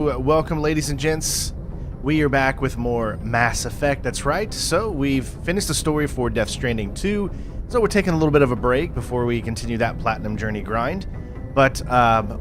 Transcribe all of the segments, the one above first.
Welcome, ladies and gents. We are back with more Mass Effect. That's right. So we've finished the story for Death Stranding 2. So we're taking a little bit of a break before we continue that Platinum Journey grind. But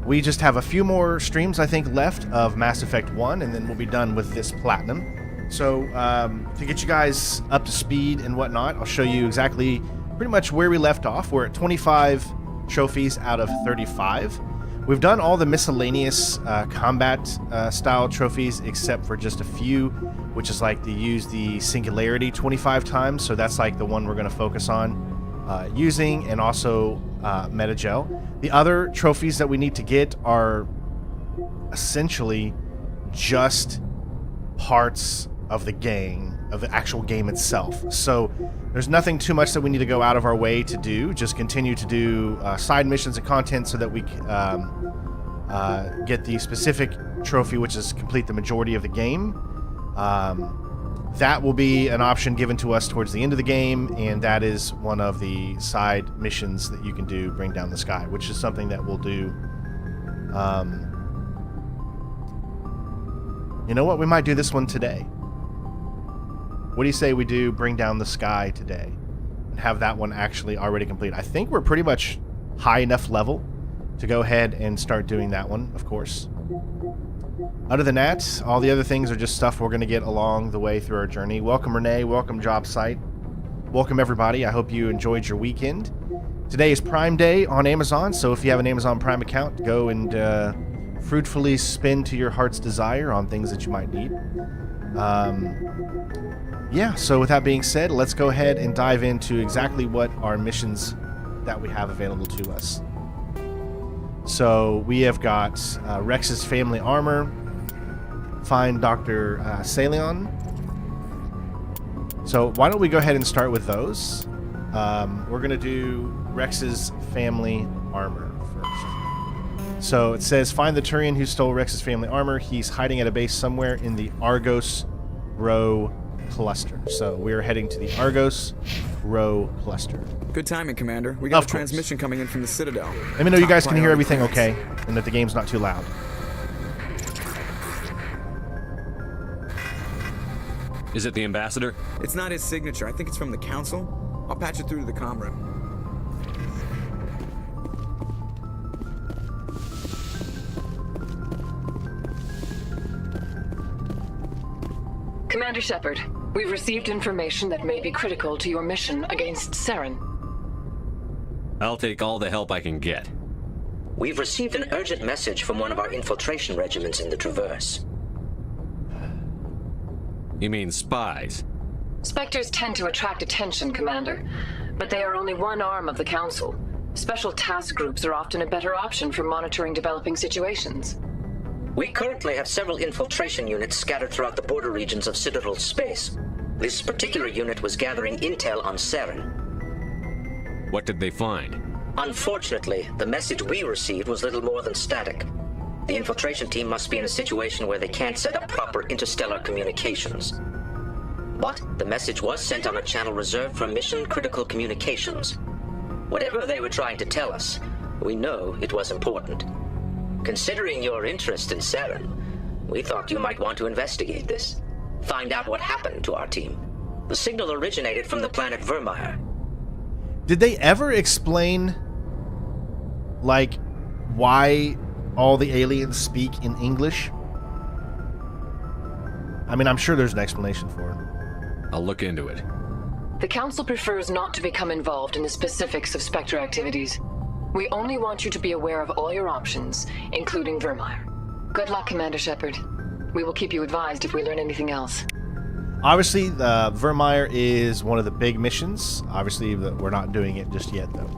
we just have a few more streams, I think, left of Mass Effect 1, and then we'll be done with this Platinum. So to get you guys up to speed and whatnot, I'll show you exactly pretty much where we left off. We're at 25 trophies out of 35. We've done all the miscellaneous combat style trophies except for just a few, which is like to use the Singularity 25 times. So that's like the one we're going to focus on using, and also Metagel. The other trophies that we need to get are essentially just parts of the game, of the actual game itself. So there's nothing too much that we need to go out of our way to do. Just continue to do side missions and content so that we get the specific trophy, which is complete the majority of the game. That will be an option given to us towards the end of the game, and that is one of the side missions that you can do, Bring Down the Sky, which is something that we'll do. You know what? We might do this one today. What do you say we do Bring Down the Sky today and have that one actually already complete? I think we're pretty much high enough level to go ahead and start doing that one, of course. Other than that, all the other things are just stuff we're going to get along the way through our journey. Welcome, Renee. Welcome, Job Site. Welcome, everybody. I hope you enjoyed your weekend. Today is Prime Day on Amazon, so if you have an Amazon Prime account, go and fruitfully spend to your heart's desire on things that you might need. Yeah, so with that being said, let's go ahead and dive into exactly what our missions that we have available to us. So we have got Rex's family armor, find Dr. Salion. So why don't we go ahead and start with those? We're going to do Rex's family armor first. So it says, find the Turian who stole Rex's family armor. He's hiding at a base somewhere in the Argos Row cluster. So we're heading to the Argos Row cluster. Good timing, Commander. We got a transmission coming in from the Citadel. Let me know you guys can hear everything okay, and that the game's not too loud. Is it the ambassador? It's not his signature. I think it's from the Council. I'll patch it through to the comm room. Commander Shepard, we've received information that may be critical to your mission against Saren. I'll take all the help I can get. We've received an urgent message from one of our infiltration regiments in the Traverse. You mean spies? Spectres tend to attract attention, Commander, but they are only one arm of the Council. Special task groups are often a better option for monitoring developing situations. We currently have several infiltration units scattered throughout the border regions of Citadel space. This particular unit was gathering intel on Saren. What did they find? Unfortunately, the message we received was little more than static. The infiltration team must be in a situation where they can't set up proper interstellar communications. But the message was sent on a channel reserved for mission-critical communications. Whatever they were trying to tell us, we know it was important. Considering your interest in Saren, we thought you might want to investigate this. Find out what happened to our team. The signal originated from the planet Vermeer. Did they ever explain, like, why all the aliens speak in English? I mean, I'm sure there's an explanation for it. I'll look into it. The Council prefers not to become involved in the specifics of Spectre activities. We only want you to be aware of all your options, including Vermeer. Good luck, Commander Shepard. We will keep you advised if we learn anything else. Obviously, the Vermeer is one of the big missions. Obviously, we're not doing it just yet, though.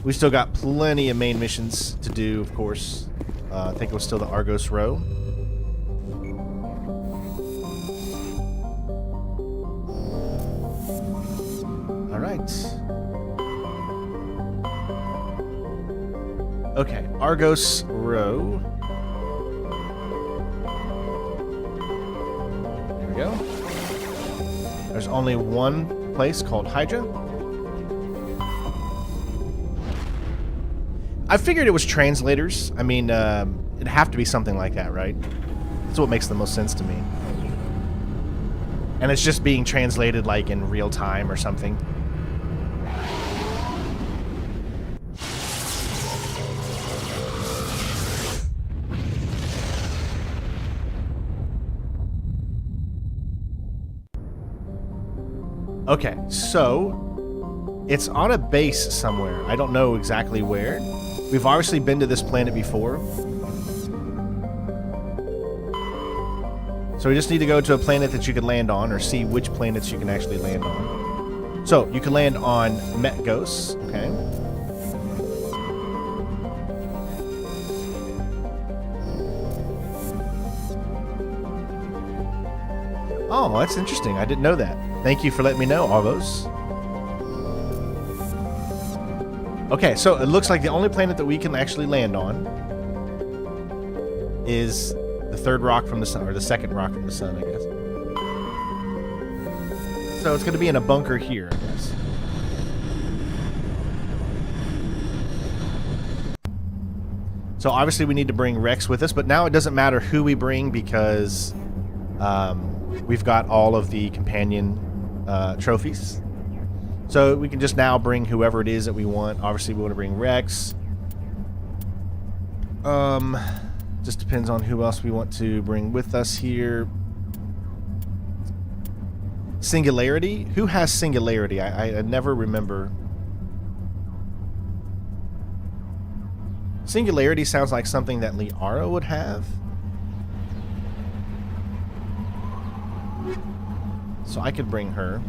We still got plenty of main missions to do, of course. I think it was still the Argos Row. All right. Okay, Argos Row. There we go. There's only one place called Hydra. I figured it was translators. I mean, it'd have to be something like that, right? That's what makes the most sense to me. And it's just being translated like in real time or something. Okay, so it's on a base somewhere. I don't know exactly where. We've obviously been to this planet before. So we just need to go to a planet that you can land on, or see which planets you can actually land on. So you can land on Metgos, okay? Oh, that's interesting. I didn't know that. Thank you for letting me know, Arvos. Okay, so it looks like the only planet that we can actually land on is the third rock from the sun, or the second rock from the sun, I guess. So it's going to be in a bunker here, I guess. So obviously we need to bring Rex with us, but now it doesn't matter who we bring because we've got all of the companion trophies. So we can just now bring whoever it is that we want. Obviously we want to bring Rex. Just depends on who else we want to bring with us here. Singularity? Who has Singularity? I never remember. Singularity sounds like something that Liara would have. So I could bring her.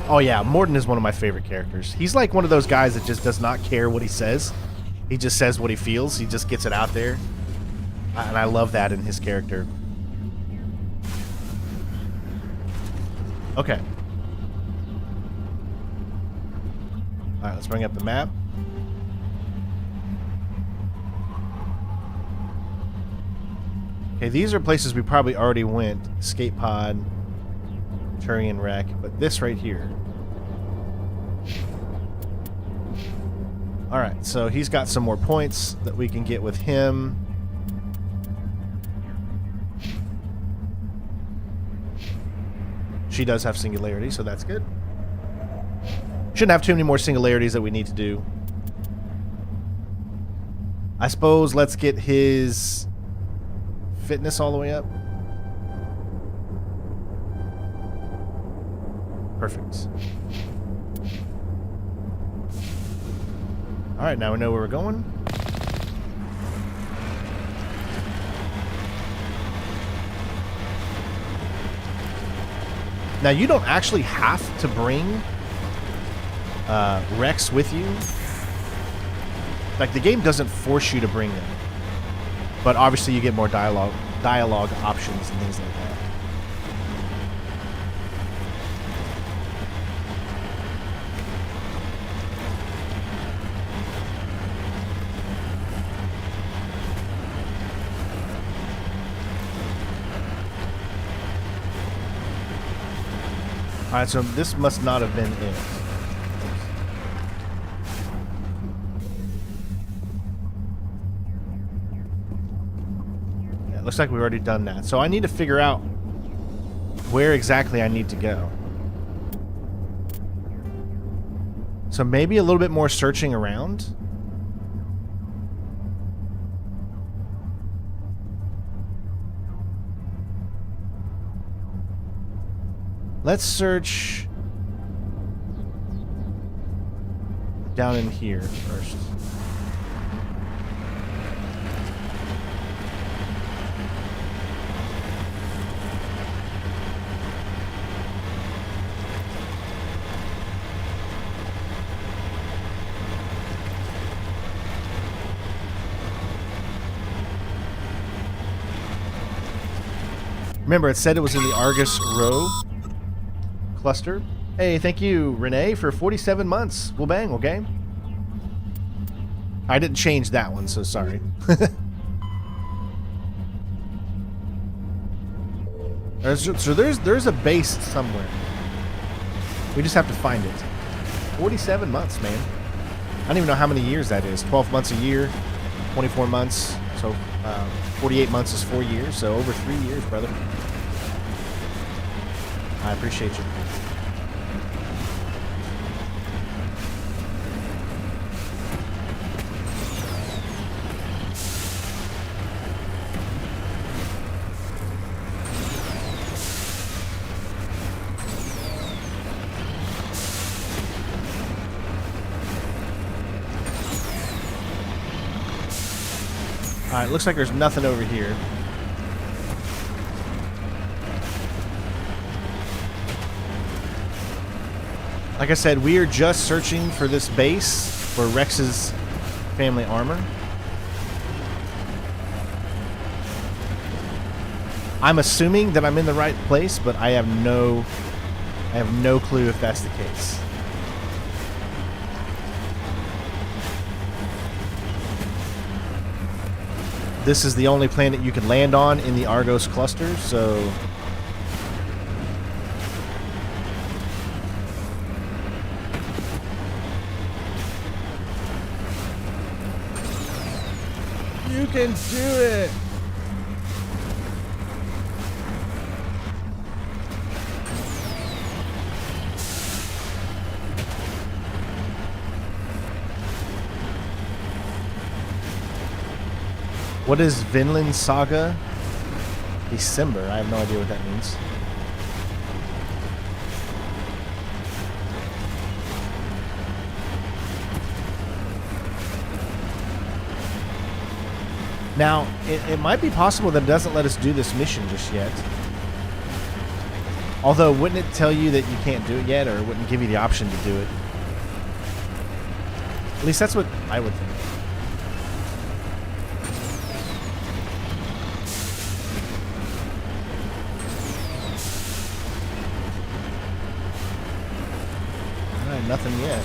Oh yeah, Morden is one of my favorite characters. He's like one of those guys that just does not care what he says. He just says what he feels. He just gets it out there. And I love that in his character. Okay. Alright, let's bring up the map. Okay, these are places we probably already went. Escape pod, Turian wreck, but this right here. Alright, so he's got some more points that we can get with him. She does have Singularity, so that's good. Shouldn't have too many more Singularities that we need to do. I suppose let's get his fitness all the way up. Perfect. Alright, now we know where we're going. Now you don't actually have to bring Rex with you. Like, the game doesn't force you to bring them. But obviously you get more dialogue options and things like that. Alright, so this must not have been it. Yeah, it looks like we've already done that. So I need to figure out where exactly I need to go. So maybe a little bit more searching around. Let's search down in here first. Remember, it said it was in the Argus Row cluster. Hey, thank you, Renee, for 47 months. We'll bang, okay? I didn't change that one, so sorry. So there's a base somewhere. We just have to find it. 47 months, man. I don't even know how many years that is. 12 months a year, 24 months. So 48 months is 4 years. So over 3 years, brother. I appreciate you. Alright, looks like there's nothing over here. Like I said, we are just searching for this base for Rex's family armor. I'm assuming that I'm in the right place, but I have no clue if that's the case. This is the only planet you can land on in the Argos cluster, so... You can do it! What is Vinland Saga? December. I have no idea what that means. Now, it might be possible that it doesn't let us do this mission just yet. Although, wouldn't it tell you that you can't do it yet, or wouldn't give you the option to do it? At least that's what I would think. Nothing yet.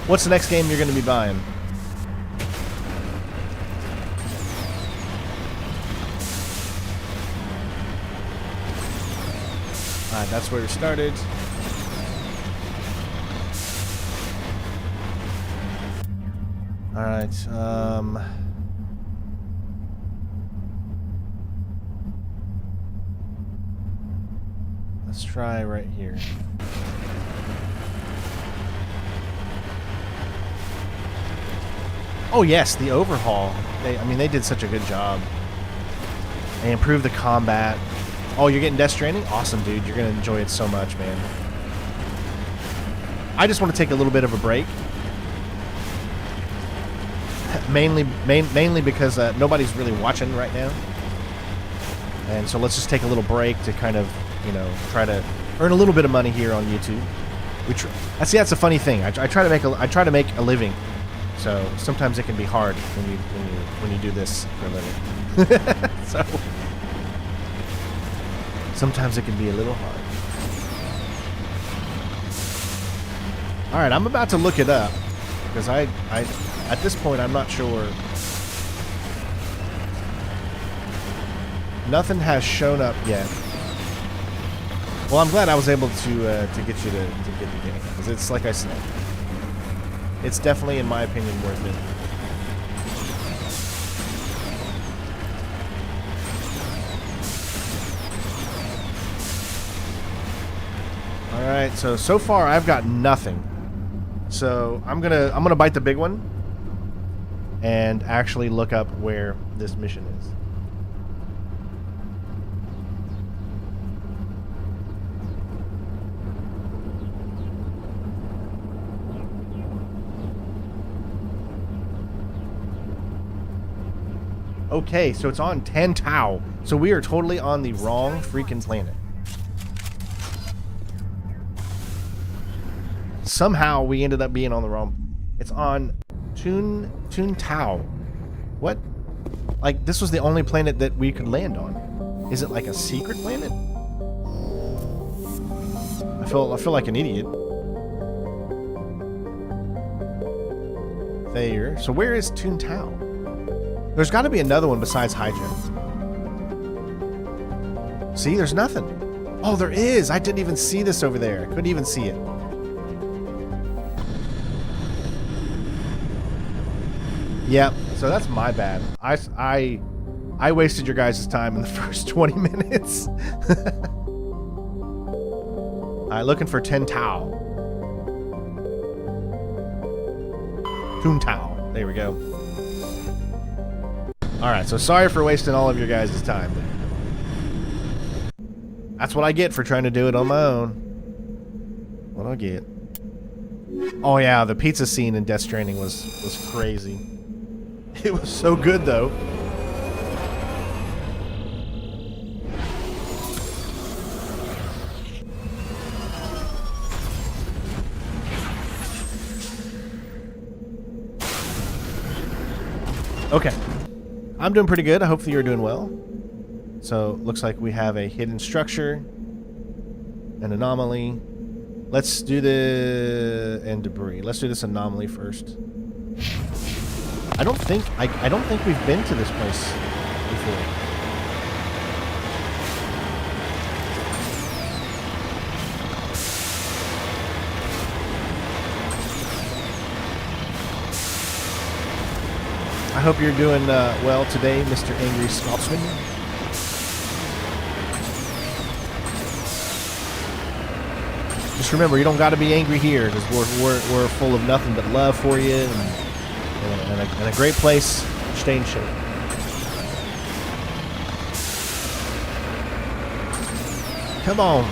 What's the next game you're going to be buying? Alright, that's where we started. Alright, let's try right here. Oh yes, the overhaul. They did such a good job. They improved the combat. Oh, you're getting Death Stranding? Awesome, dude. You're gonna enjoy it so much, man. I just want to take a little bit of a break. Mainly because nobody's really watching right now. And so let's just take a little break to kind of, you know, try to earn a little bit of money here on YouTube. That's a funny thing. I try to make a living, so sometimes it can be hard when you do this for a living. So sometimes it can be a little hard. All right, I'm about to look it up because I at this point I'm not sure. Nothing has shown up yet. Well, I'm glad I was able to get you to get the game, because it's, like I said, it's definitely, in my opinion, worth it. All right, so far I've got nothing. So I'm gonna bite the big one and actually look up where this mission is. Okay, so it's on Tantau. So we are totally on the wrong freaking planet. Somehow we ended up being on the wrong... It's on Tantau. What? Like, this was the only planet that we could land on. Is it like a secret planet? I feel like an idiot. There. So where is Tantau? There's got to be another one besides Hydra. See, there's nothing. Oh, there is. I didn't even see this over there. I couldn't even see it. Yep. So that's my bad. I wasted your guys' time in the first 20 minutes. Alright, looking for Ten Tao. Toon Tao. There we go. Alright, so sorry for wasting all of your guys' time. That's what I get for trying to do it on my own. What I get. Oh yeah, the pizza scene in Death Stranding was crazy. It was so good though. Okay. I'm doing pretty good. Hopefully you're doing well. So, looks like we have a hidden structure, an anomaly. Let's do and debris. Let's do this anomaly first. I don't think we've been to this place before. I hope you're doing well today, Mr. Angry Scotsman. Just remember, you don't got to be angry here, because we're full of nothing but love for you and a great place to stay in shape. Come on.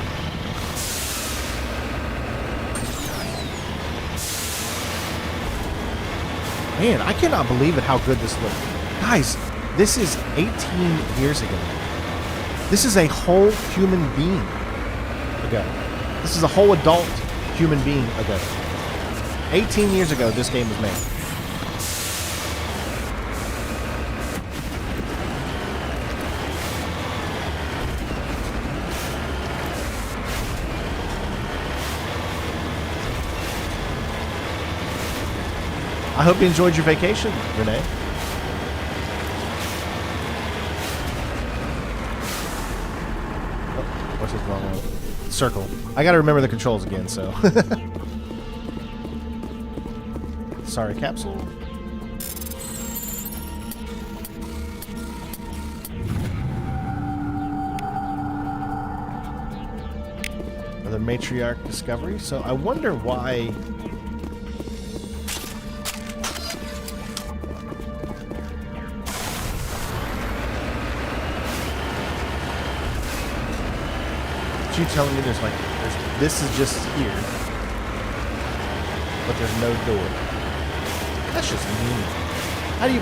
Man, I cannot believe it how good this looks. Guys, this is 18 years ago. This is a whole human being ago. This is a whole adult human being ago. 18 years ago, this game was made. I hope you enjoyed your vacation, Renee. Oh, what's this wrong one? Circle. I gotta remember the controls again, so. Sorry, capsule. Another matriarch discovery. So I wonder why. You telling me there's this is just here, but there's no door. That's just mean. How do you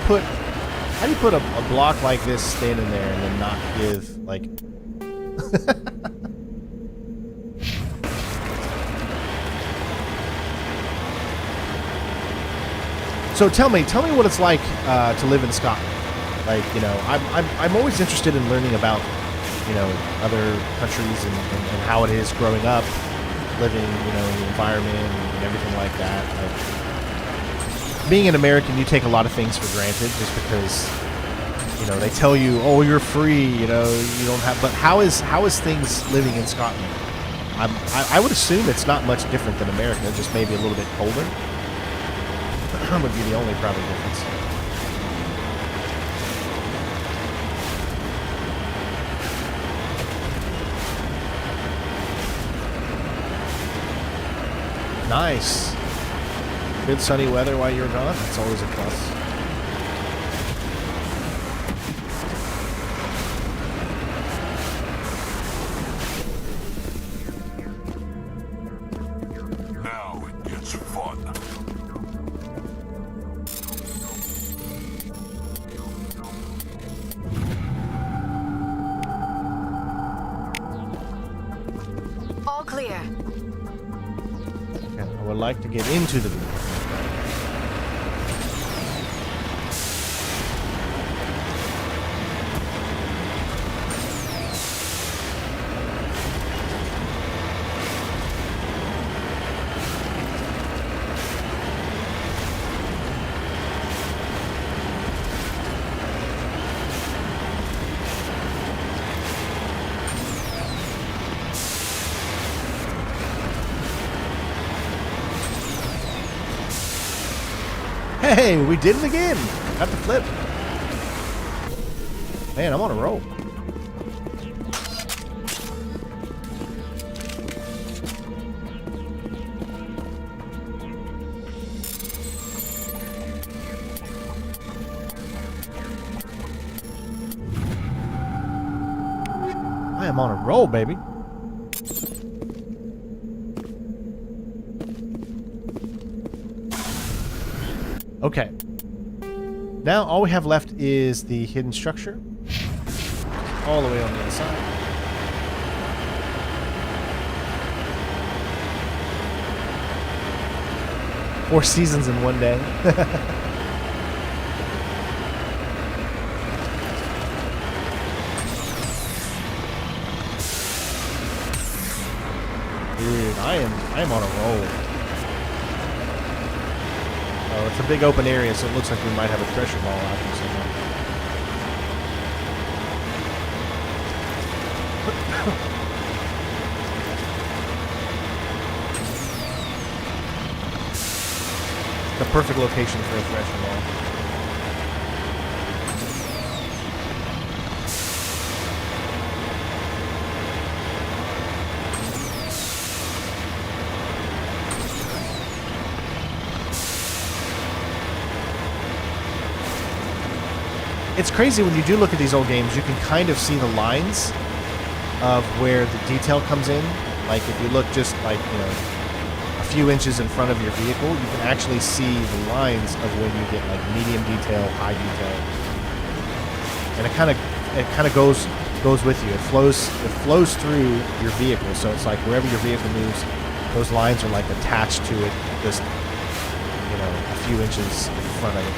put a block like this standing there and then not give like So tell me what it's like to live in Scotland. Like, you know, I'm always interested in learning about, you know, other countries and how it is growing up, living, you know, in the environment and everything like that. Like, being an American, you take a lot of things for granted just because, you know, they tell you, oh, you're free, you know, you don't have. But how is things living in Scotland? I would assume it's not much different than America, just maybe a little bit colder. Would be the only probably difference. Nice. Good sunny weather while you're gone. That's always a plus. Now it gets fun. All clear. I would like to get into the room. Hey, we did it again. Got the flip. Man, I'm on a roll. I am on a roll, baby. Okay. Now all we have left is the hidden structure. All the way on the other side. Four seasons in one day. Dude, I am on a roll. Oh, it's a big open area, so it looks like we might have a treasure ball out there somewhere. The perfect location for a treasure ball. It's crazy when you do look at these old games, you can kind of see the lines of where the detail comes in. Like if you look just like, you know, a few inches in front of your vehicle, you can actually see the lines of when you get like medium detail, high detail. And it kind of goes with you. It flows through your vehicle. So it's like wherever your vehicle moves, those lines are like attached to it, just, you know, a few inches in front of it.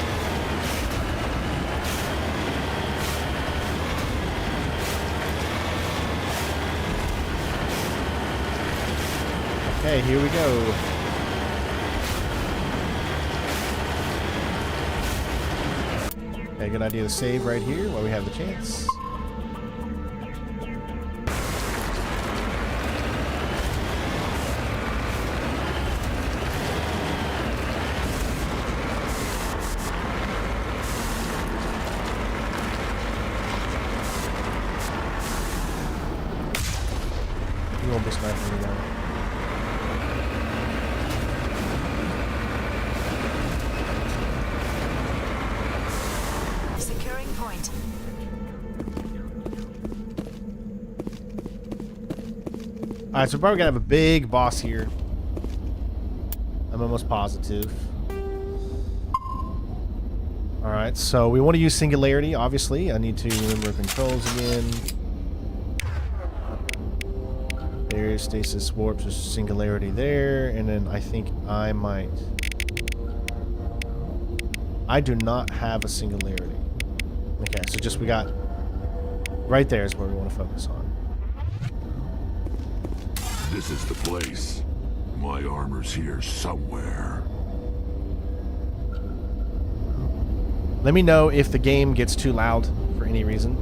Okay, here we go. Okay, good idea to save right here while we have the chance. You won't be sniping again. Alright, so we're probably gonna have a big boss here. I'm almost positive. Alright, so we want to use Singularity, obviously. I need to remember controls again. There's stasis warps, there's Singularity there, and then I think I might... I do not have a Singularity. Okay, so just we got... Right there is where we want to focus on. This is the place. My armor's here somewhere. Let me know if the game gets too loud for any reason.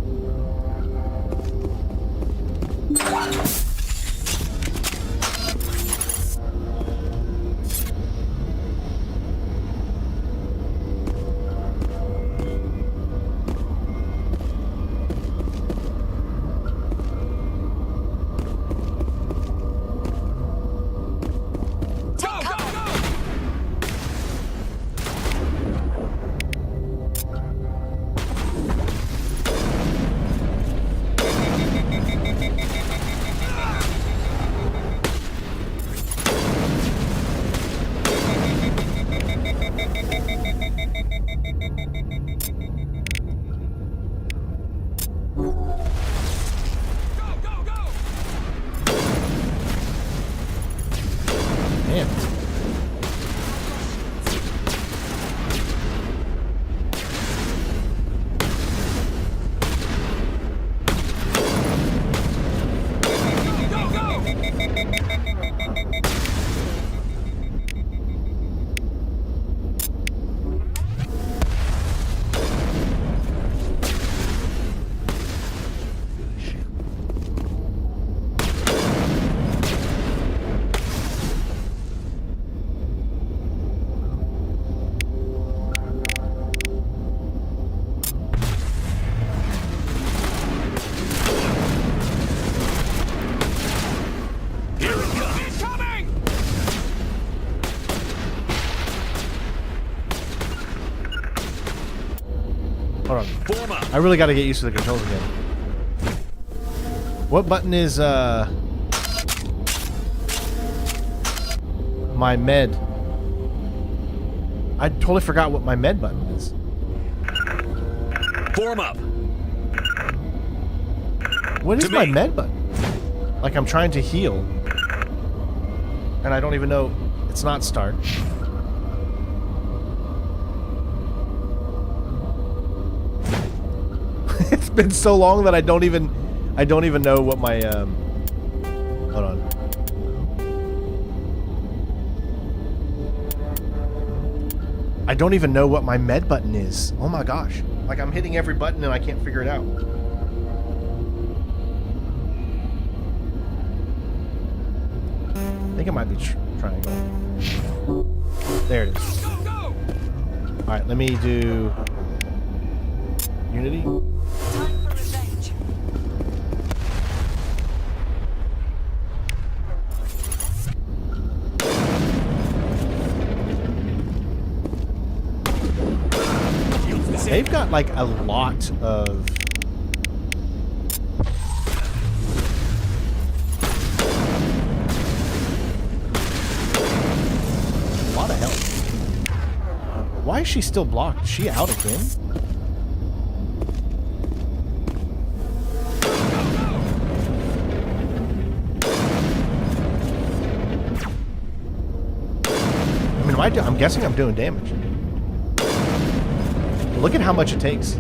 I really got to get used to the controls again. What button is my med? I totally forgot what my med button is. Form up. What is To my me. med button? Like I'm trying to heal. And I don't even know. It's not start. It's been so long that I don't even know what my hold on. I don't even know what my med button is. Oh my gosh. Like I'm hitting every button and I can't figure it out. I think it might be triangle. There it is. Alright, let me do Unity. Time for revenge. They've got like a lot of health. Why is she still blocked? Is she out again? I mean, I'm guessing I'm doing damage. Look at how much it takes.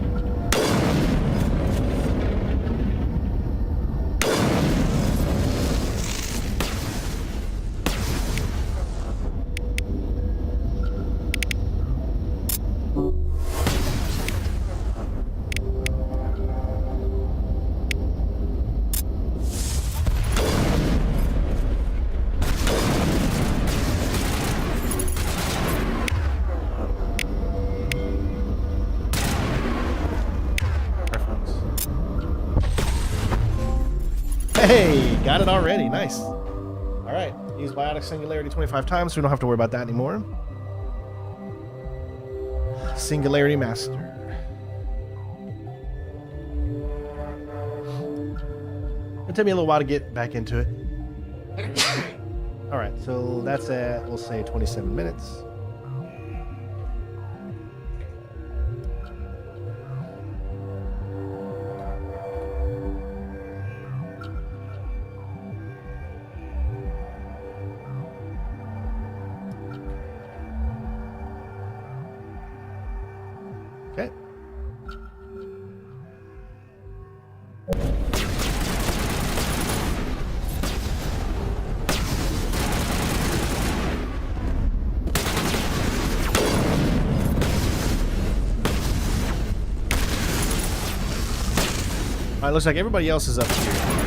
Hey, got it already. Nice. All right. Use biotic singularity 25 times so we don't have to worry about that anymore. Singularity master. It'll take me a little while to get back into it. All right. So that's at, we'll say 27 minutes. Okay. All right, looks like everybody else is up here.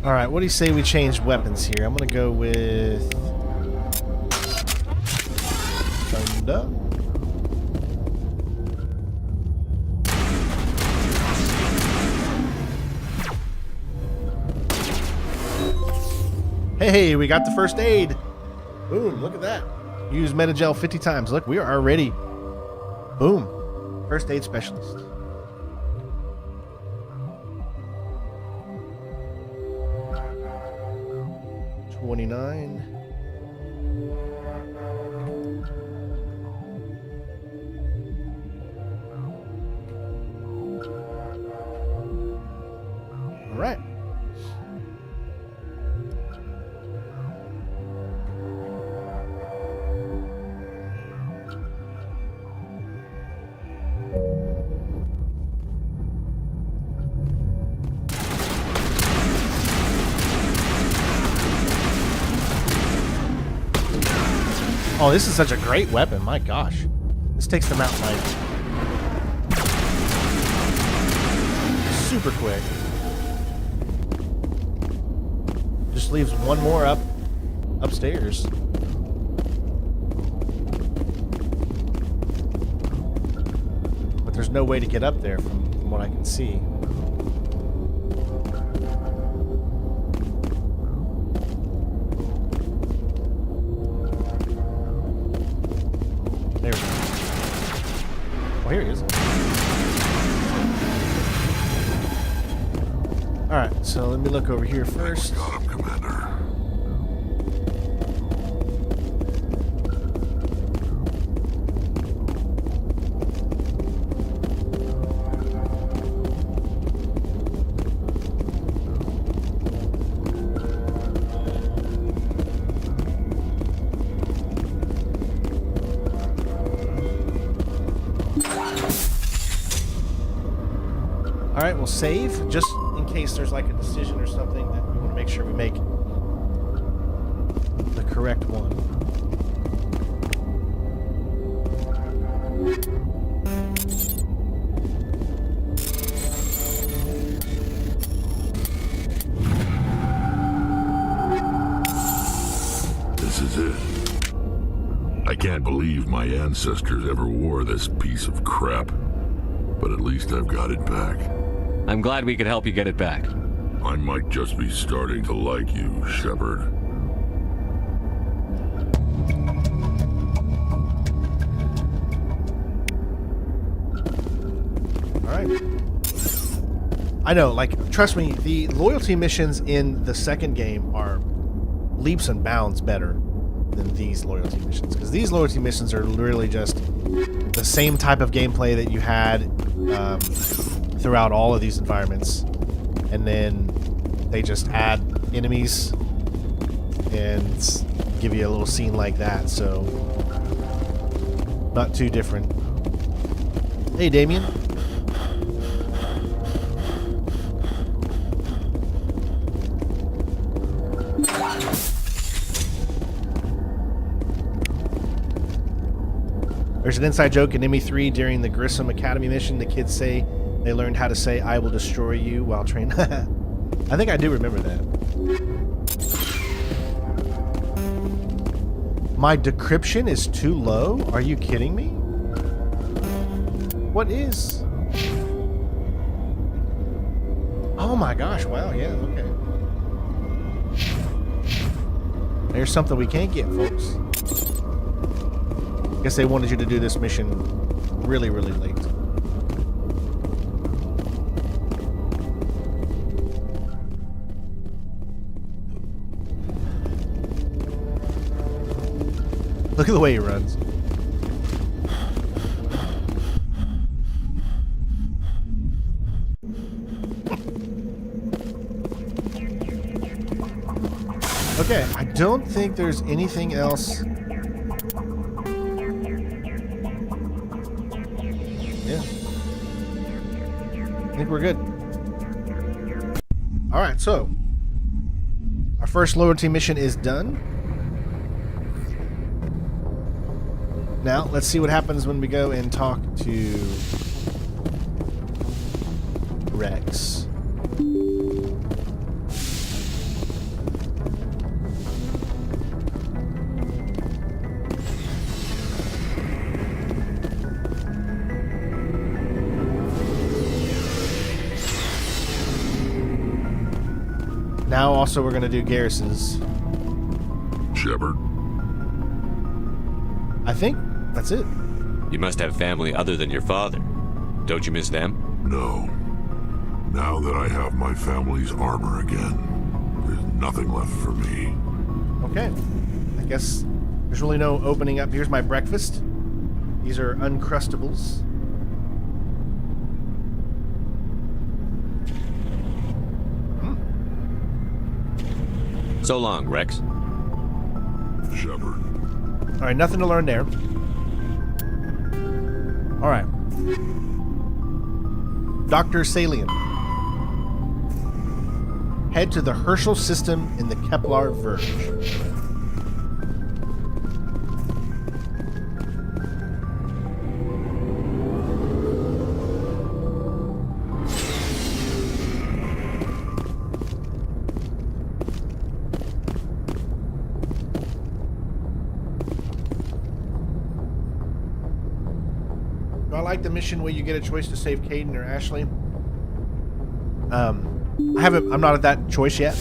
All right, what do you say we change weapons here? I'm gonna go with Thunder. Hey, we got the first aid. Boom, look at that. Use Metagel 50 times. Look, we are already. Boom. First aid specialist. $29. All right. Oh, this is such a great weapon. My gosh. This takes them out like... super quick. Just leaves one more upstairs. But there's no way to get up there from what I can see. There we go. Oh, here he is. Alright, so let me look over here first. Got him, Commander. Alright, we'll save, just in case there's like a decision or something that we want to make sure we make the correct one. This is it. I can't believe my ancestors ever wore this piece of crap. But at least I've got it back. I'm glad we could help you get it back. I might just be starting to like you, Shepard. Alright. I know, like, trust me, the loyalty missions in the second game are leaps and bounds better than these loyalty missions. Because these loyalty missions are literally just the same type of gameplay that you had throughout all of these environments, and then they just add enemies and give you a little scene like that, so not too different. Hey, Damien. There's an inside joke in ME3 during the Grissom Academy mission. The kids say they learned how to say, "I will destroy you," while training. I think I do remember that. My decryption is too low? Are you kidding me? What is? Oh my gosh, wow, yeah, okay. There's something we can't get, folks. Guess they wanted you to do this mission really, really late. Look at the way he runs. Okay, I don't think there's anything else. Yeah. I think we're good. Alright, so our first loyalty mission is done. Now, let's see what happens when we go and talk to Rex. Now also we're going to do Garrus's. Shepard? I think that's it. You must have family other than your father. Don't you miss them? No. Now that I have my family's armor again, there's nothing left for me. Okay. I guess there's really no opening up. Here's my breakfast. These are Uncrustables. So long, Rex. Shepard. Alright, nothing to learn there. Alright. Dr. Salian. Head to the Herschel system in the Kepler Verge. like the mission where you get a choice to save Caden or Ashley. I'm not at that choice yet.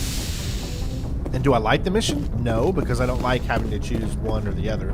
And do I like the mission? No, because I don't like having to choose one or the other.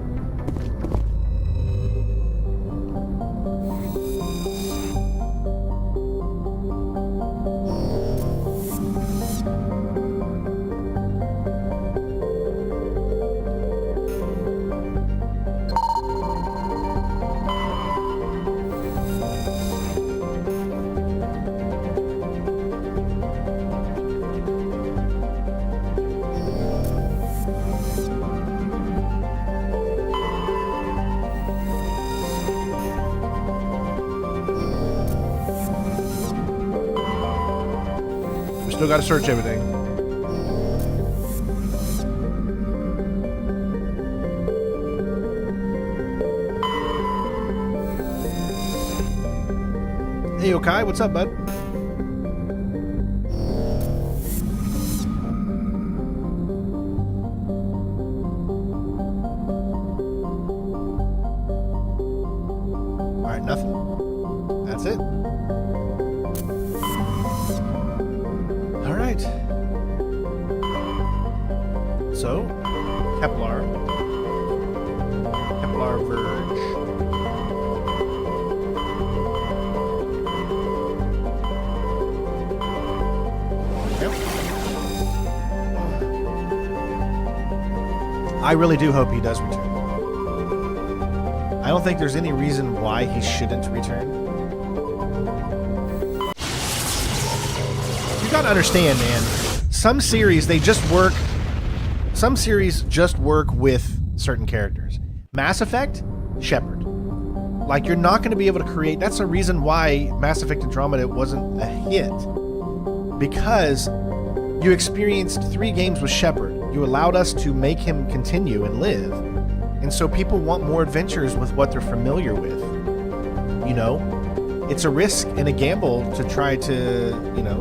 Still got to search everything. Hey, Yokai, what's up, bud? All right, nothing. That's it. So, Kepler Verge. Yep. I really do hope he does return. I don't think there's any reason why he shouldn't return. You gotta understand, man. Some series, they just work. Some series just work with certain characters. Mass Effect, Shepard. Like, you're not going to be able to create... That's the reason why Mass Effect Andromeda wasn't a hit. Because you experienced 3 games with Shepard. You allowed us to make him continue and live. And so people want more adventures with what they're familiar with. You know? It's a risk and a gamble to try to, you know,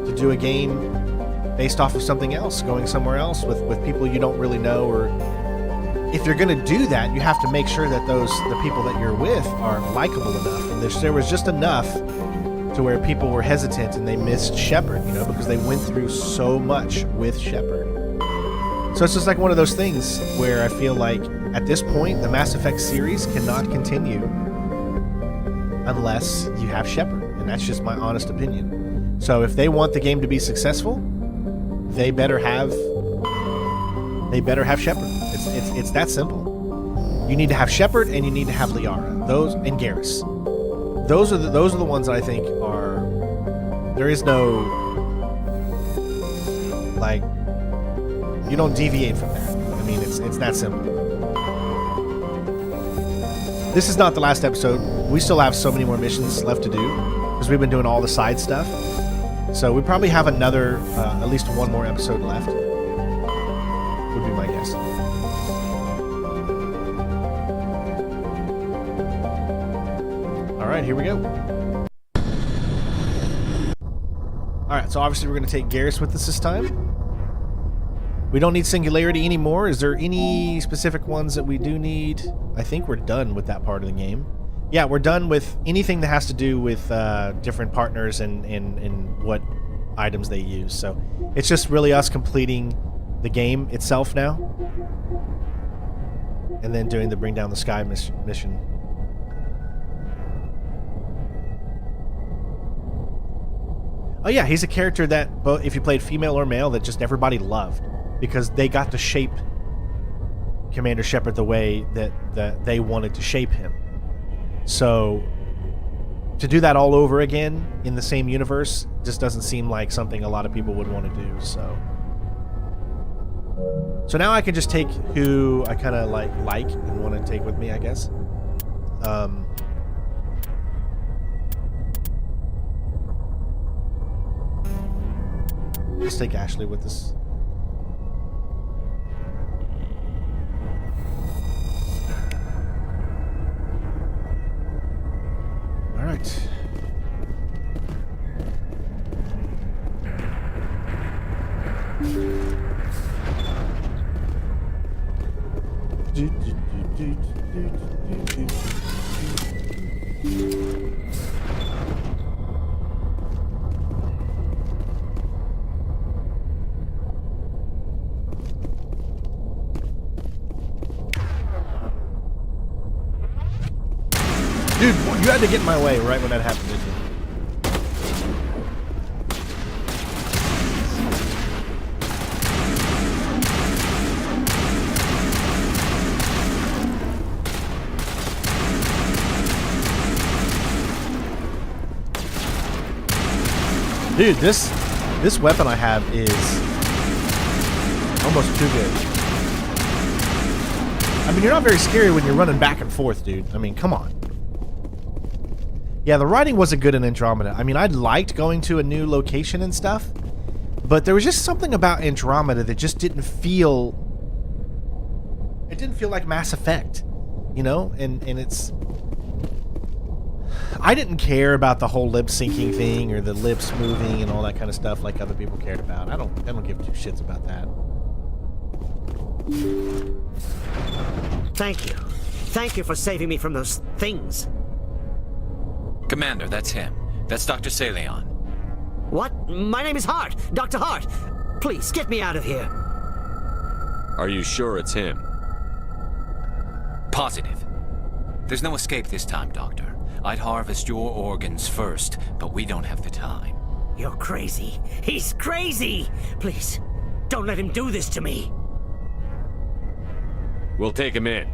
to do a game based off of something else, going somewhere else with people you don't really know. Or if you're going to do that, you have to make sure that the people that you're with are likable enough. And there was just enough to where people were hesitant and they missed Shepard, you know, because they went through so much with Shepard. So it's just like one of those things where I feel like at this point, the Mass Effect series cannot continue unless you have Shepard. And that's just my honest opinion. So if they want the game to be successful, they better have Shepard. It's that simple. You need to have Shepard and you need to have Liara. Those and Garrus. Those are the ones that I think are. There is no, like, you don't deviate from that. I mean, it's that simple. This is not the last episode. We still have so many more missions left to do because we've been doing all the side stuff. So we probably have another, at least one more episode left. Would be my guess. All right, here we go. All right, so obviously we're going to take Garrus with us this time. We don't need Singularity anymore. Is there any specific ones that we do need? I think we're done with that part of the game. Yeah, we're done with anything that has to do with different partners and what items they use. So it's just really us completing the game itself now. And then doing the Bring Down the Sky mission. Oh yeah, he's a character that, if you played female or male, that just everybody loved. Because they got to shape Commander Shepard the way that they wanted to shape him. So to do that all over again in the same universe just doesn't seem like something a lot of people would want to do. So now I can just take who I kind of like and want to take with me, I guess. Let's take Ashley with us. All right. Dude, you had to get in my way right when that happened, didn't you? Dude, this weapon I have is almost too good. I mean, you're not very scary when you're running back and forth, dude. I mean, come on. Yeah, the writing wasn't good in Andromeda. I mean, I liked going to a new location and stuff, but there was just something about Andromeda that just didn't feel... It didn't feel like Mass Effect, you know? And it's... I didn't care about the whole lip syncing thing or the lips moving and all that kind of stuff like other people cared about. I don't give two shits about that. Thank you. Thank you for saving me from those things. Commander, that's him. That's Dr. Saleon. What? My name is Hart. Dr. Hart. Please, get me out of here. Are you sure it's him? Positive. There's no escape this time, Doctor. I'd harvest your organs first, but we don't have the time. You're crazy. He's crazy! Please, don't let him do this to me. We'll take him in.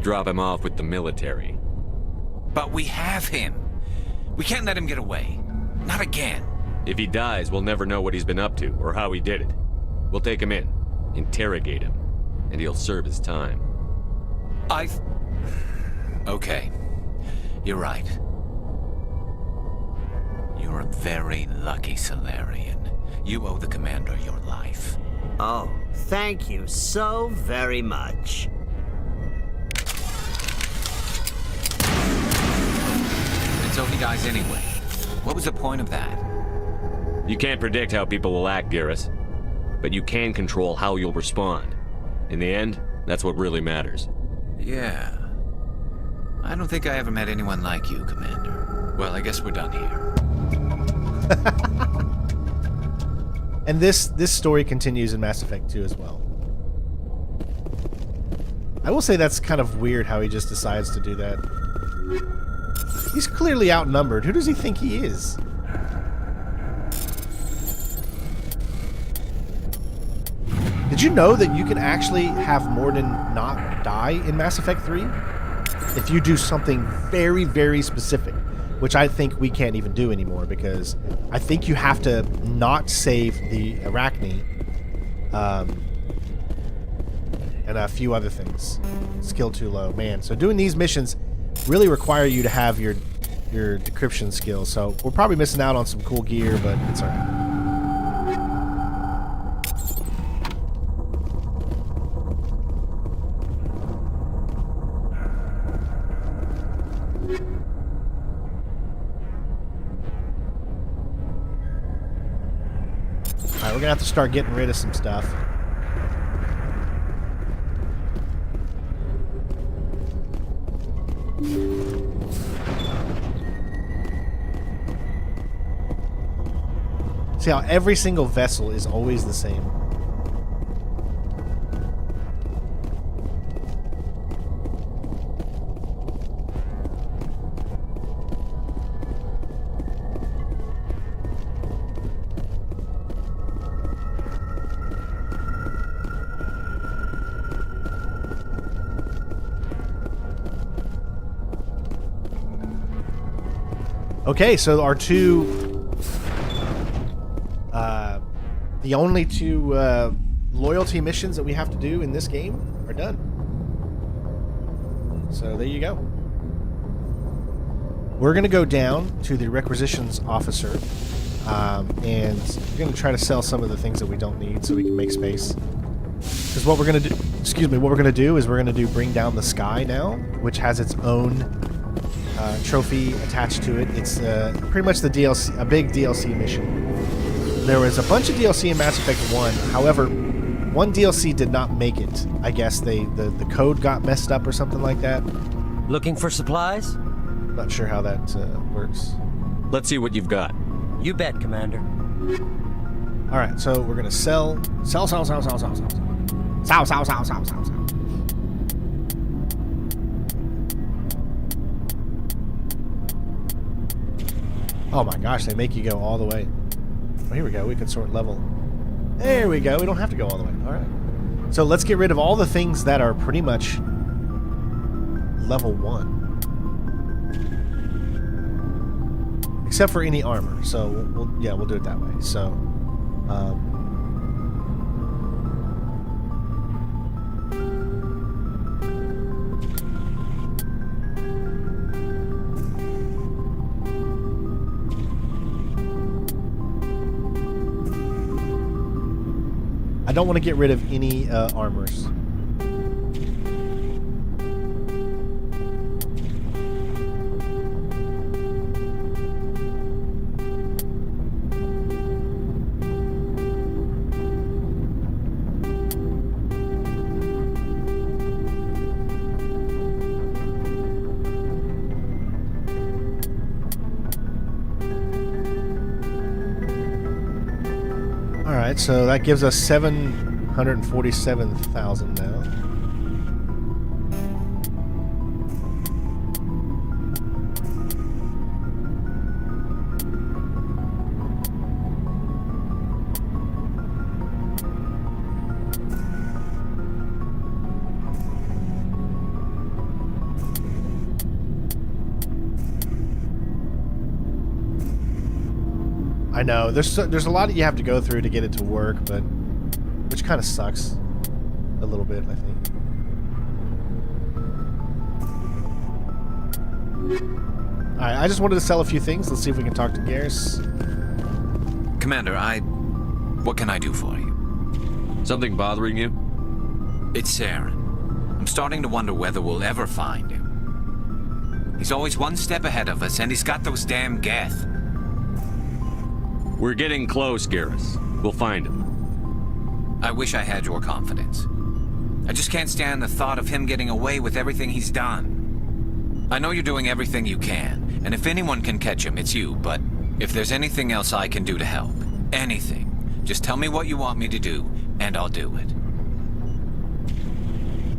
Drop him off with the military. But we have him. We can't let him get away. Not again. If he dies, we'll never know what he's been up to or how he did it. We'll take him in, interrogate him, and he'll serve his time. Okay. You're right. You're a very lucky Solarian. You owe the Commander your life. Oh, thank you so very much. And so he dies anyway. What was the point of that? You can't predict how people will act, Garrus, but you can control how you'll respond. In the end, that's what really matters. Yeah. I don't think I ever met anyone like you, Commander. Well, I guess we're done here. And this story continues in Mass Effect 2 as well. I will say that's kind of weird how he just decides to do that. He's clearly outnumbered. Who does he think he is? Did you know that you can actually have Morden not die in Mass Effect 3? If you do something very, very specific, which I think we can't even do anymore, because I think you have to not save the Arachne, and a few other things. Skill too low, man. So doing these missions really require you to have your decryption skills. So we're probably missing out on some cool gear, but it's alright. Alright, we're gonna have to start getting rid of some stuff. See how every single vessel is always the same. Okay, so our the only two loyalty missions that we have to do in this game are done. So there you go. We're going to go down to the requisitions officer, and we're going to try to sell some of the things that we don't need so we can make space. Because what we're going to do, what we're going to do is we're going to do Bring Down the Sky now, which has its own trophy attached to it. It's pretty much the DLC, a big DLC mission. There was a bunch of DLC in Mass Effect 1. However, one DLC did not make it. I guess the code got messed up or something like that. Looking for supplies? Not sure how that works. Let's see what you've got. You bet, Commander. All right, so we're gonna sell. Oh my gosh, they make you go all the way. Oh, here we go. We can sort level. There we go. We don't have to go all the way. All right. So let's get rid of all the things that are pretty much level 1. Except for any armor. So we'll do it that way. So I don't want to get rid of any armors. Alright, so that gives us 747,000 now. I know there's a lot that you have to go through to get it to work, but which kind of sucks a little bit, I think. All right, I just wanted to sell a few things. Let's see if we can talk to Garrus. Commander, what can I do for you? Something bothering you? It's Saren. I'm starting to wonder whether we'll ever find him. He's always one step ahead of us, and he's got those damn Geth. We're getting close, Garrus. We'll find him. I wish I had your confidence. I just can't stand the thought of him getting away with everything he's done. I know you're doing everything you can, and if anyone can catch him, it's you, but if there's anything else I can do to help, anything, just tell me what you want me to do, and I'll do it.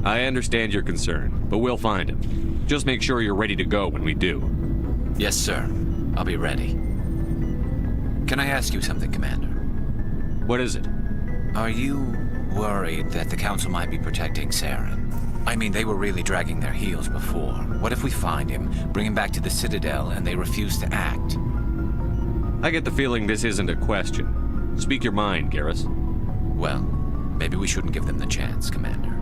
I understand your concern, but we'll find him. Just make sure you're ready to go when we do. Yes, sir. I'll be ready. Can I ask you something, Commander? What is it? Are you worried that the Council might be protecting Saren? I mean, they were really dragging their heels before. What if we find him, bring him back to the Citadel, and they refuse to act? I get the feeling this isn't a question. Speak your mind, Garrus. Well, maybe we shouldn't give them the chance, Commander.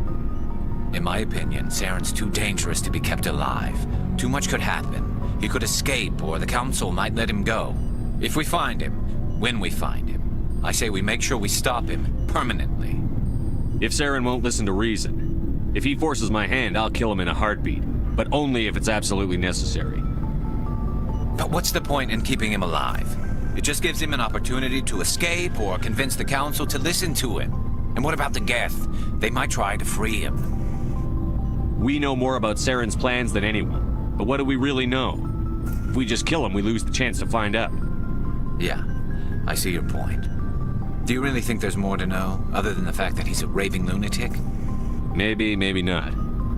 In my opinion, Saren's too dangerous to be kept alive. Too much could happen. He could escape, or the Council might let him go. If we find him, when we find him, I say we make sure we stop him permanently. If Saren won't listen to reason, if he forces my hand, I'll kill him in a heartbeat, but only if it's absolutely necessary. But what's the point in keeping him alive? It just gives him an opportunity to escape or convince the Council to listen to him. And what about the Geth? They might try to free him. We know more about Saren's plans than anyone, but what do we really know? If we just kill him, we lose the chance to find out. Yeah, I see your point. Do you really think there's more to know, other than the fact that he's a raving lunatic? Maybe, maybe not.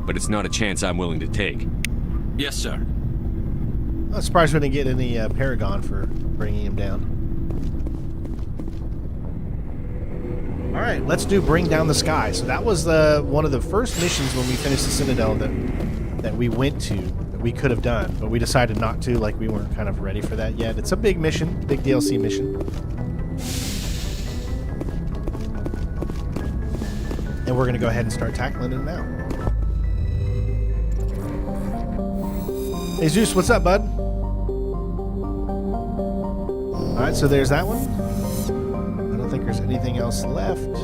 But it's not a chance I'm willing to take. Yes, sir. I'm surprised we didn't get any Paragon for bringing him down. All right, let's do Bring Down the Sky. So that was one of the first missions when we finished the Citadel that we went to, that we could have done, but we decided not to, like we weren't kind of ready for that yet. It's a big mission, big DLC mission. And we're going to go ahead and start tackling it now. Hey Zeus, what's up, bud? Alright, so there's that one. I don't think there's anything else left. Oh,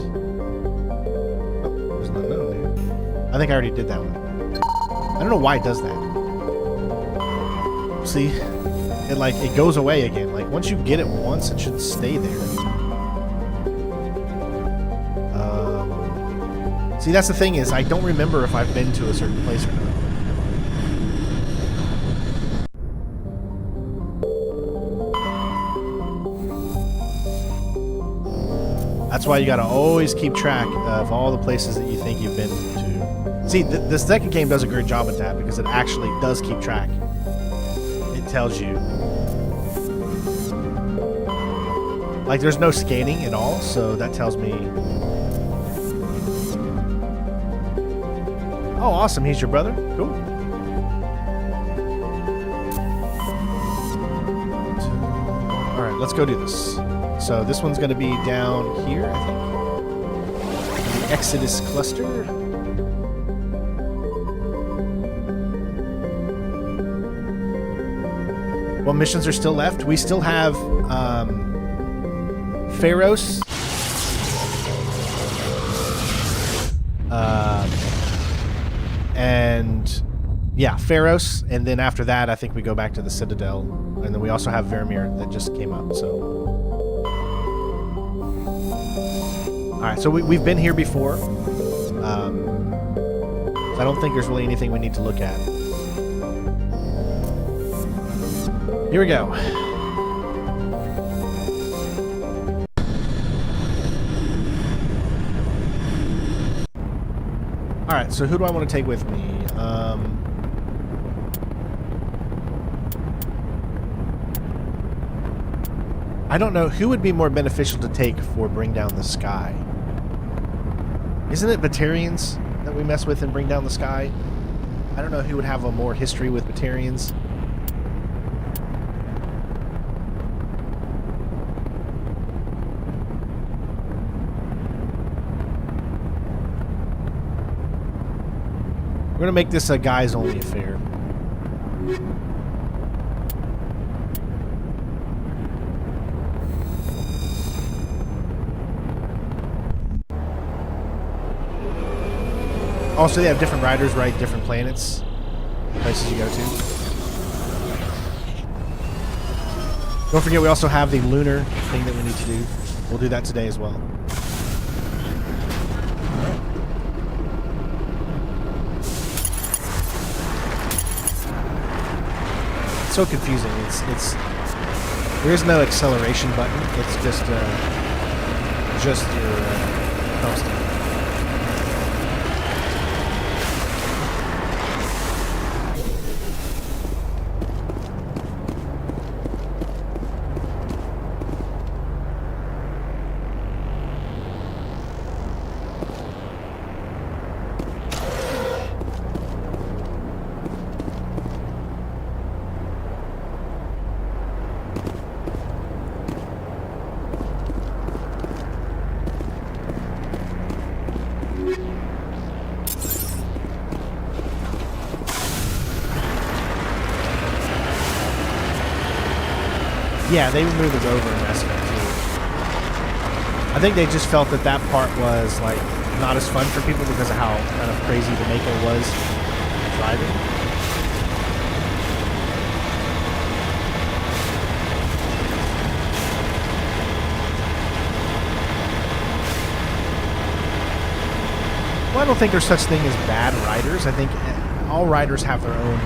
there's none there. I think I already did that one. I don't know why it does that. See? It goes away again. Like, once you get it once, it should stay there. See, that's the thing is, I don't remember if I've been to a certain place or not. That's why you gotta always keep track of all the places that you think you've been to. See, the second game does a great job at that because it actually does keep track. It tells you. Like, there's no scanning at all, so that tells me... Oh, awesome, he's your brother? Cool. Alright, let's go do this. So this one's going to be down here, I think. The Exodus Cluster. What missions are still left? We still have... Pharos. And yeah, Pharos, and then after that I think we go back to the Citadel, and then we also have Vermeer that just came up. So alright, so we've been here before, so I don't think there's really anything we need to look at. Here we go. Alright, so who do I want to take with me? I don't know. Who would be more beneficial to take for Bring Down the Sky? Isn't it Batarians that we mess with in Bring Down the Sky? I don't know who would have a more history with Batarians. We're going to make this a guys-only affair. Also, they have different riders, right? Different planets, places you go to. Don't forget, we also have the lunar thing that we need to do. We'll do that today as well. It's so confusing. It's there is no acceleration button. It's just your thumbstick. Yeah, they removed his over investment too. I think they just felt that that part was like not as fun for people because of how kind of crazy the Mako was driving. Well, I don't think there's such thing as bad riders. I think all riders have their own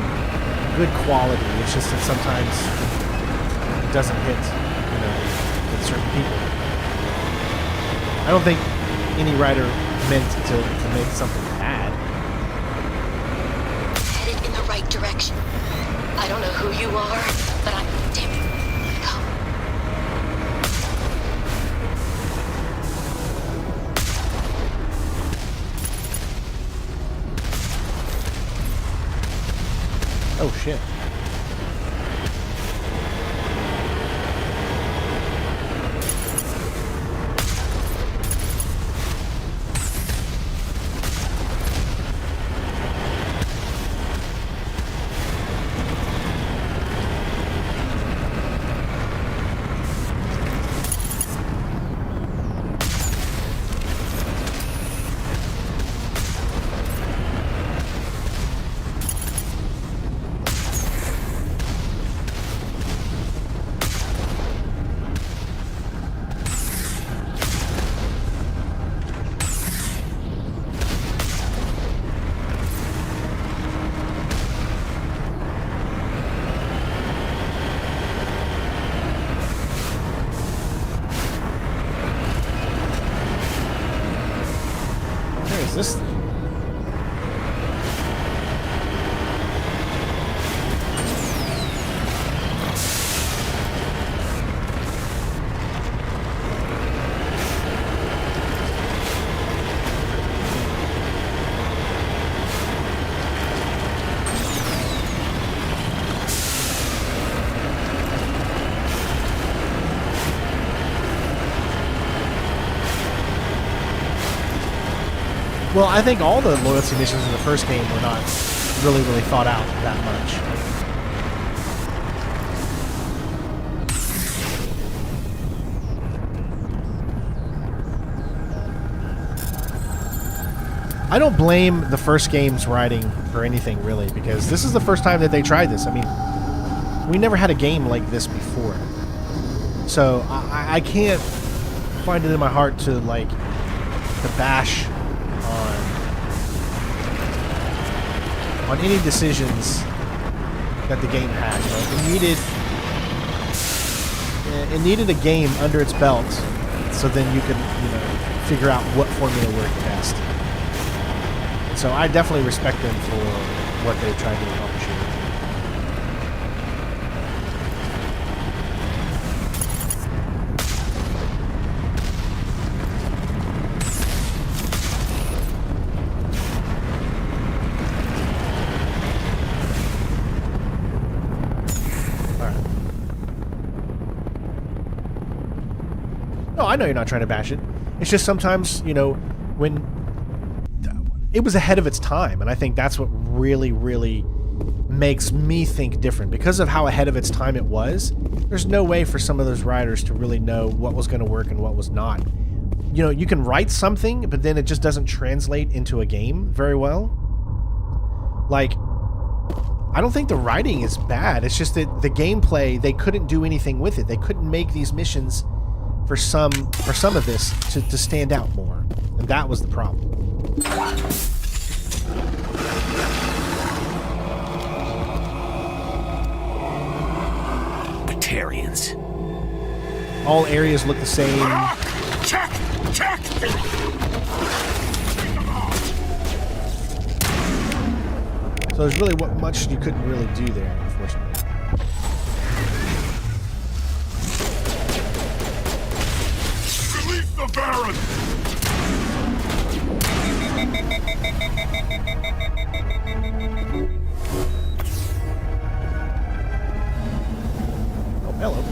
good quality. It's just that sometimes doesn't hit, with certain people. I don't think any writer meant to make something bad. Headed in the right direction. I don't know who you are, but I'm... Damn it. Go. Oh, shit. Where is this thing? Well, I think all the loyalty missions in the first game were not really thought out that much. I don't blame the first game's writing for anything, really, because this is the first time that they tried this. I mean, we never had a game like this before. So, I can't find it in my heart to, like, to bash on any decisions that the game had. You know, it needed a game under its belt, so then you could, you know, figure out what formula worked best. So I definitely respect them for what they tried to accomplish here. I know you're not trying to bash it. It's just sometimes, you know, when it was ahead of its time, and I think that's what really makes me think different. Because of how ahead of its time it was, there's no way for some of those writers to really know what was going to work and what was not. You know, you can write something, but then it just doesn't translate into a game very well. Like, I don't think the writing is bad. It's just that the gameplay, they couldn't do anything with it. They couldn't make these missions for some of this to stand out more, and that was the problem. Batarians. All areas look the same. Check! So there's really much you couldn't really do there, unfortunately. Release the Baron! Oh, hello.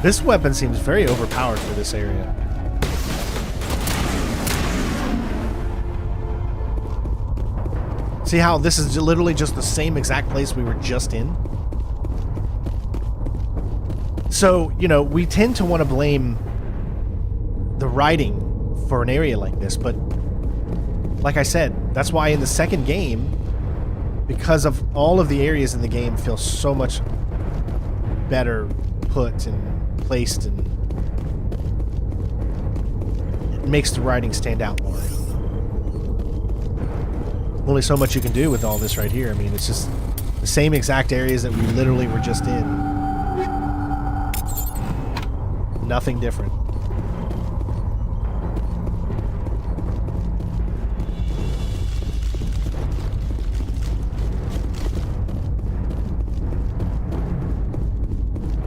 This weapon seems very overpowered for this area. See how this is literally just the same exact place we were just in? So, you know, we tend to want to blame the writing for an area like this, but like I said, that's why in the second game, because of all of the areas in the game feel so much better put and placed, and it makes the writing stand out more. Only so much you can do with all this right here. I mean, it's just the same exact areas that we literally were just in. Nothing different.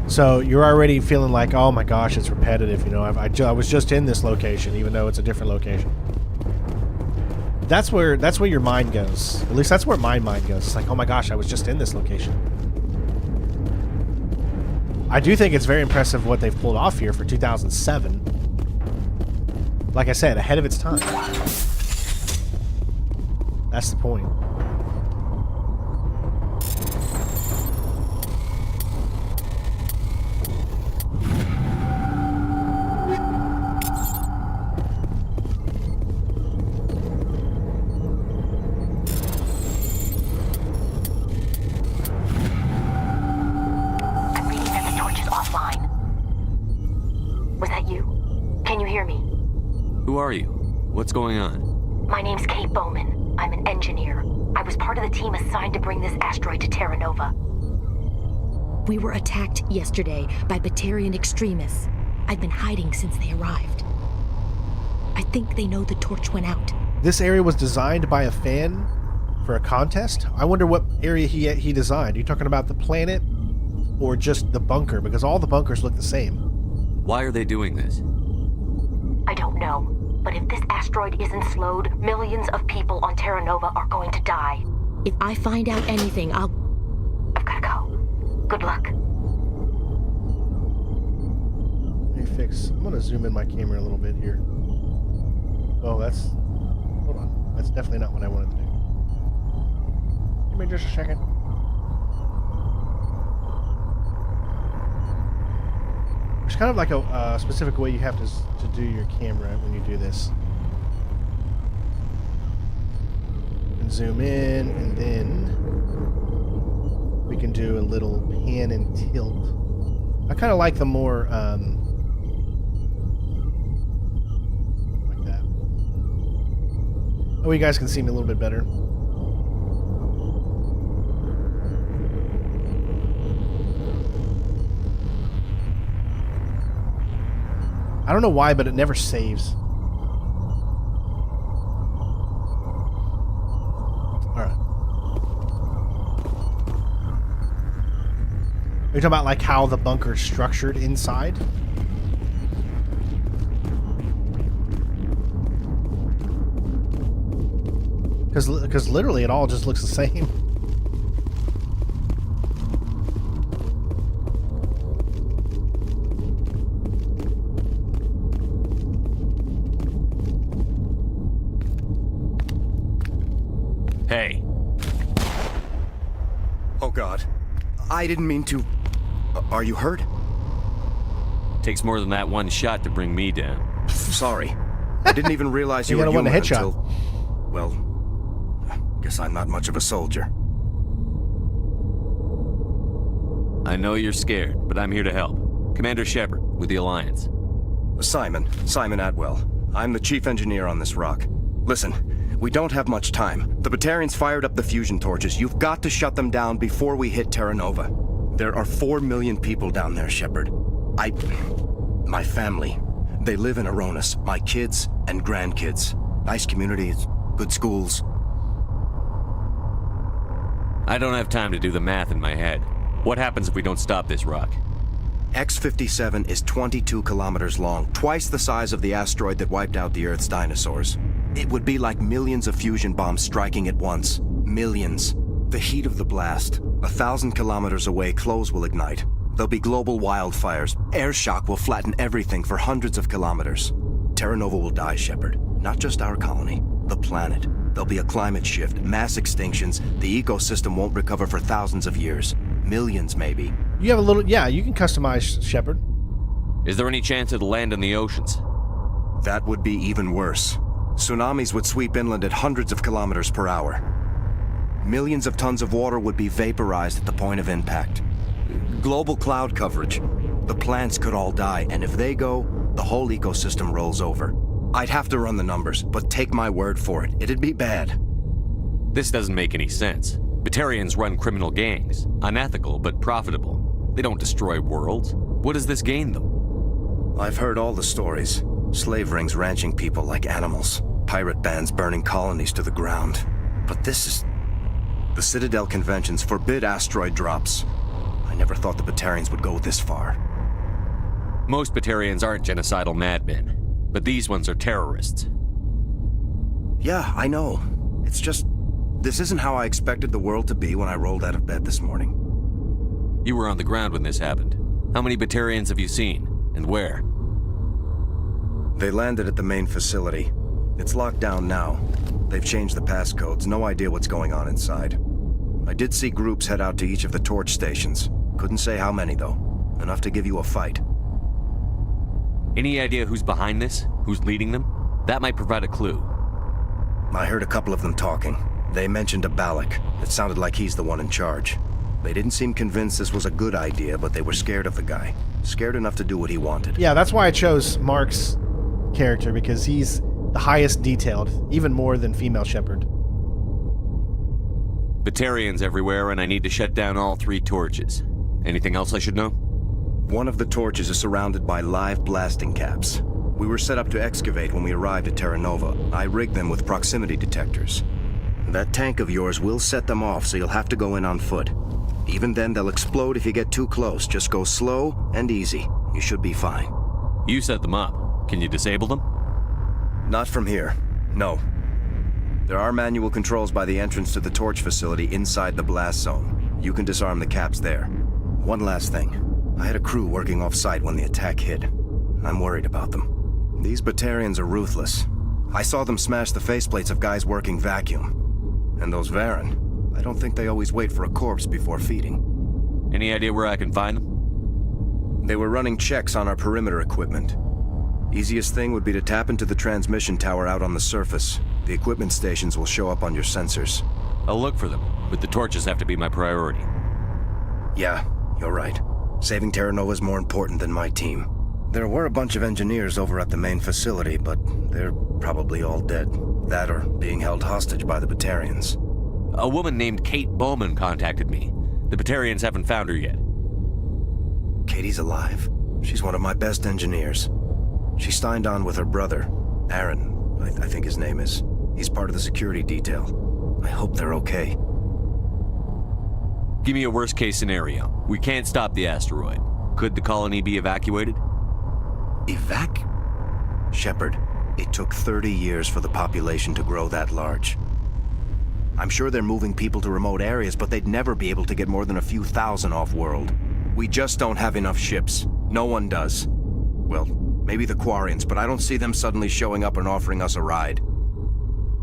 So you're already feeling like, oh my gosh, it's repetitive. You know, I was just in this location, even though it's a different location. That's where your mind goes. At least that's where my mind goes. It's like, oh my gosh, I was just in this location. I do think it's very impressive what they've pulled off here for 2007. Like I said, ahead of its time. That's the point. Was that you? Can you hear me? Who are you? What's going on? My name's Kate Bowman. I'm an engineer. I was part of the team assigned to bring this asteroid to Terra Nova. We were attacked yesterday by Batarian extremists. I've been hiding since they arrived. I think they know the torch went out. This area was designed by a fan for a contest? I wonder what area he designed. Are you talking about the planet or just the bunker? Because all the bunkers look the same. Why are they doing this? I don't know. But if this asteroid isn't slowed, millions of people on Terra Nova are going to die. If I find out anything, I've gotta go. Good luck. I'm gonna zoom in my camera a little bit here. Oh, hold on. That's definitely not what I wanted to do. Give me just a second. There's kind of like a specific way you have to do your camera when you do this. And zoom in, and then we can do a little pan and tilt. I kind of like the more like that. Oh, you guys can see me a little bit better. I don't know why, but it never saves. Alright. Are you talking about like how the bunker's structured inside? Because literally it all just looks the same. Hey. Oh God. I didn't mean to... Are you hurt? Takes more than that one shot to bring me down. Sorry. I didn't even realize you were human until... Well, guess I'm not much of a soldier. I know you're scared, but I'm here to help. Commander Shepard, with the Alliance. Simon Atwell. I'm the chief engineer on this rock. Listen, we don't have much time. The Batarians fired up the fusion torches. You've got to shut them down before we hit Terra Nova. There are 4 million people down there, Shepard. My family, they live in Aronis. My kids and grandkids. Nice communities, good schools. I don't have time to do the math in my head. What happens if we don't stop this rock? X-57 is 22 kilometers long, twice the size of the asteroid that wiped out the Earth's dinosaurs. It would be like millions of fusion bombs striking at once. Millions. The heat of the blast. 1,000 kilometers away, clothes will ignite. There'll be global wildfires. Air shock will flatten everything for hundreds of kilometers. Terra Nova will die, Shepard. Not just our colony, the planet. There'll be a climate shift, mass extinctions. The ecosystem won't recover for thousands of years. Millions, maybe. You have a little... Yeah, you can customize Shepard. Is there any chance it'll land in the oceans? That would be even worse. Tsunamis would sweep inland at hundreds of kilometers per hour. Millions of tons of water would be vaporized at the point of impact. Global cloud coverage. The plants could all die, and if they go, the whole ecosystem rolls over. I'd have to run the numbers, but take my word for it, it'd be bad. This doesn't make any sense. Batarians run criminal gangs. Unethical, but profitable. They don't destroy worlds. What does this gain them? I've heard all the stories. Slave rings ranching people like animals. Pirate bands burning colonies to the ground. But this is... The Citadel conventions forbid asteroid drops. I never thought the Batarians would go this far. Most Batarians aren't genocidal madmen, but these ones are terrorists. Yeah, I know. It's just... This isn't how I expected the world to be when I rolled out of bed this morning. You were on the ground when this happened. How many Batarians have you seen? And where? They landed at the main facility. It's locked down now. They've changed the passcodes. No idea what's going on inside. I did see groups head out to each of the torch stations. Couldn't say how many, though. Enough to give you a fight. Any idea who's behind this? Who's leading them? That might provide a clue. I heard a couple of them talking. They mentioned a Balak. It sounded like he's the one in charge. They didn't seem convinced this was a good idea, but they were scared of the guy. Scared enough to do what he wanted. Yeah, that's why I chose Mark's character, because he's the highest detailed, even more than female Shepard. Batarians everywhere, and I need to shut down all 3 torches. Anything else I should know? One of the torches is surrounded by live blasting caps. We were set up to excavate when we arrived at Terra Nova. I rigged them with proximity detectors. That tank of yours will set them off, so you'll have to go in on foot. Even then, they'll explode if you get too close. Just go slow and easy. You should be fine. You set them up. Can you disable them? Not from here. No. There are manual controls by the entrance to the torch facility inside the blast zone. You can disarm the caps there. One last thing. I had a crew working off-site when the attack hit. I'm worried about them. These Batarians are ruthless. I saw them smash the faceplates of guys working vacuum. And those Varen, I don't think they always wait for a corpse before feeding. Any idea where I can find them? They were running checks on our perimeter equipment. Easiest thing would be to tap into the transmission tower out on the surface. The equipment stations will show up on your sensors. I'll look for them, but the torches have to be my priority. Yeah, you're right. Saving Terra Nova is more important than my team. There were a bunch of engineers over at the main facility, but they're probably all dead. That or being held hostage by the Batarians. A woman named Kate Bowman contacted me. The Batarians haven't found her yet. Katie's alive. She's one of my best engineers. She signed on with her brother, Aaron, I think his name is. He's part of the security detail. I hope they're okay. Give me a worst-case scenario. We can't stop the asteroid. Could the colony be evacuated? Shepard, it took 30 years for the population to grow that large. I'm sure they're moving people to remote areas, but they'd never be able to get more than a few thousand off-world. We just don't have enough ships. No one does. Well, maybe the Quarians, but I don't see them suddenly showing up and offering us a ride.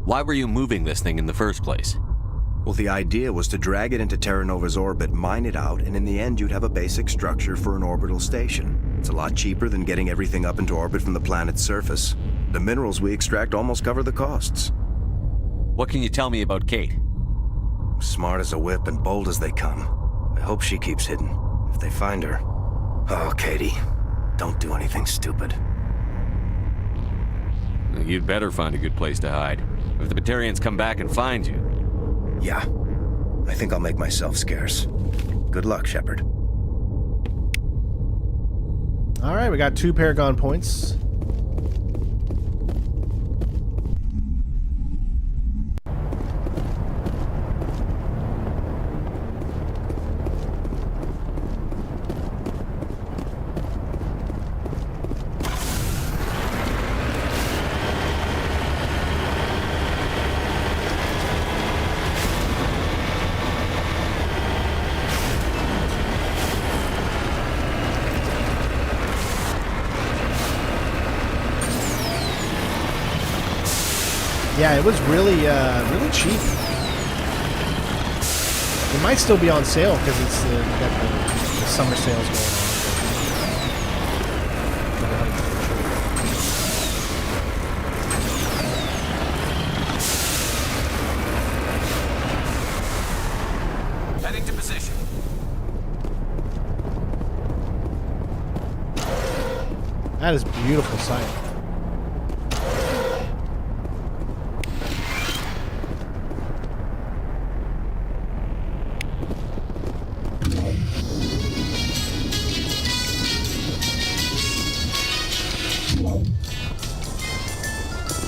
Why were you moving this thing in the first place? Well, the idea was to drag it into Terra Nova's orbit, mine it out, and in the end you'd have a basic structure for an orbital station. It's a lot cheaper than getting everything up into orbit from the planet's surface. The minerals we extract almost cover the costs. What can you tell me about Kate? Smart as a whip and bold as they come. I hope she keeps hidden, if they find her. Oh, Katie, don't do anything stupid. You'd better find a good place to hide. If the Batarians come back and find you... Yeah. I think I'll make myself scarce. Good luck, Shepard. Alright, we got 2 Paragon points. Yeah, it was really cheap. It might still be on sale because it's got the summer sales going on. Heading to position. That is a beautiful sight.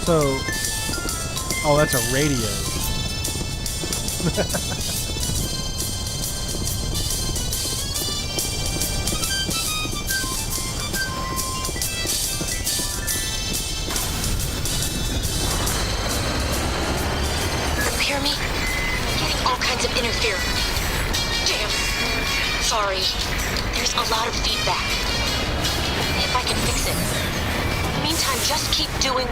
So, oh, that's a radio. Hear me? Getting all kinds of interference. Damn. Sorry. There's a lot of feedback. If I can fix it. In the meantime, just keep doing...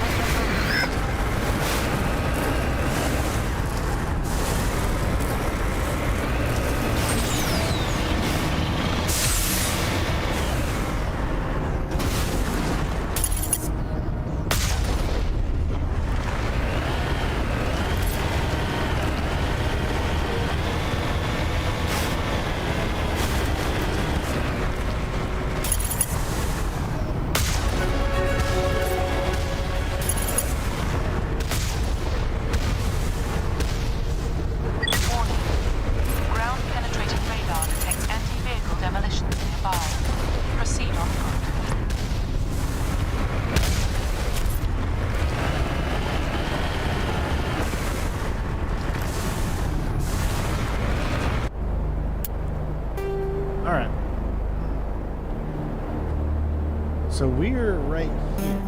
So we're right here.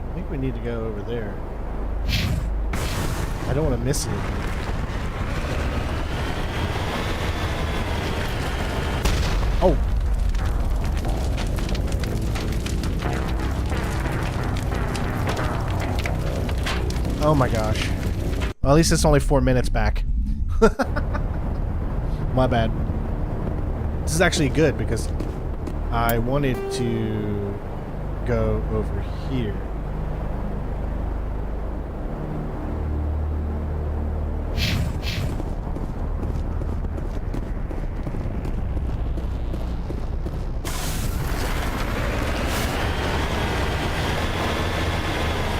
I think we need to go over there. I don't want to miss it. Oh. Oh my gosh. Well, at least it's only 4 minutes back. My bad. This is actually good because I wanted to go over here.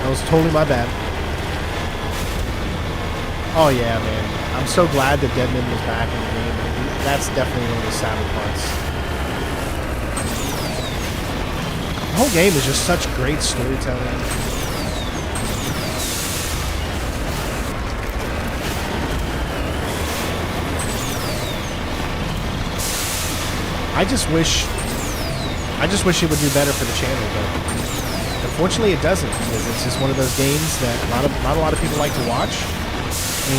That was totally my bad. Oh yeah, man. I'm so glad that Deadman was back in the game. That's definitely one of the sadder parts. The whole game is just such great storytelling. I just wish it would do better for the channel, but unfortunately, it doesn't, because it's just one of those games that not a lot of people like to watch,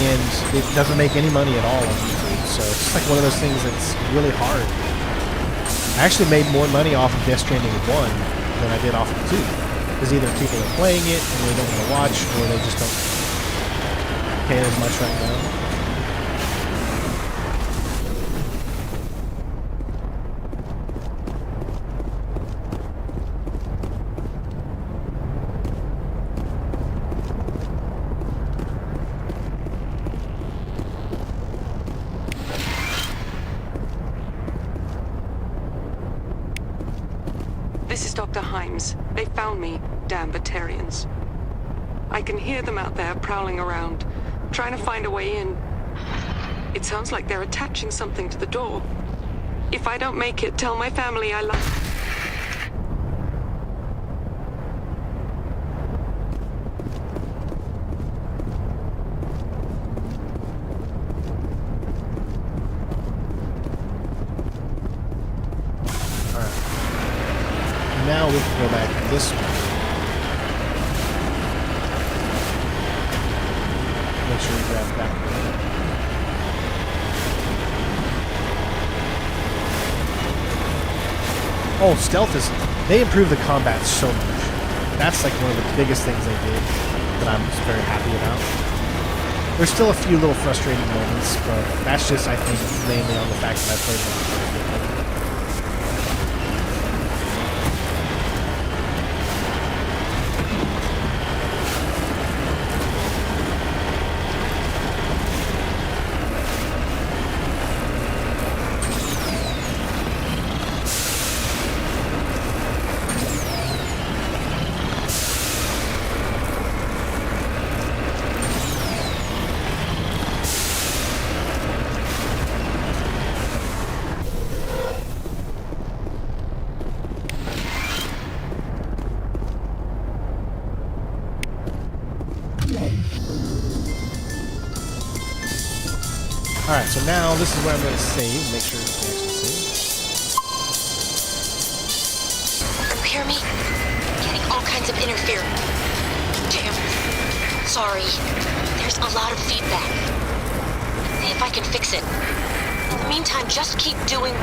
and it doesn't make any money at all on YouTube. So it's just like one of those things that's really hard. I actually made more money off of Death Stranding 1 than I did off of 2, because either people are playing it and they don't want to watch, or they just don't care as much right now. This is Dr. Himes. They found me, damn Batarians. I can hear them out there prowling around, trying to find a way in. It sounds like they're attaching something to the door. If I don't make it, tell my family I love... Now we can go back this way. Make sure we grab that one. Oh, stealth is... They improved the combat so much. That's like one of the biggest things they did that I'm just very happy about. There's still a few little frustrating moments, but that's just, I think, mainly on the fact that I played it. Alright, so now this is where I'm going to save. Make sure we can actually save. You hear me? Getting all kinds of interference. Damn. Sorry. There's a lot of feedback. See if I can fix it. In the meantime, just keep doing...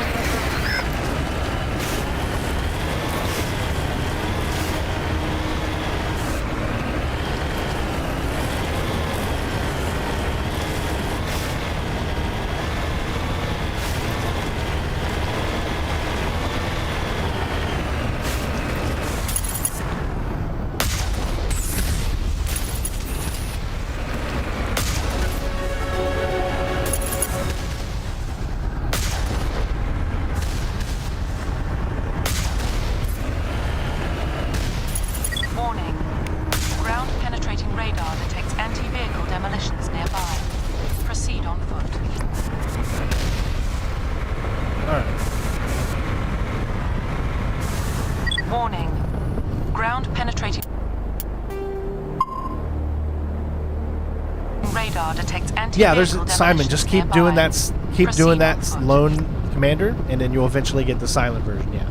Yeah, there's Simon. Just keep doing that. Keep doing that lone commander, and then you'll eventually get the silent version. Yeah.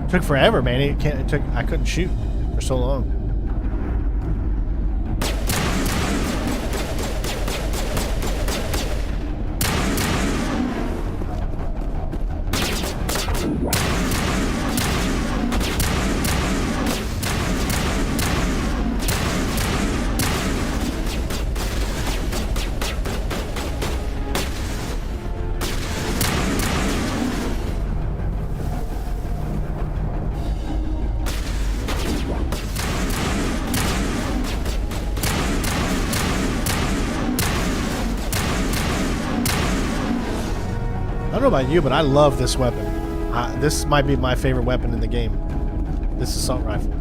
Took forever, man. I couldn't shoot for so long. I don't know about you, but I love this weapon. This might be my favorite weapon in the game. This assault rifle.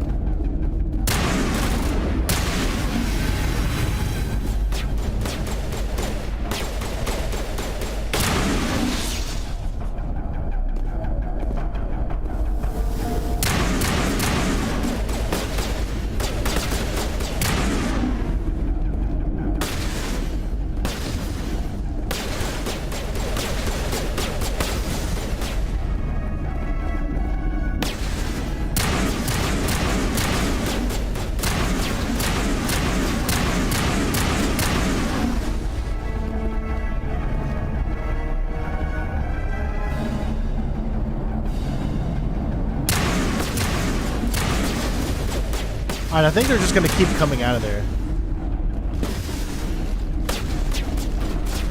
Alright, I think they're just going to keep coming out of there.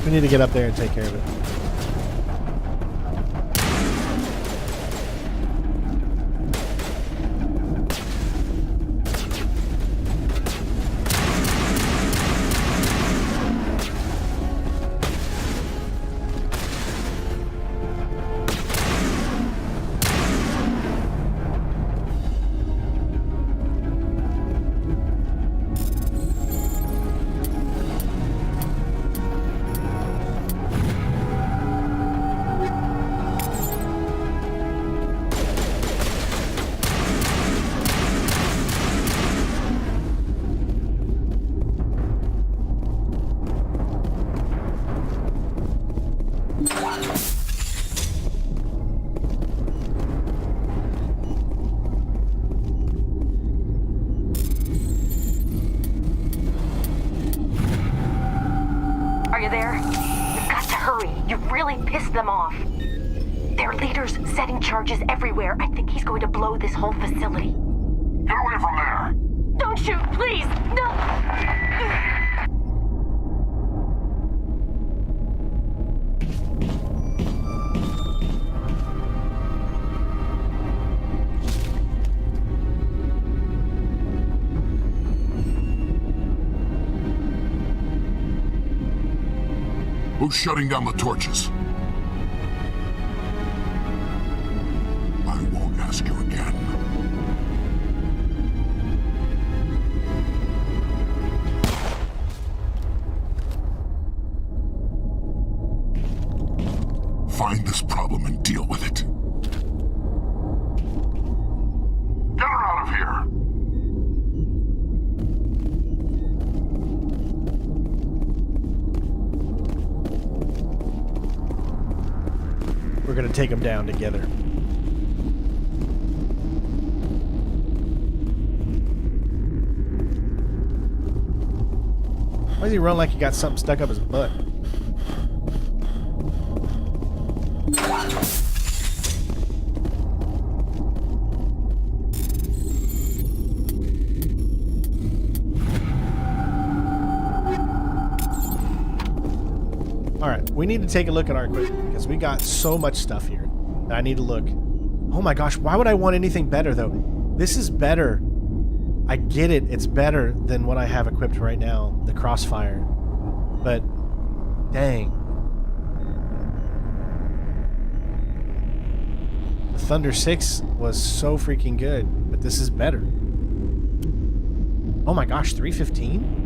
We need to get up there and take care of it. Are you there? You've got to hurry. You've really pissed them off. Their leader's setting charges everywhere. I think he's going to blow this whole facility. Get away from there! Don't shoot, please! No! Who's shutting down the torches? I won't ask you again. find this problem and deal with it. Get her out of here! We're gonna take him down together. Why does he run like he got something stuck up his butt? Alright, we need to take a look at our equipment because we got so much stuff here that I need to look. Oh my gosh, why would I want anything better though? This is better. I get it, it's better than what I have equipped right now, the Crossfire. But, dang. The Thunder 6 was so freaking good, but this is better. Oh my gosh, 315?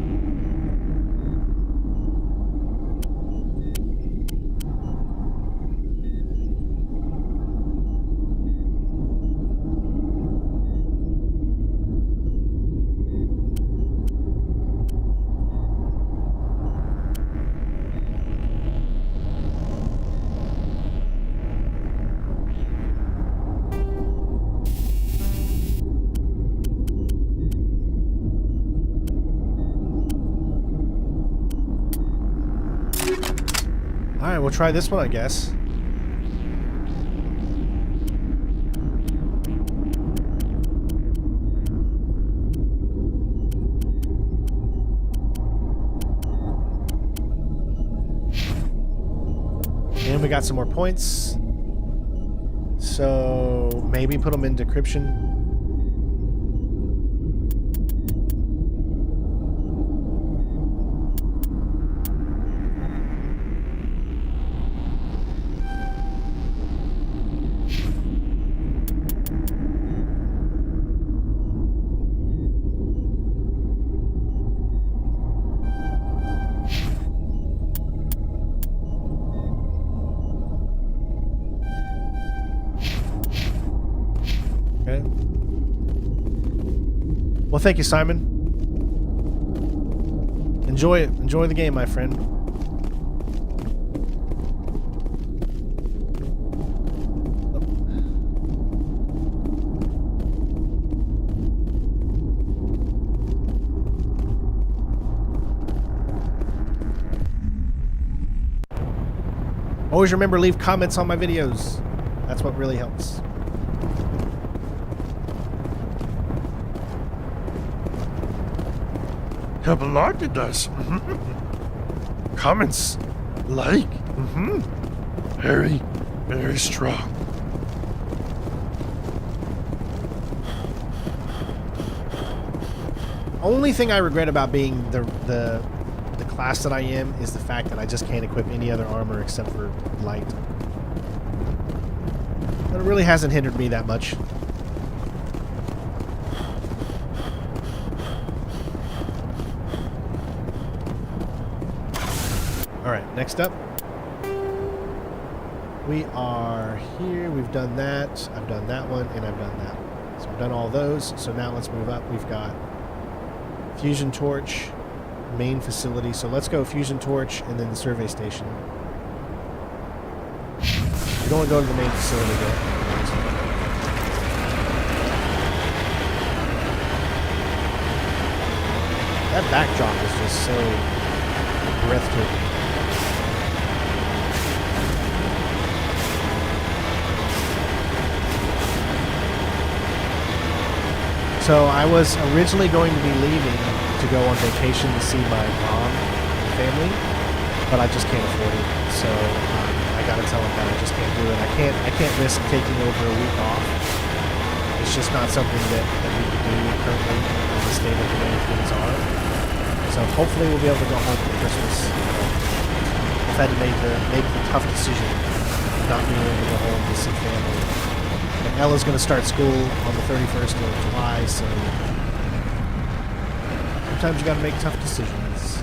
Alright, we'll try this one, I guess. And we got some more points. So maybe put them in decryption. Well, thank you, Simon. Enjoy it. Enjoy the game, my friend. Always remember to leave comments on my videos. That's what really helps. Help a lot, it does. Comments, like, very, very strong. Only thing I regret about being the class that I am is the fact that I just can't equip any other armor except for light. But it really hasn't hindered me that much. Alright, next up. We are here. We've done that. I've done that one, and I've done that one. So I've done all those. So now let's move up. We've got Fusion Torch, main facility. So let's go Fusion Torch, and then the survey station. We don't want to go to the main facility yet. That backdrop is just so breathtaking. So I was originally going to be leaving to go on vacation to see my mom and family, but I just can't afford it. So I gotta tell them that I just can't do it. I can't risk taking over a week off. It's just not something that we can do currently in the state of the way things are. So hopefully we'll be able to go home for Christmas. I've had to make the tough decision of not being able to go home to see family. And Ella's going to start school on the 31st of July, so sometimes you got to make tough decisions.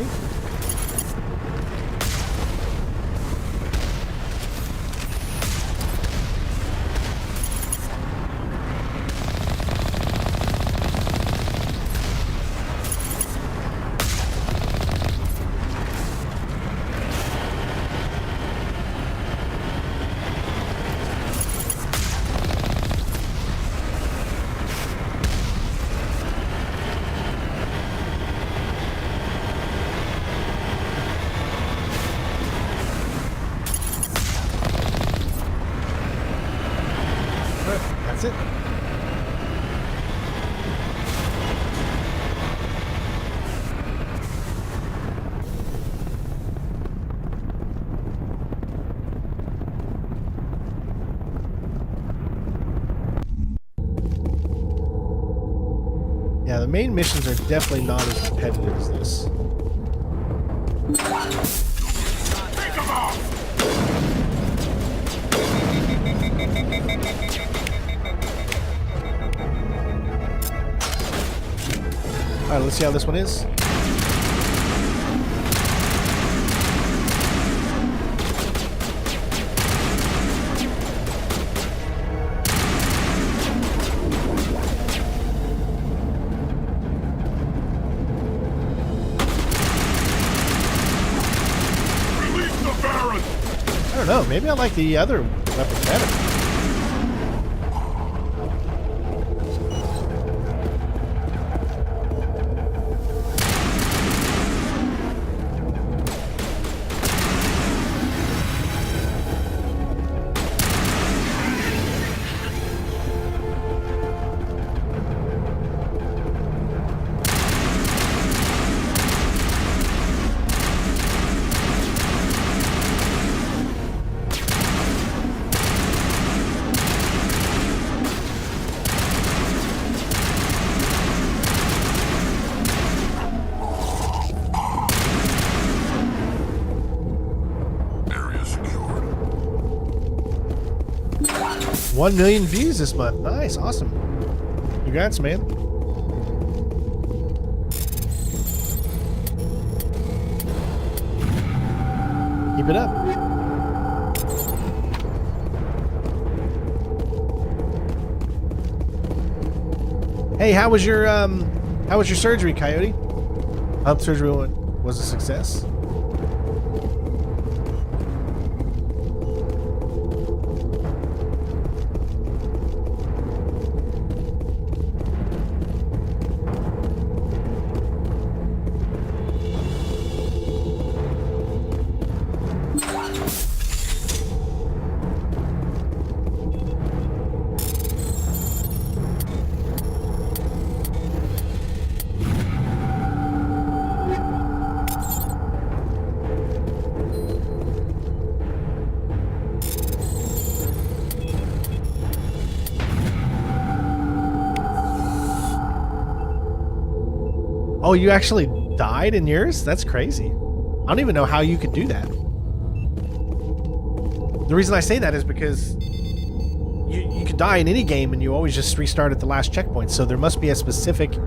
see. That's it. Yeah, the main missions are definitely not as competitive as this. Alright, let's see how this one is. Release the Baron! I don't know, maybe I like the other weapon better. Area secured. 1 million views this month. Nice, awesome. Congrats, man. Keep it up. Hey, how was your surgery, Coyote? I hope surgery was a success. Oh, you actually died in yours? That's crazy. I don't even know how you could do that. The reason I say that is because you could die in any game and you always just restart at the last checkpoint. So there must be a specific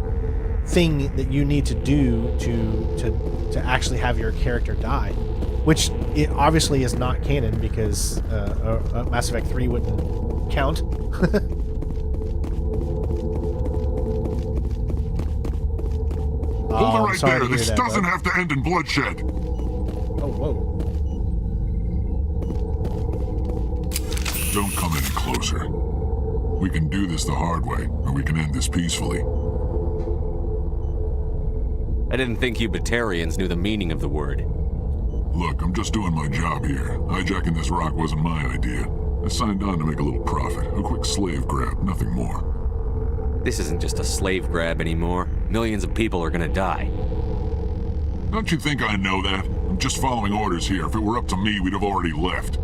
thing that you need to do to actually have your character die, which it obviously is not canon because Mass Effect 3 wouldn't count. Hold it right sorry there. to hear This that, doesn't bud. have to end in bloodshed. Oh, whoa. Don't come any closer. We can do this the hard way, or we can end this peacefully. I didn't think you Batarians knew the meaning of the word. Look, I'm just doing my job here. Hijacking this rock wasn't my idea. I signed on to make a little profit. A quick slave grab, nothing more. This isn't just a slave grab anymore. Millions of people are gonna die. Don't you think I know that? I'm just following orders here. If it were up to me, we'd have already left.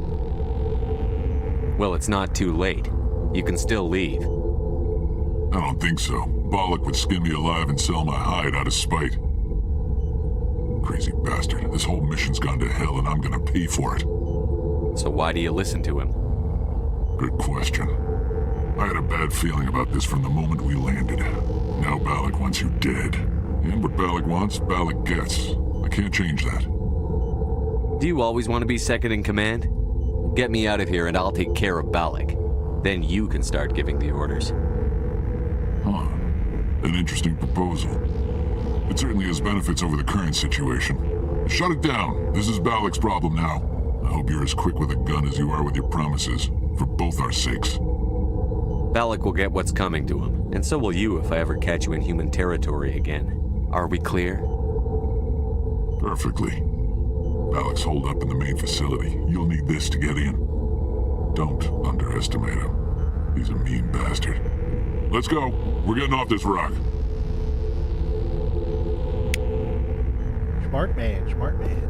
Well, it's not too late. You can still leave. I don't think so. Bollock would skin me alive and sell my hide out of spite. Crazy bastard. This whole mission's gone to hell and I'm gonna pay for it. So why do you listen to him? Good question. I had a bad feeling about this from the moment we landed. Now Bollock wants you dead. And what Bollock wants, Bollock gets. I Can't change that. Do you always want to be second in command? Get me out of here and I'll take care of Balak. Then you can start giving the orders. Huh. An interesting proposal. It certainly has benefits over the current situation. Shut it down. This is Balak's problem now. I hope you're as quick with a gun as you are with your promises, for both our sakes. Balak will get what's coming to him, and so will you if I ever catch you in human territory again. Are we clear? Perfectly. Balak's holed up in the main facility. You'll need this to get in. Don't underestimate him. He's a mean bastard. Let's go. We're getting off this rock. Smart man, smart man.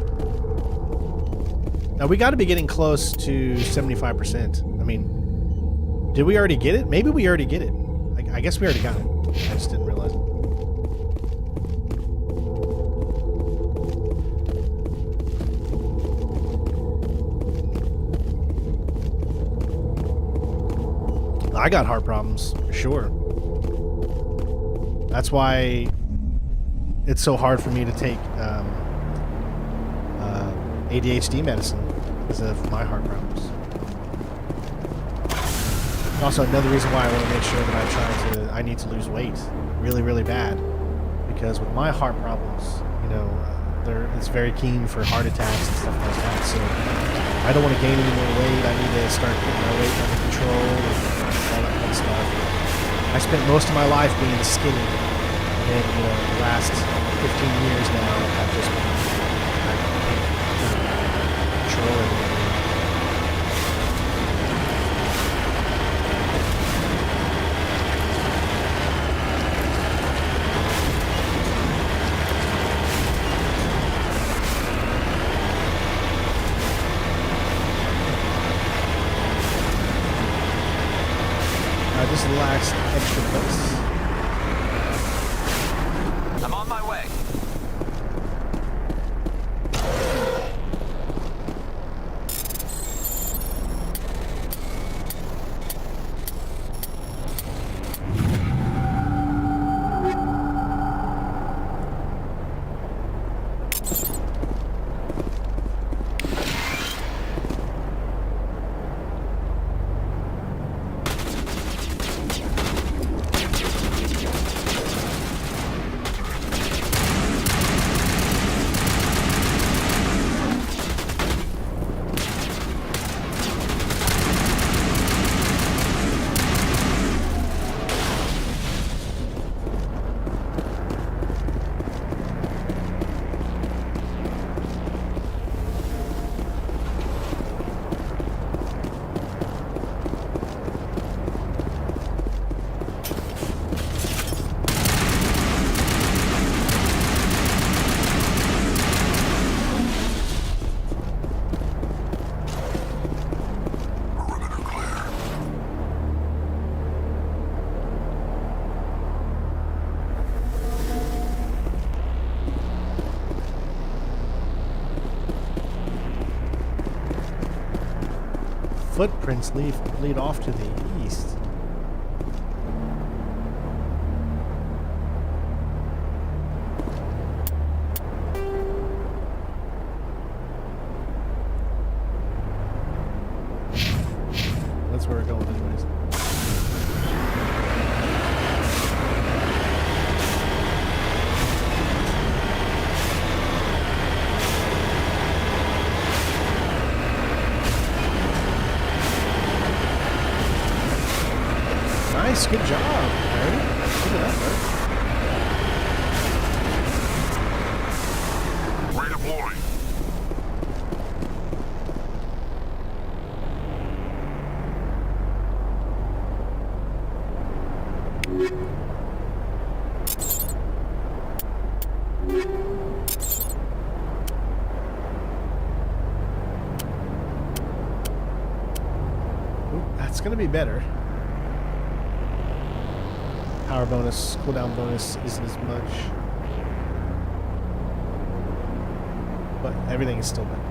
Now we got to be getting close to 75%. I mean, did we already get it? Maybe we already get it. I guess we already got it. I just didn't realize it. I got heart problems, for sure. That's why it's so hard for me to take ADHD medicine because of my heart problems. Also, another reason why I want to make sure that I need to lose weight really, really bad, because with my heart problems, you know, it's very keen for heart attacks and stuff like that. So I don't want to gain any more weight. I need to start getting my weight under control and all that kind of stuff. I spent most of my life being skinny, and then, you know, the last 15 years now, I've just been controlling. Just relax, extra place. I'm on my way. Footprints lead off to the east. That's where we're going anyways. Nice, good job, Barry. Look at that, Barry. Redeploy. Ooh, that's gonna be better. Power bonus, cooldown bonus isn't as much, but everything is still better.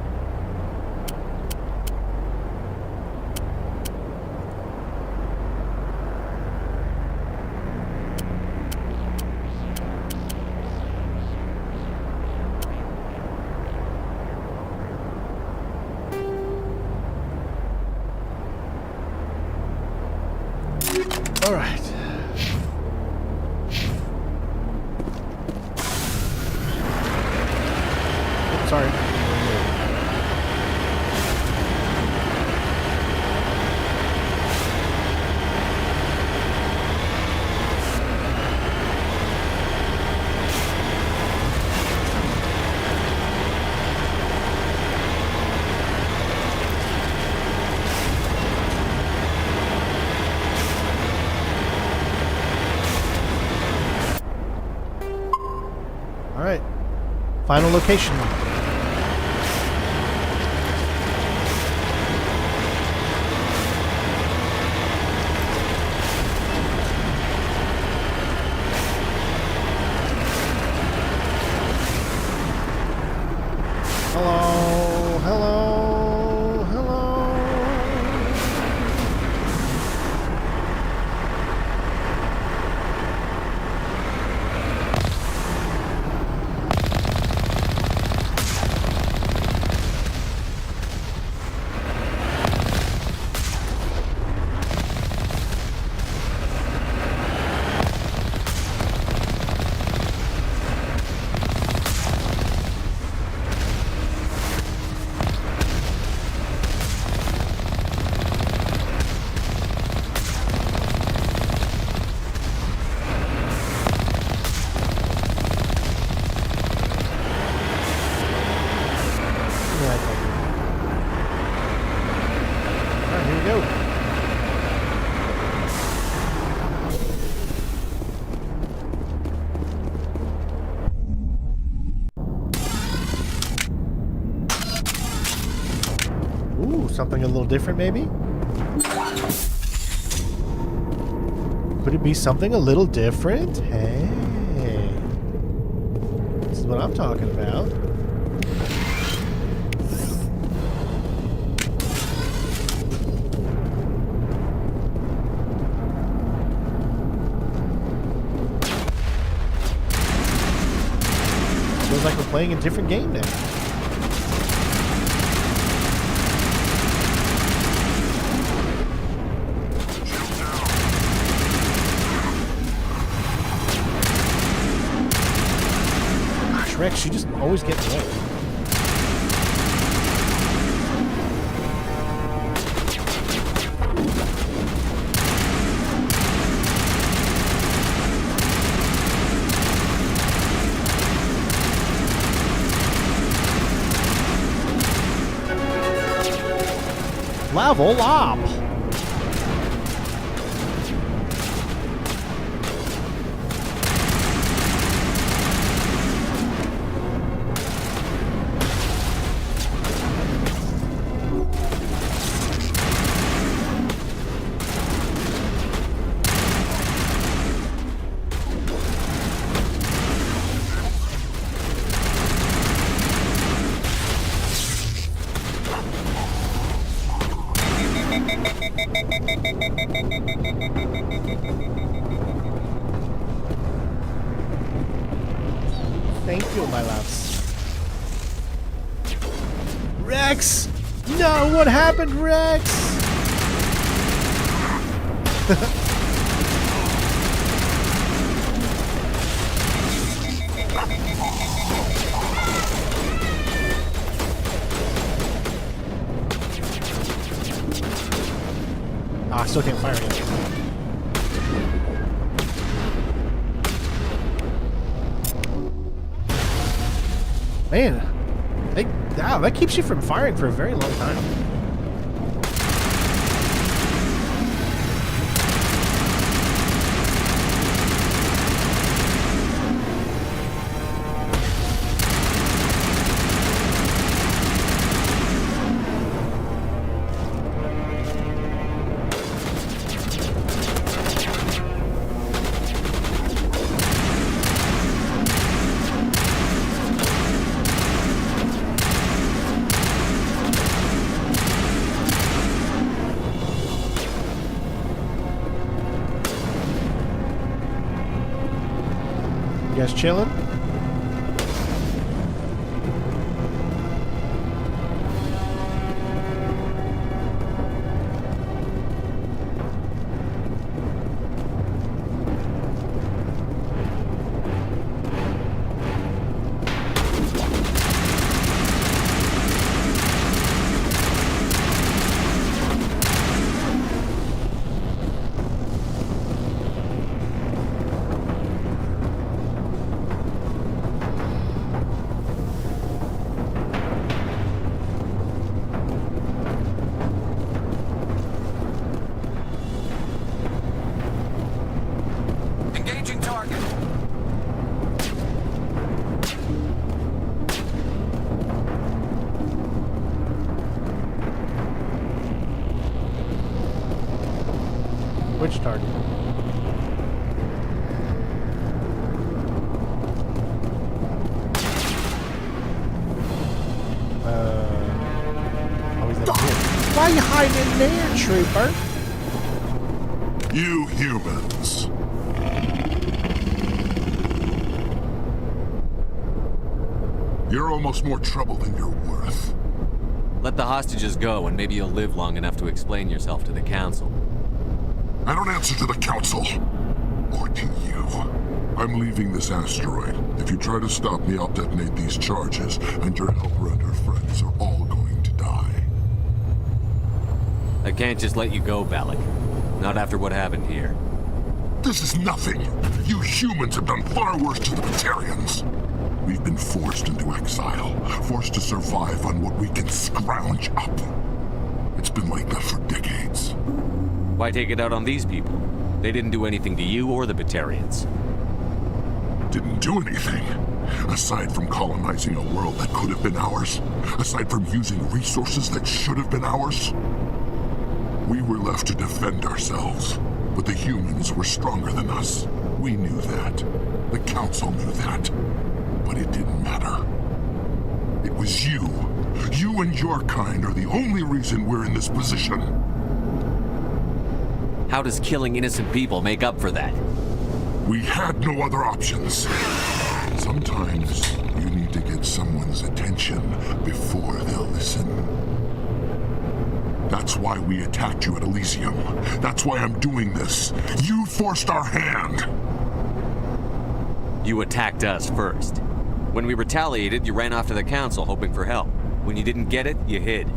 All right. Oops, sorry. All right. Final location. Hello, hello, hello. Something a little different, maybe? Could it be something a little different? Hey. This is what I'm talking about. Feels like we're playing a different game now. Rex, you just always get away. Level up! Thank you, my loves. Rex! No, what happened, Rex? I still can't fire him. Man, that keeps you from firing for a very long time. You guys chilling? Which target? Oh, he's not here. Why are you hiding in there, trooper? You humans. You're almost more trouble than you're worth. Let the hostages go, and maybe you'll live long enough to explain yourself to the Council. I don't answer to the Council. Or to you. I'm leaving this asteroid. If you try to stop me, I'll detonate these charges, and your helper and her friends are all going to die. I can't just let you go, Balak. Not after what happened here. This is nothing. You humans have done far worse to the Batarians. We've been forced into exile, forced to survive on what we can scrounge up. It's been like that for decades. Why take it out on these people? They didn't do anything to you or the Batarians. Didn't do anything. Aside from colonizing a world that could have been ours. Aside from using resources that should have been ours. We were left to defend ourselves. But the humans were stronger than us. We knew that. The Council knew that. But it didn't matter. It was you. You and your kind are the only reason we're in this position. How does killing innocent people make up for that? We had no other options. Sometimes you need to get someone's attention before they'll listen. That's why we attacked you at Elysium. That's why I'm doing this. You forced our hand. You attacked us first. When we retaliated, you ran off to the Council hoping for help. When you didn't get it, you hid.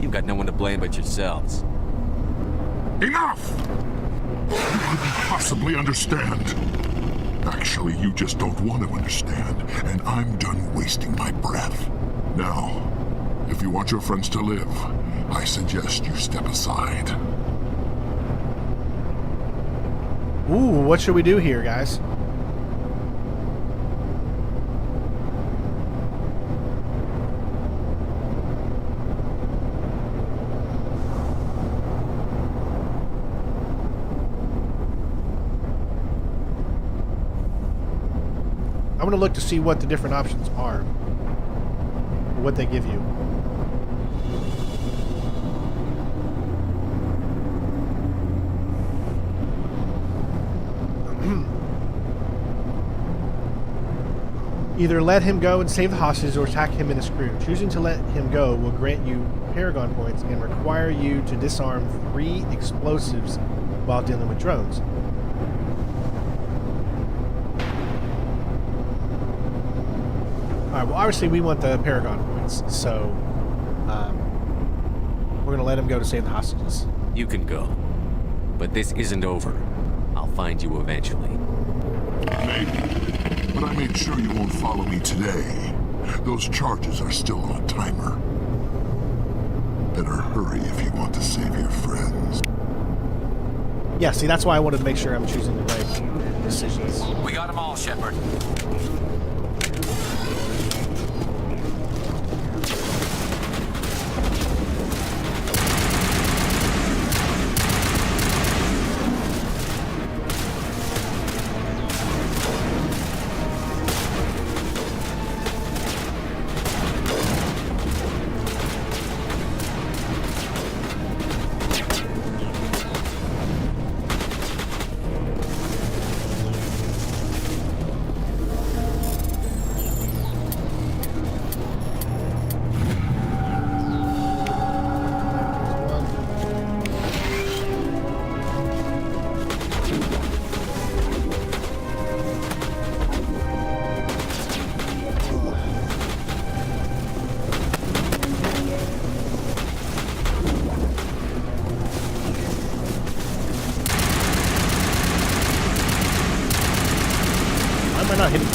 You've got no one to blame but yourselves. Enough! You couldn't possibly understand. Actually, you just don't want to understand, and I'm done wasting my breath. Now, if you want your friends to live, I suggest you step aside. Ooh, what should we do here, guys? I'm going to look to see what the different options are. What they give you. Either let him go and save the hostages or attack him and his crew. Choosing to let him go will grant you Paragon points and require you to disarm 3 explosives while dealing with drones. Alright, well obviously we want the Paragon points, so we're going to let him go to save the hostages. You can go. But this isn't over. I'll find you eventually. Maybe. But I made sure you won't follow me today. Those charges are still on a timer. Better hurry if you want to save your friends. Yeah, see, that's why I wanted to make sure I'm choosing the right decisions. We got them all, Shepard. Not hitting. I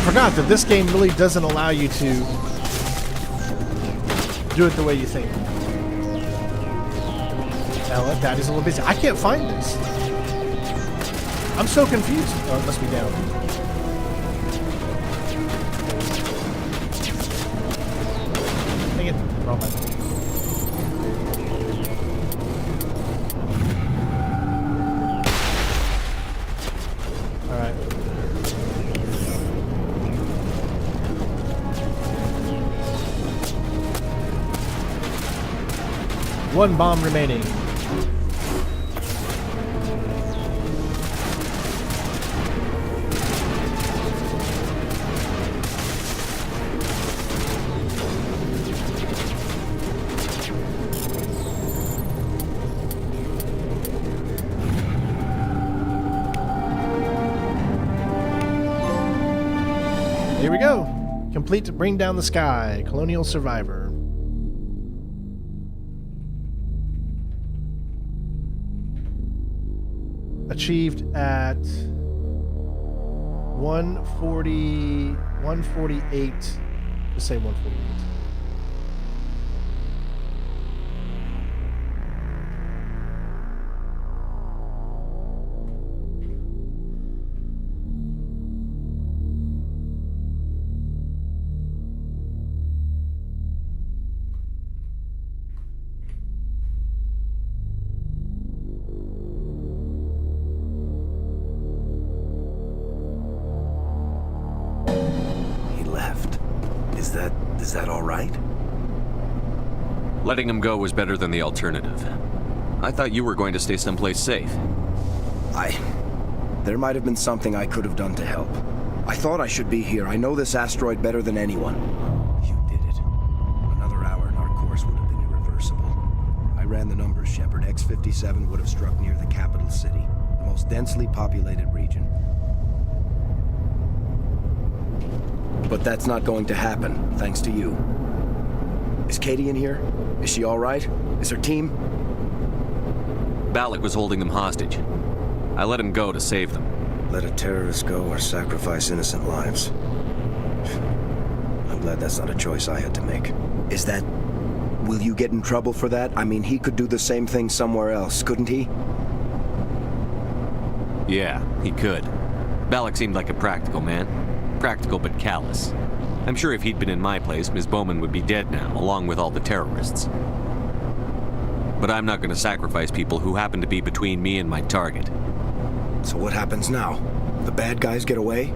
forgot that this game really doesn't allow you to do it the way you think. Ella, Daddy's a little busy. I can't find this. I'm so confused. Oh, it must be down. Dang it. Wrong button. Alright. One bomb remaining. Here we go. Complete to Bring Down the Sky. Colonial Survivor. Achieved at 148. Let's say 148. Is that all right? Letting him go was better than the alternative. I thought you were going to stay someplace safe. There might have been something I could have done to help. I thought I should be here. I know this asteroid better than anyone. You did it. Another hour and our course would have been irreversible. I ran the numbers, Shepard. X-57 would have struck near the capital city, the most densely populated region. But that's not going to happen, thanks to you. Is Katie in here? Is she all right? Is her team? Balak was holding them hostage. I let him go to save them. Let a terrorist go or sacrifice innocent lives. I'm glad that's not a choice I had to make. Is that... Will you get in trouble for that? I mean, he could do the same thing somewhere else, couldn't he? Yeah, he could. Balak seemed like a practical man. Practical but callous. I'm sure if he'd been in my place, Ms. Bowman would be dead now, along with all the terrorists. But I'm not going to sacrifice people who happen to be between me and my target. So what happens now? The bad guys get away?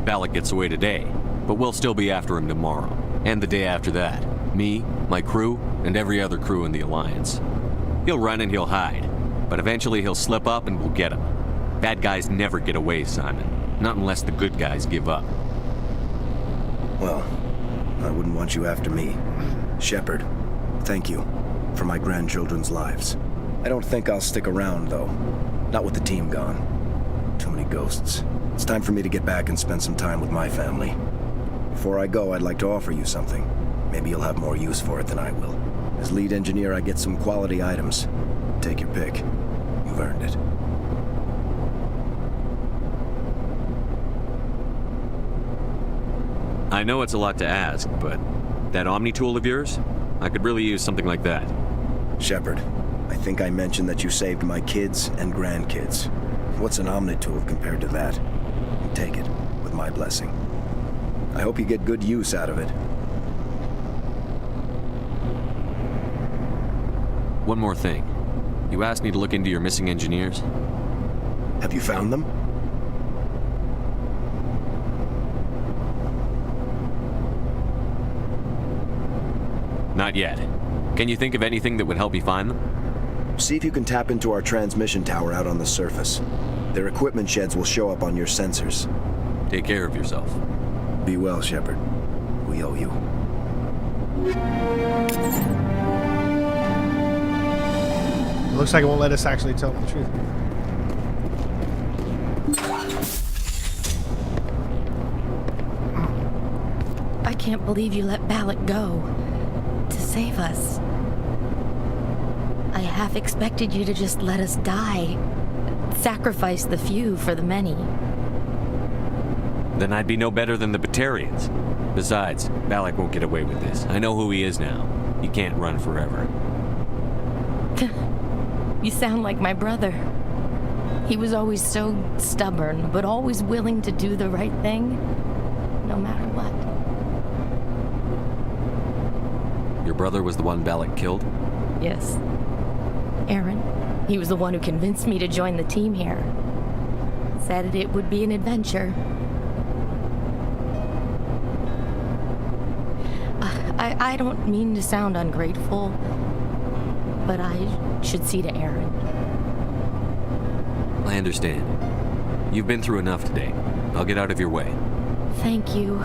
Balak gets away today, but we'll still be after him tomorrow. And the day after that. Me, my crew, and every other crew in the Alliance. He'll run and he'll hide, but eventually he'll slip up and we'll get him. Bad guys never get away, Simon. Not unless the good guys give up. Well, I wouldn't want you after me. Shepard, thank you for my grandchildren's lives. I don't think I'll stick around, though. Not with the team gone. Too many ghosts. It's time for me to get back and spend some time with my family. Before I go, I'd like to offer you something. Maybe you'll have more use for it than I will. As lead engineer, I get some quality items. Take your pick. You've earned it. I know it's a lot to ask, but that Omni tool of yours? I could really use something like that. Shepard, I think I mentioned that you saved my kids and grandkids. What's an Omni tool compared to that? Take it, with my blessing. I hope you get good use out of it. One more thing. You asked me to look into your missing engineers. Have you found them? Not yet. Can you think of anything that would help me find them? See if you can tap into our transmission tower out on the surface. Their equipment sheds will show up on your sensors. Take care of yourself. Be well, Shepard. We owe you. It looks like it won't let us actually tell the truth. I can't believe you let Balak go. To save us. I half expected you to just let us die. Sacrifice the few for the many. Then I'd be no better than the Batarians. Besides, Balak won't get away with this. I know who he is now. He can't run forever. You sound like my brother. He was always so stubborn, but always willing to do the right thing, no matter what. Your brother was the one Balak killed? Yes. Aaron. He was the one who convinced me to join the team here. Said it would be an adventure. I don't mean to sound ungrateful, but I should see to Aaron. I understand. You've been through enough today. I'll get out of your way. Thank you.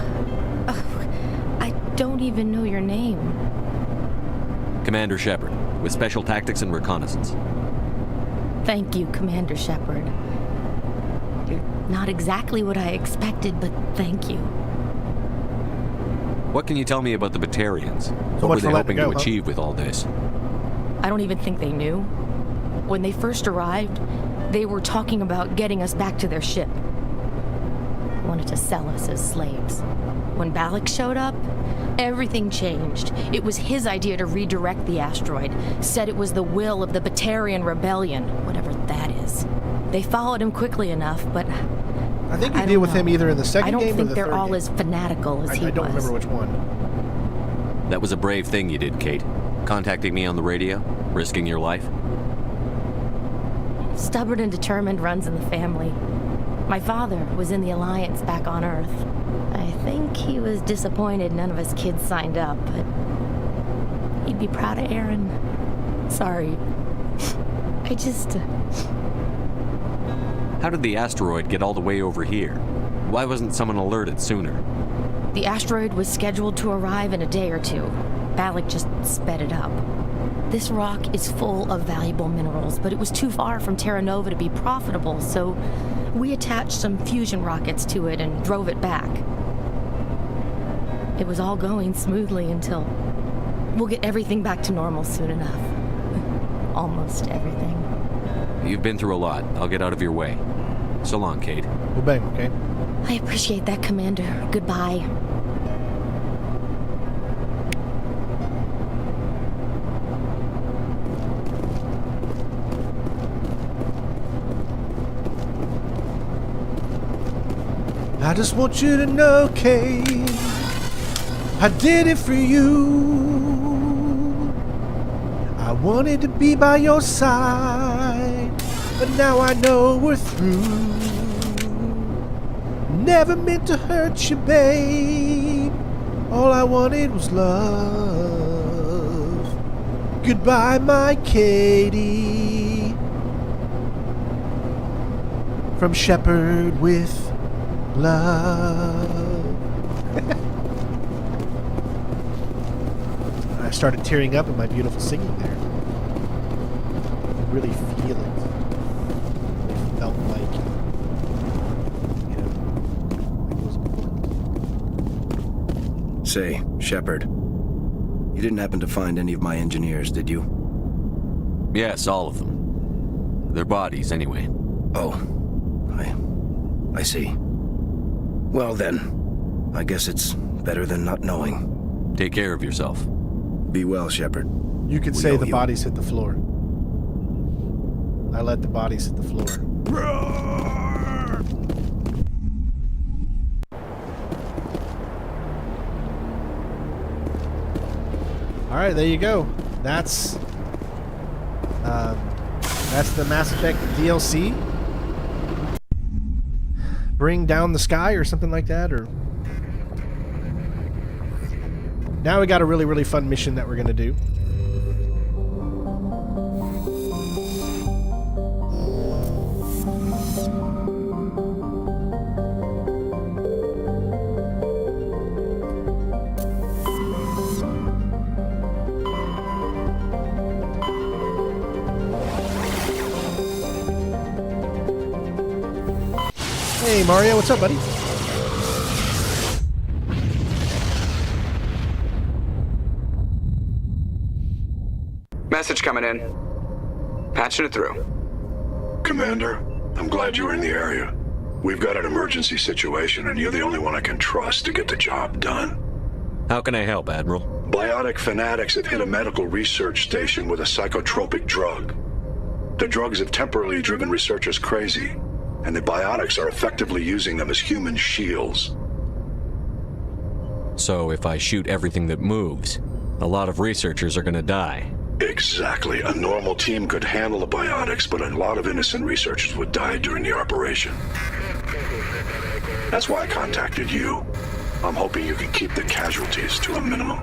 I don't even know your name. Commander Shepard, with Special Tactics and Reconnaissance. Thank you, Commander Shepard. You're not exactly what I expected, but thank you. What can you tell me about the Batarians? So What much were they for letting hoping it go, to huh? achieve with all this? I don't even think they knew. When they first arrived, they were talking about getting us back to their ship. Wanted to sell us as slaves. When Balak showed up, everything changed. It was his idea to redirect the asteroid. Said it was the will of the Batarian Rebellion, whatever that is. They followed him quickly enough, but I think you deal with him either in the second I don't game or think the they're third all game. as fanatical as he was. I don't remember which one. That was a brave thing you did, Kate. Contacting me on the radio, risking your life. Stubborn and determined runs in the family. My father was in the Alliance back on Earth. I think he was disappointed none of his kids signed up, but he'd be proud of Aaron. Sorry. I just... How did the asteroid get all the way over here? Why wasn't someone alerted sooner? The asteroid was scheduled to arrive in a day or two. Balak just sped it up. This rock is full of valuable minerals, but it was too far from Terra Nova to be profitable, so we attached some fusion rockets to it and drove it back. It was all going smoothly until... We'll get everything back to normal soon enough. Almost everything. You've been through a lot. I'll get out of your way. So long, Kate. Well, bang, okay? I appreciate that, Commander. Goodbye. I just want you to know, Kate, I did it for you. I wanted to be by your side, but now I know we're through. Never meant to hurt you, babe. All I wanted was love. Goodbye, my Katie. From Shepard with love. I started tearing up at my beautiful singing there. I really feel it. It felt like, you know, it was important. Say, Shepard, you didn't happen to find any of my engineers, did you? Yes, all of them. Their bodies, anyway. Oh, I see. Well then, I guess it's better than not knowing. Take care of yourself. Be well, Shepard. You could say the bodies hit the floor. I let the bodies hit the floor. All right, there you go. That's the Mass Effect DLC. Bring down the sky or something like that, or now we got a really, really fun mission that we're gonna do. Hey Mario, what's up, buddy? Message coming in. Patching it through. Commander, I'm glad you're in the area. We've got an emergency situation and you're the only one I can trust to get the job done. How can I help, Admiral? Biotic fanatics have hit a medical research station with a psychotropic drug. The drugs have temporarily driven researchers crazy, and the biotics are effectively using them as human shields. So if I shoot everything that moves, a lot of researchers are gonna die. Exactly. A normal team could handle the biotics, but a lot of innocent researchers would die during the operation. That's why I contacted you. I'm hoping you can keep the casualties to a minimum.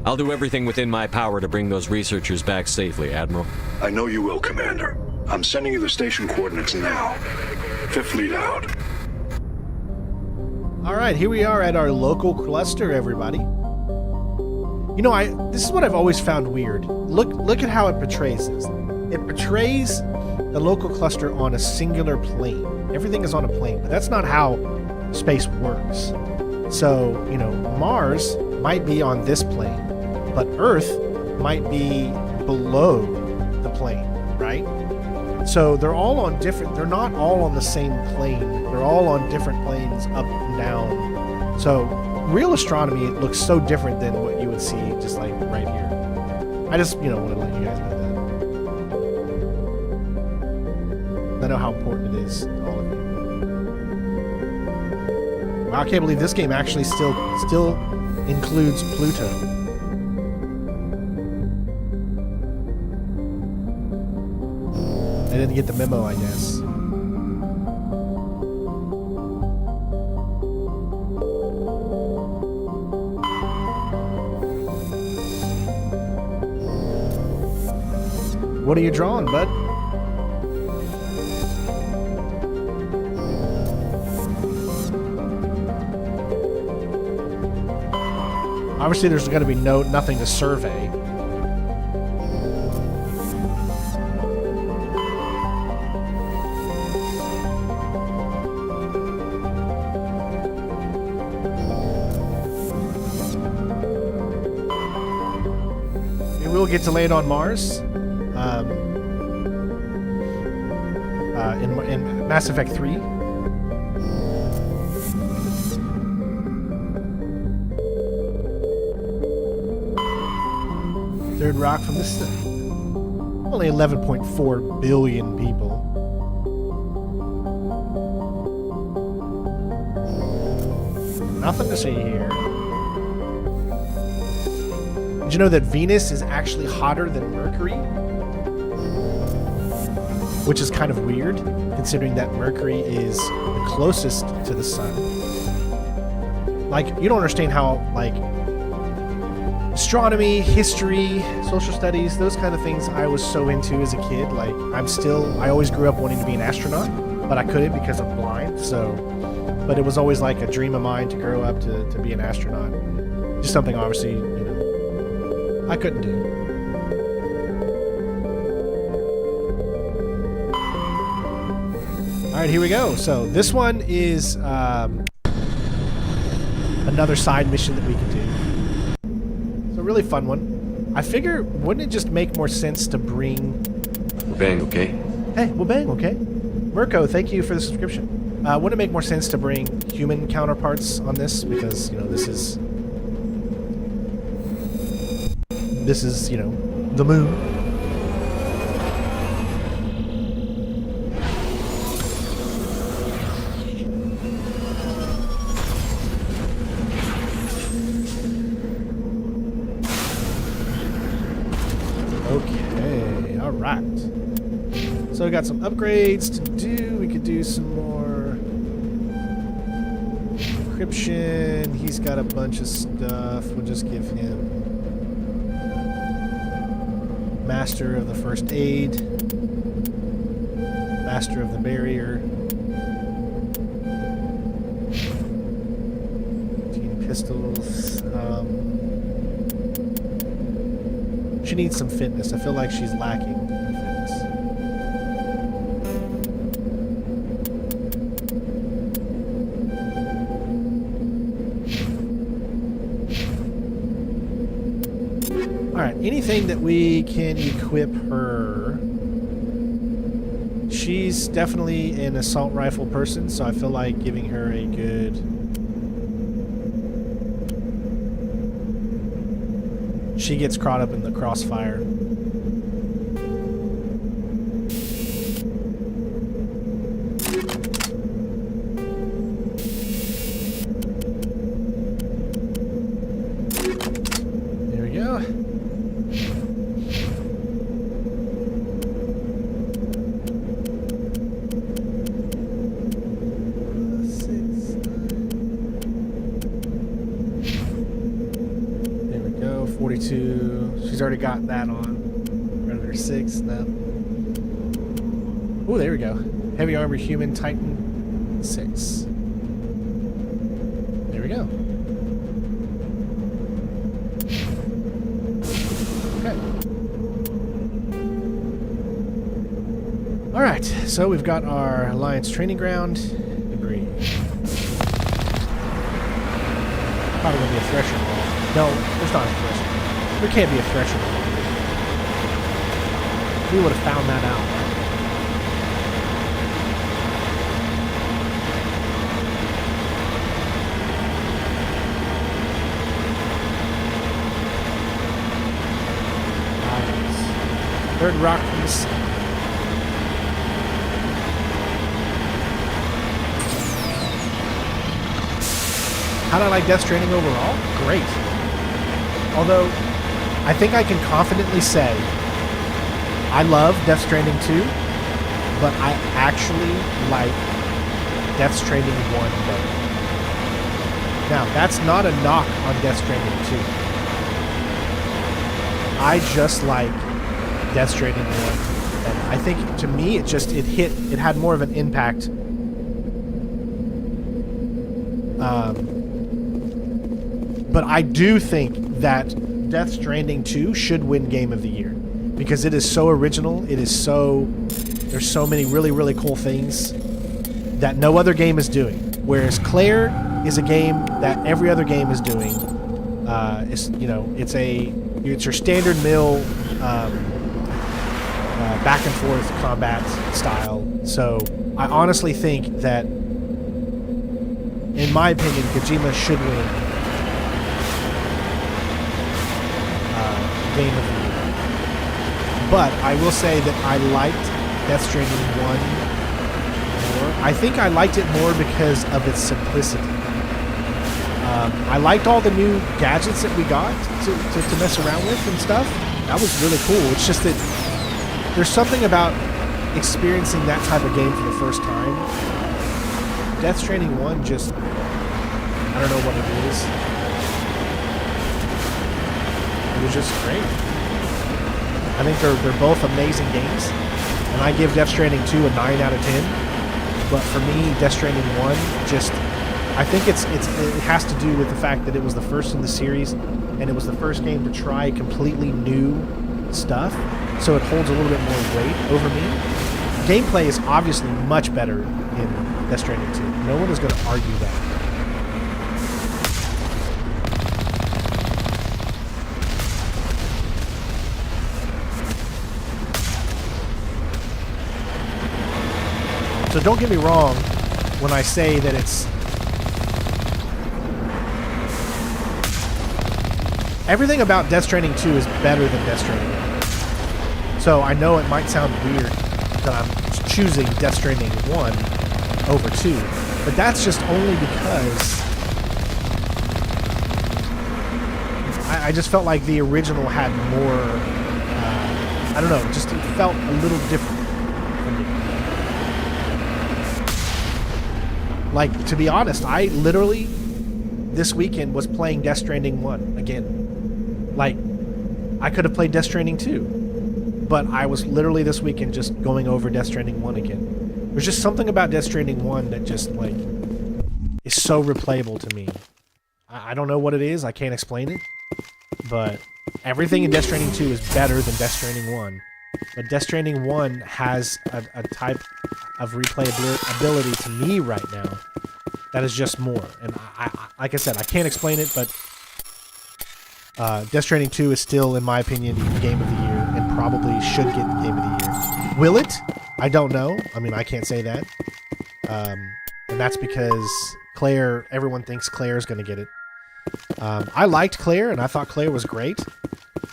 I'll do everything within my power to bring those researchers back safely, Admiral. I know you will, Commander. I'm sending you the station coordinates now. Fifth lead out. All right, here we are at our local cluster, everybody. You know, this is what I've always found weird. Look at how it portrays this. It portrays the local cluster on a singular plane. Everything is on a plane, but that's not how space works. So, you know, Mars might be on this plane, but Earth might be below the plane, right? So they're all on different, they're not all on the same plane. They're all on different planes, up and down. So real astronomy, it looks so different than what you would see just like right here. I just, you know, want to let you guys know that. I know how important it is to all of you. Wow, I can't believe this game actually still includes Pluto. I didn't get the memo, I guess. What are you drawing, bud? Obviously, there's going to be nothing to survey. Maybe we'll get to land on Mars. In Mass Effect 3. Third rock from the sun. Only 11.4 billion people. Nothing to see here. Did you know that Venus is actually hotter than Mercury? Which is kind of weird, considering that Mercury is the closest to the sun. Like, you don't understand how, like, astronomy, history, social studies, those kind of things I was so into as a kid. Like, I always grew up wanting to be an astronaut, but I couldn't because I'm blind, so, but it was always like a dream of mine to grow up to be an astronaut. Just something, obviously, you know, I couldn't do. All right, here we go. So this one is another side mission that we can do. It's a really fun one. I figure, wouldn't it just make more sense to bring... We're bang, okay? Hey, well, bang, okay. Mirko, thank you for the subscription. Wouldn't it make more sense to bring human counterparts on this? Because, you know, this is, you know, the moon. Okay, all right. So we got some upgrades to do. We could do some more encryption. He's got a bunch of stuff. We'll just give him Master of the First Aid, Master of the Barrier, 15 pistols. She needs some fitness. I feel like she's lacking in fitness. Alright, anything that we can equip her. She's definitely an assault rifle person, so I feel like giving her a good... She gets caught up in the crossfire. He's already got that on. Predator 6, no. Oh, there we go. Heavy armor human Titan 6. There we go. Okay. Alright, so we've got our Alliance training ground. Agree. Probably gonna be a thresher wall. No, there's not a thresher. There can't be a thresher wall. We would have found that out. Third rock from the sea. How do I like Death Stranding overall? Great. Although, I think I can confidently say I love Death Stranding 2, but I actually like Death Stranding 1 better. Now, that's not a knock on Death Stranding 2. I just like Death Stranding 1. And I think, to me, it had more of an impact. But I do think that Death Stranding 2 should win Game of the Year. Because it is so original, there's so many really, really cool things that no other game is doing. Whereas Claire is a game that every other game is doing. It's your standard mill back and forth combat style. So I honestly think that, in my opinion, Kojima should win Game of the Year. But I will say that I liked Death Stranding 1 more. I think I liked it more because of its simplicity. I liked all the new gadgets that we got to mess around with and stuff. That was really cool. It's just that there's something about experiencing that type of game for the first time. Death Stranding 1 just, I don't know what it is. It was just great. I think they're both amazing games, and I give Death Stranding 2 a 9 out of 10. But for me, Death Stranding 1 just, I think it has to do with the fact that it was the first in the series, and it was the first game to try completely new stuff, so it holds a little bit more weight over me. Gameplay is obviously much better in Death Stranding 2. No one is going to argue that. So don't get me wrong when I say that it's... Everything about Death Stranding 2 is better than Death Stranding 1. So I know it might sound weird that I'm choosing Death Stranding 1 over 2, but that's just only because I just felt like the original had more, I don't know, just it felt a little different for me. Like, to be honest, I literally, this weekend, was playing Death Stranding 1 again. Like, I could have played Death Stranding 2, but I was literally this weekend just going over Death Stranding 1 again. There's just something about Death Stranding 1 that just, like, is so replayable to me. I don't know what it is, I can't explain it, but everything in Death Stranding 2 is better than Death Stranding 1. But Death Stranding 1 has a type of replayability to me right now that is just more. And I like I said, I can't explain it, but Death Stranding 2 is still, in my opinion, Game of the Year, and probably should get Game of the Year. Will it? I don't know. I mean, I can't say that. And that's because Claire, everyone thinks Claire is going to get it. I liked Claire, and I thought Claire was great,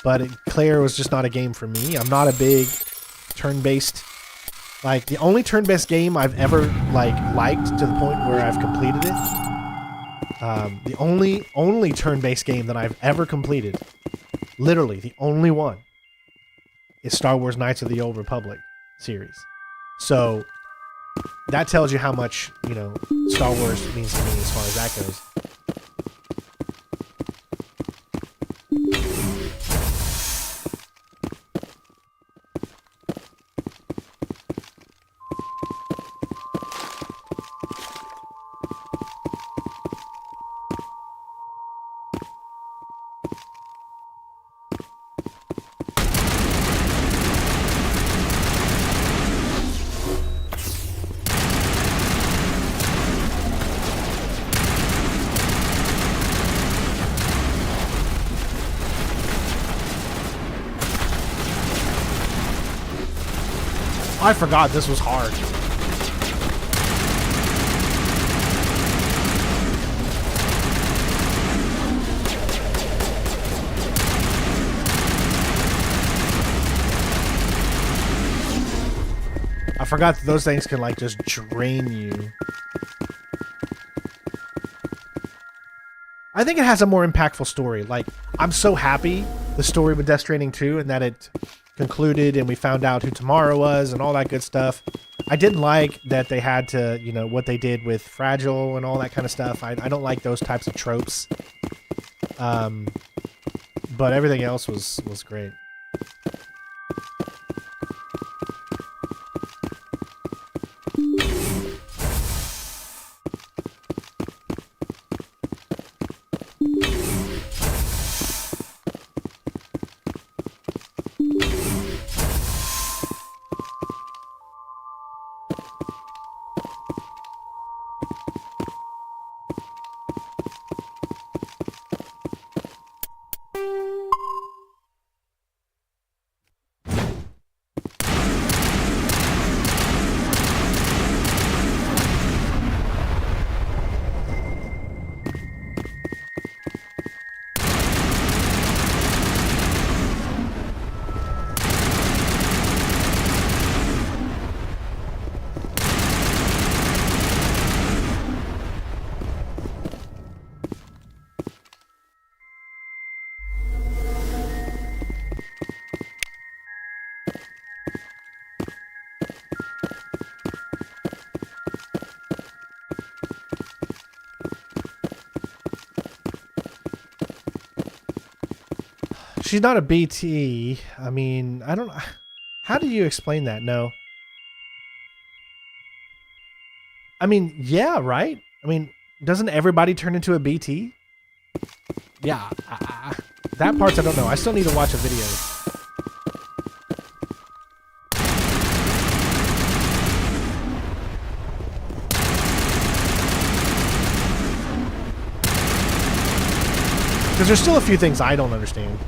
but Claire was just not a game for me. I'm not a big turn-based... Like, the only turn-based game I've ever, liked to the point where I've completed it, the only turn-based game that I've ever completed, literally, the only one, is Star Wars Knights of the Old Republic series. So, that tells you how much, Star Wars means to me as far as that goes. I forgot this was hard. I forgot that those things can like just drain you. I think it has a more impactful story. Like, I'm so happy the story with Death Stranding 2 and that it concluded and we found out who Tomorrow was and all that good stuff. I didn't like that they had to, you know, what they did with Fragile and all that kind of stuff. I don't like those types of tropes. But everything else was great. She's not a BT. I mean, I don't... How do you explain that? No. I mean, yeah, right? I mean, doesn't everybody turn into a BT? Yeah. That part I don't know. I still need to watch a video. Because there's still a few things I don't understand.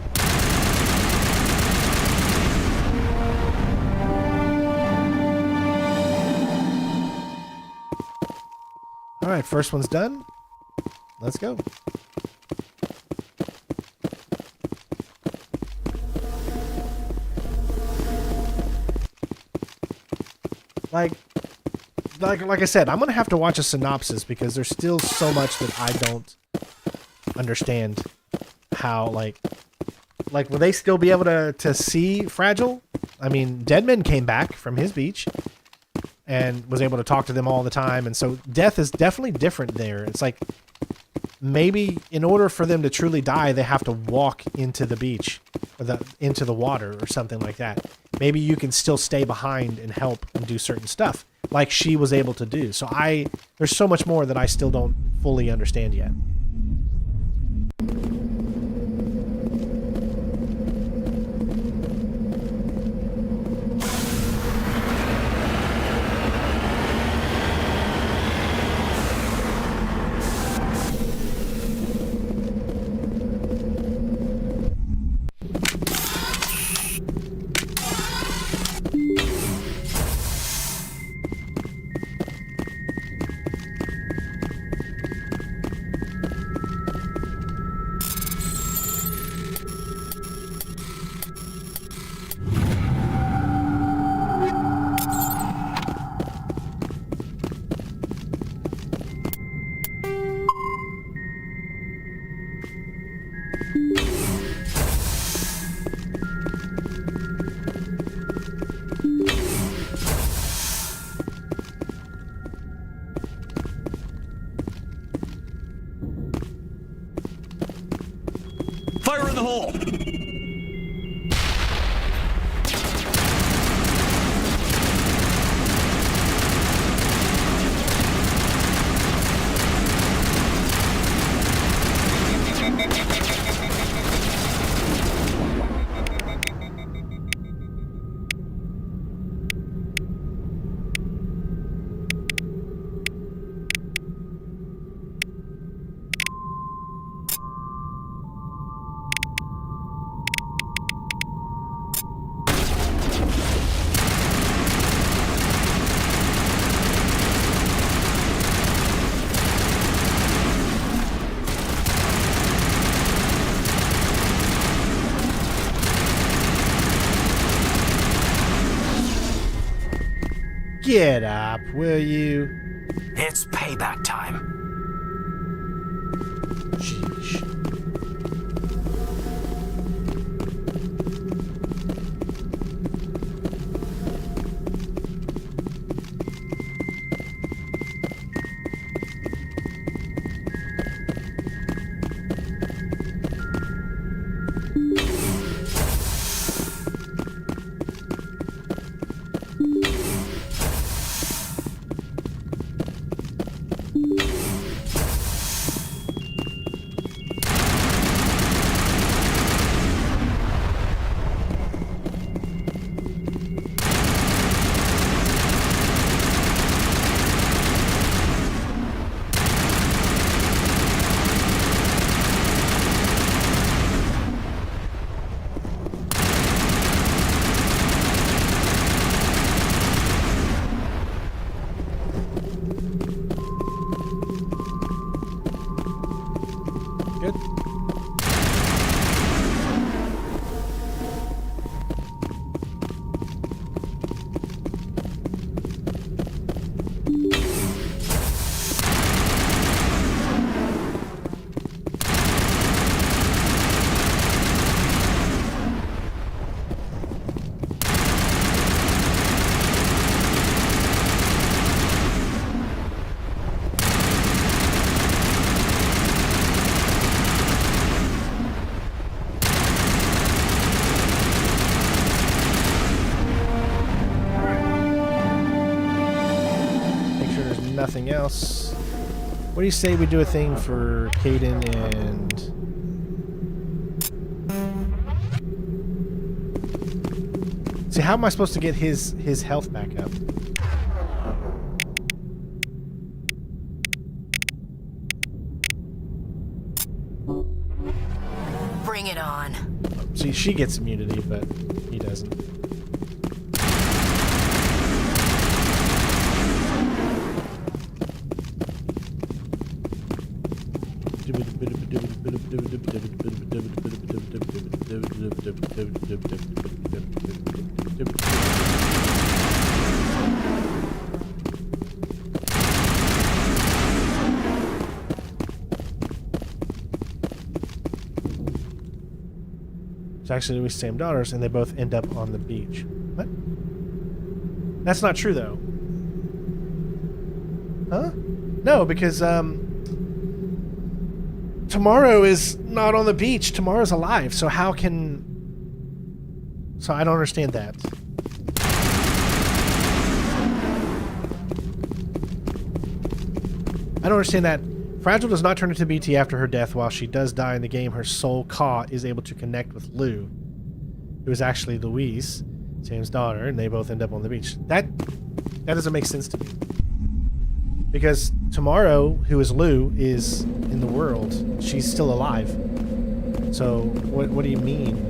All right, first one's done. Let's go. Like I said, I'm gonna have to watch a synopsis because there's still so much that I don't understand. How like will they still be able to see Fragile? I mean, Deadman came back from his beach and was able to talk to them all the time, and so death is definitely different there. It's like maybe in order for them to truly die, they have to walk into the beach or into the water or something like that. Maybe you can still stay behind and help and do certain stuff like she was able to do. So there's so much more that I still don't fully understand yet. Get up, will you? It's payback time. Sheesh. Good. Nothing else. What do you say we do a thing for Caden and... See, how am I supposed to get his health back up? Bring it on. See, she gets immunity, but he doesn't. It's actually the same daughters, and they both end up on the beach. What? That's not true, though. Huh? No, because tomorrow is not on the beach. Tomorrow's alive. So how can... So I don't understand that. I don't understand that. Fragile does not turn into BT after her death. While she does die in the game, her soul Ka is able to connect with Lou, who is actually Louise, Sam's daughter, and they both end up on the beach. That doesn't make sense to me. Because tomorrow, who is Lou, is in the world. She's still alive. So, what do you mean?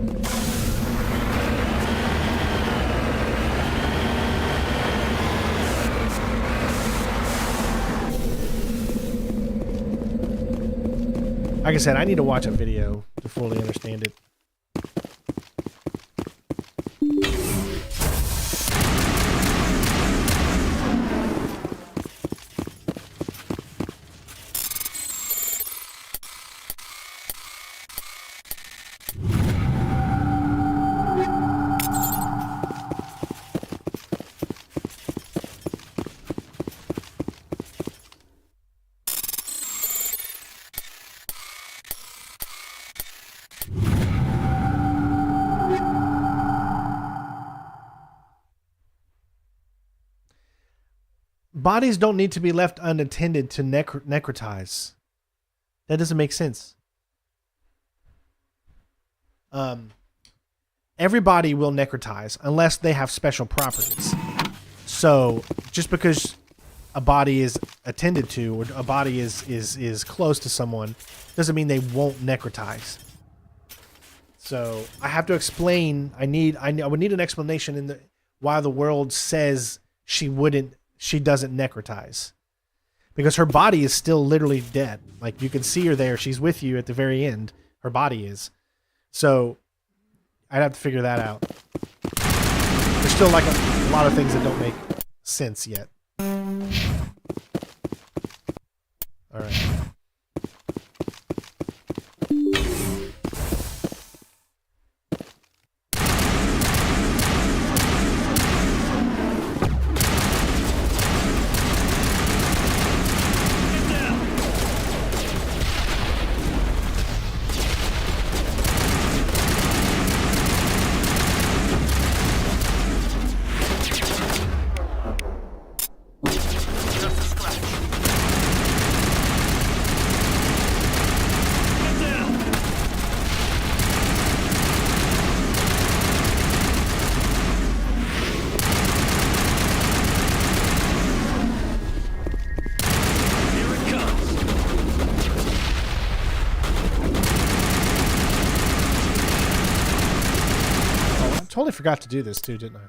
Like I said, I need to watch a video to fully understand it. Bodies don't need to be left unattended to necrotize. That doesn't make sense. Everybody will necrotize unless they have special properties. So just because a body is attended to or a body is close to someone doesn't mean they won't necrotize. So I have to explain. I would need an explanation in the why the world says she doesn't necrotize, because her body is still literally dead. Like, you can see her there. She's with you at the very end. Her body is. So I'd have to figure that out. There's still like a lot of things that don't make sense yet. All right. Totally forgot to do this too, didn't I?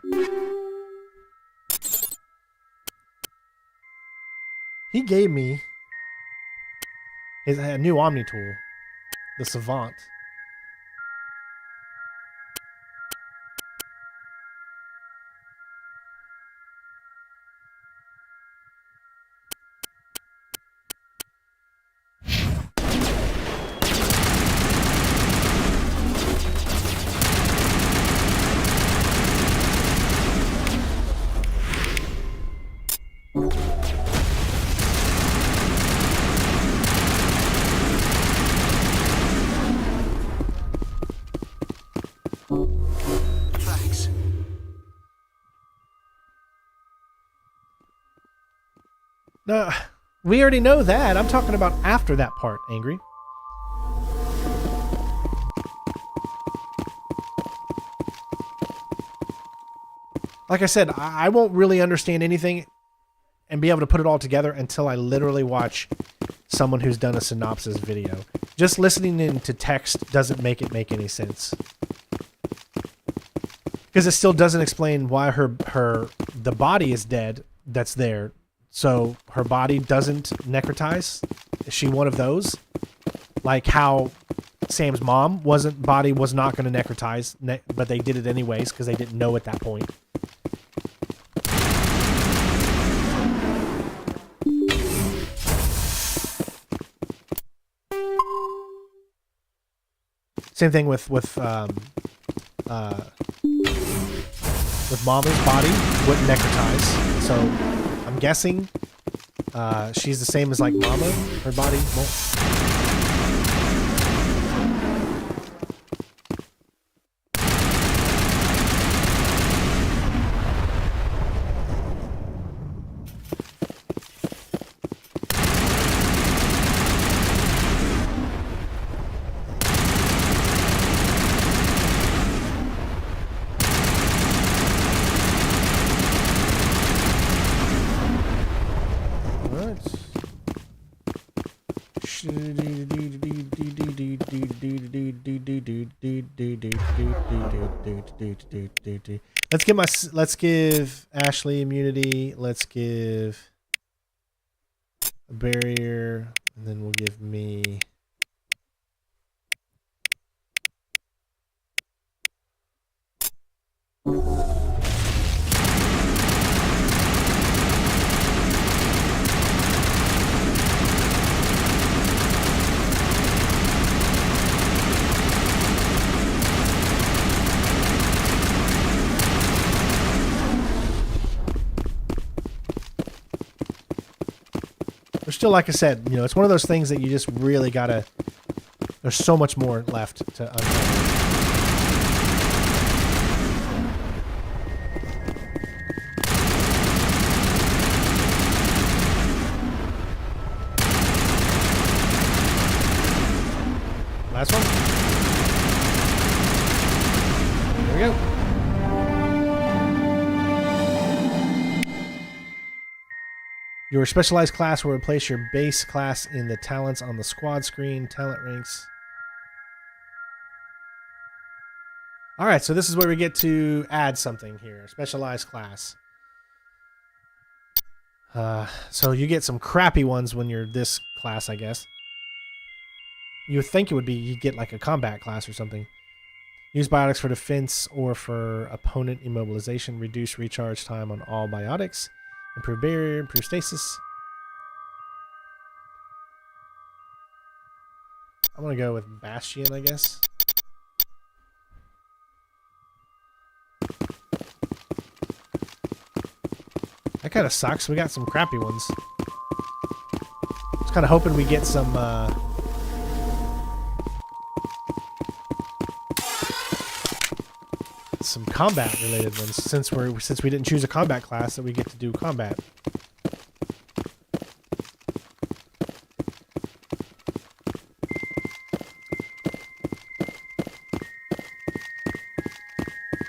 He gave me a new Omni tool, the Savant. No, we already know that. I'm talking about after that part, Angry. Like I said, I won't really understand anything and be able to put it all together until I literally watch someone who's done a synopsis video. Just listening into text doesn't make it make any sense. Because it still doesn't explain why the body is dead that's there. So her body doesn't necrotize? Is she one of those? Like how Sam's mom body was not going to necrotize, but they did it anyways because they didn't know at that point. Same thing with Mama's body wouldn't necrotize, so I'm guessing she's the same as like Mama. Her body won't. Let's give Ashley immunity. Let's give a barrier, and then we'll give me. Still, like I said, you know, it's one of those things that you just really gotta. There's so much more left to uncover. Last one. There we go. Your specialized class will replace your base class in the talents on the squad screen. Talent ranks. All right, so this is where we get to add something here. Specialized class. So you get some crappy ones when you're this class, I guess. You would think it would be you get like a combat class or something. Use biotics for defense or for opponent immobilization. Reduce recharge time on all biotics. Improve barrier, improve stasis. I'm gonna go with Bastion, I guess. That kind of sucks. We got some crappy ones. Just kind of hoping we get some combat related ones since we didn't choose a combat class that we get to do combat.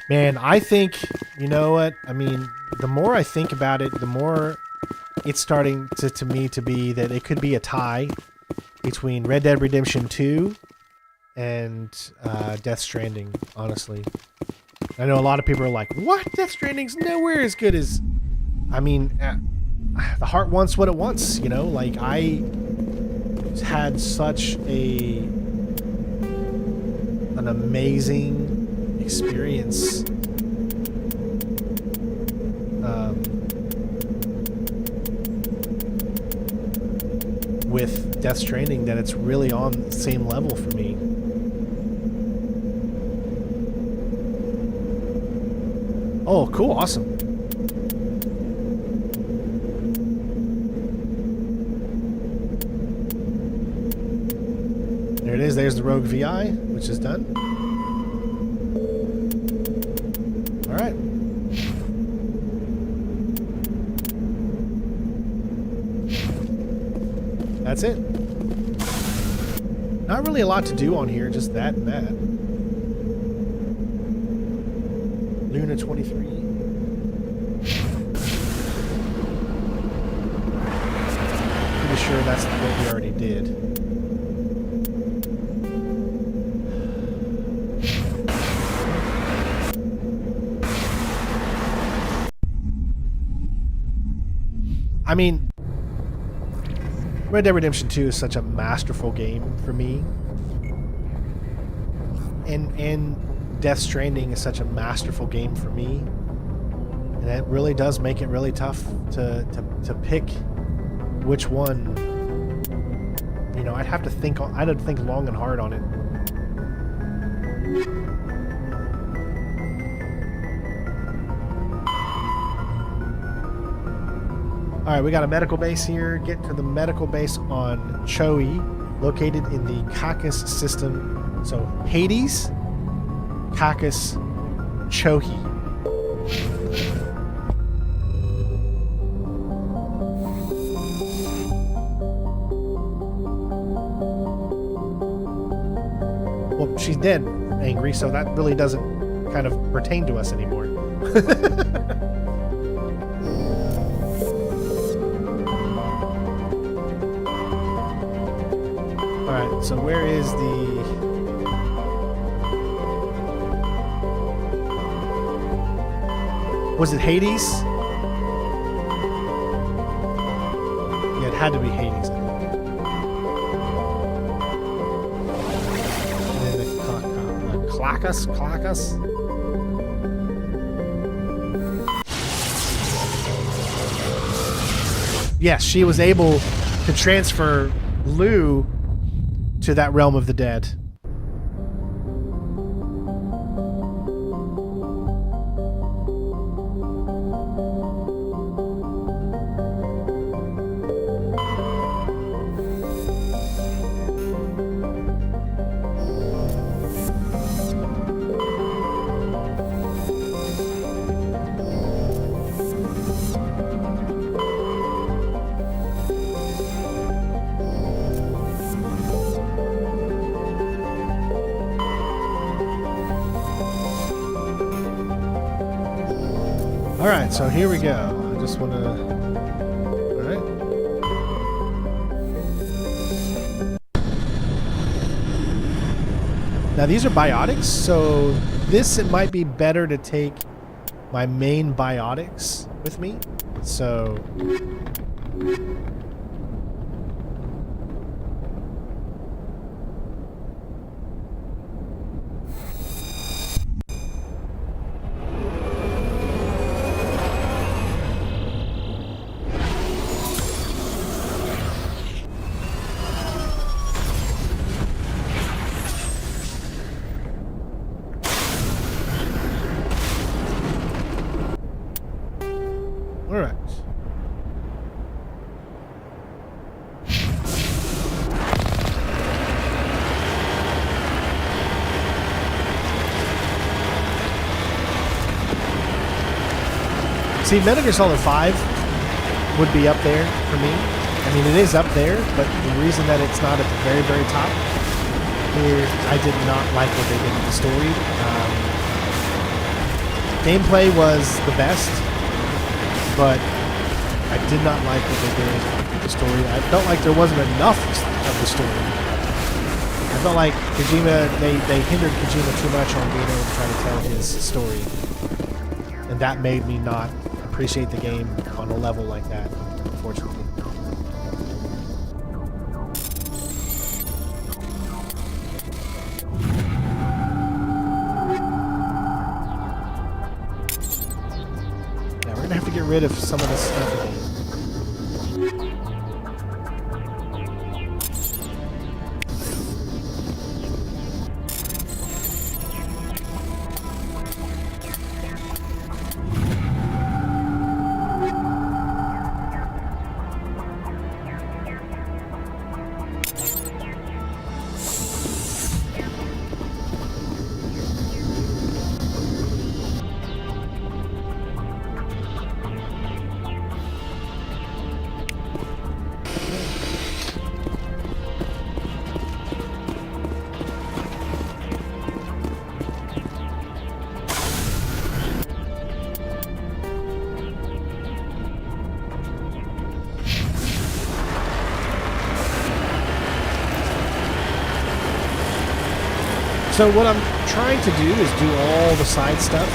Man, I think, you know what? I mean, the more I think about it, the more it's starting to me to be that it could be a tie between Red Dead Redemption 2 and Death Stranding, honestly. I know a lot of people are like, what? Death Stranding's nowhere as good as... I mean, the heart wants what it wants, you know? Like, I had such an amazing experience with Death Stranding that it's really on the same level for me. Oh, cool, awesome. There it is, there's the Rogue VI, which is done. Alright. That's it. Not really a lot to do on here, just that and that. Luna 23. Pretty sure that's what we already did. I mean, Red Dead Redemption 2 is such a masterful game for me. And Death Stranding is such a masterful game for me. And it really does make it really tough to pick which one. You know, I'd have to think long and hard on it. Alright, we got a medical base here. Get to the medical base on Choi, located in the Caucasus system. So, Hades, Caucasus, Chohi. Well, she's dead, Angry, so that really doesn't kind of pertain to us anymore. Alright, so where is the... Was it Hades? Yeah, it had to be Hades, I think. And then the Clacus? Yes, she was able to transfer Lou to that realm of the dead. Alright, so here we go. I just want to... Alright. Now these are biotics, so it might be better to take my main biotics with me. So... All right. See, Metal Gear Solid 5 would be up there for me. I mean, it is up there, but the reason that it's not at the very, very top is I did not like what they did with the story. Gameplay was the best, but I did not like what they did with the story. I felt like there wasn't enough of the story. I felt like Kojima, they hindered Kojima too much on being able to try to tell his story. And that made me not appreciate the game on a level like that, unfortunately. Yeah, we're gonna have to get rid of some of this stuff again. So what I'm trying to do is do all the side stuff,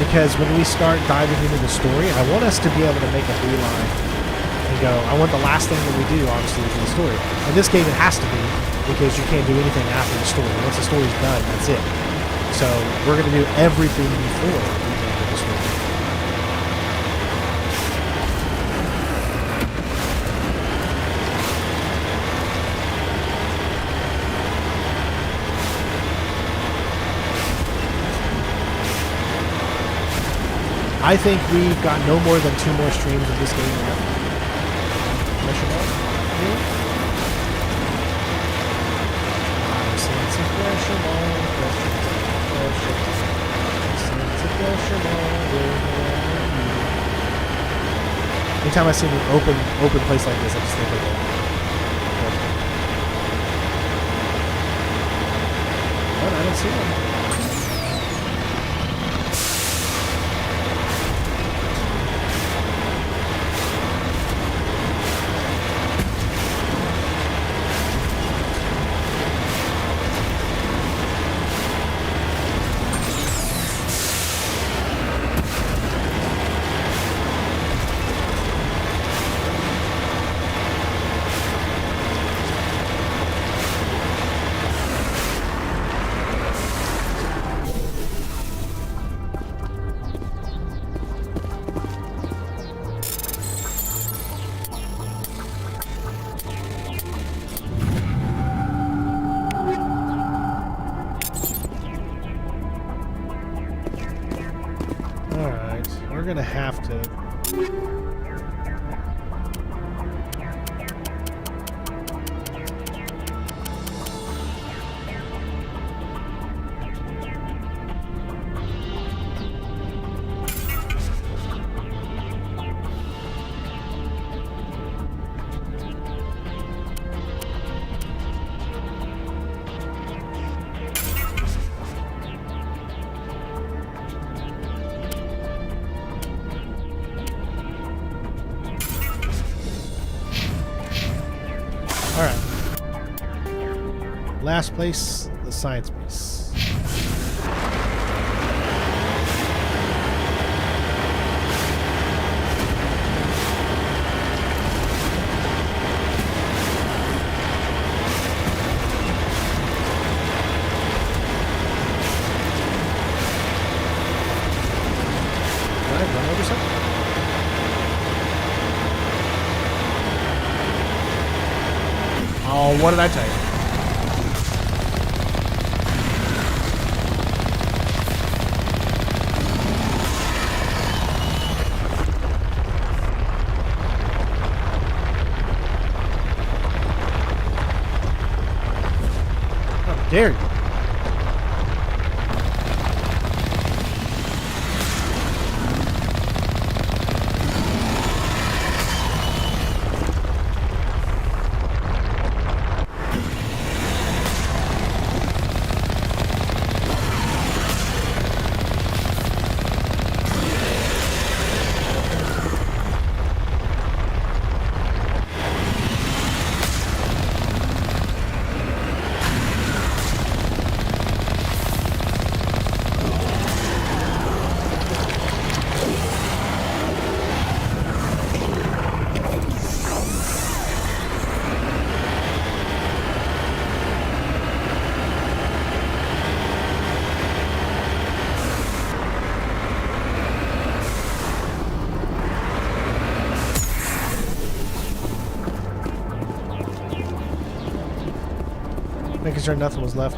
because when we start diving into the story, I want us to be able to make a beeline and go, I want the last thing that we do, obviously, is the story. In this game, it has to be, because you can't do anything after the story. Once the story's done, that's it. So we're going to do everything before we get into the story. I think we've got no more than 2 more streams of this game left. Pressure ball? Really? I'm seeing some pressure ball. Anytime I see an open place like this, I just think of it. But I don't see one. We're gonna have to. Last place, the science base. Did I run over something? Oh, what did I tell you? dare you? Making sure nothing was left.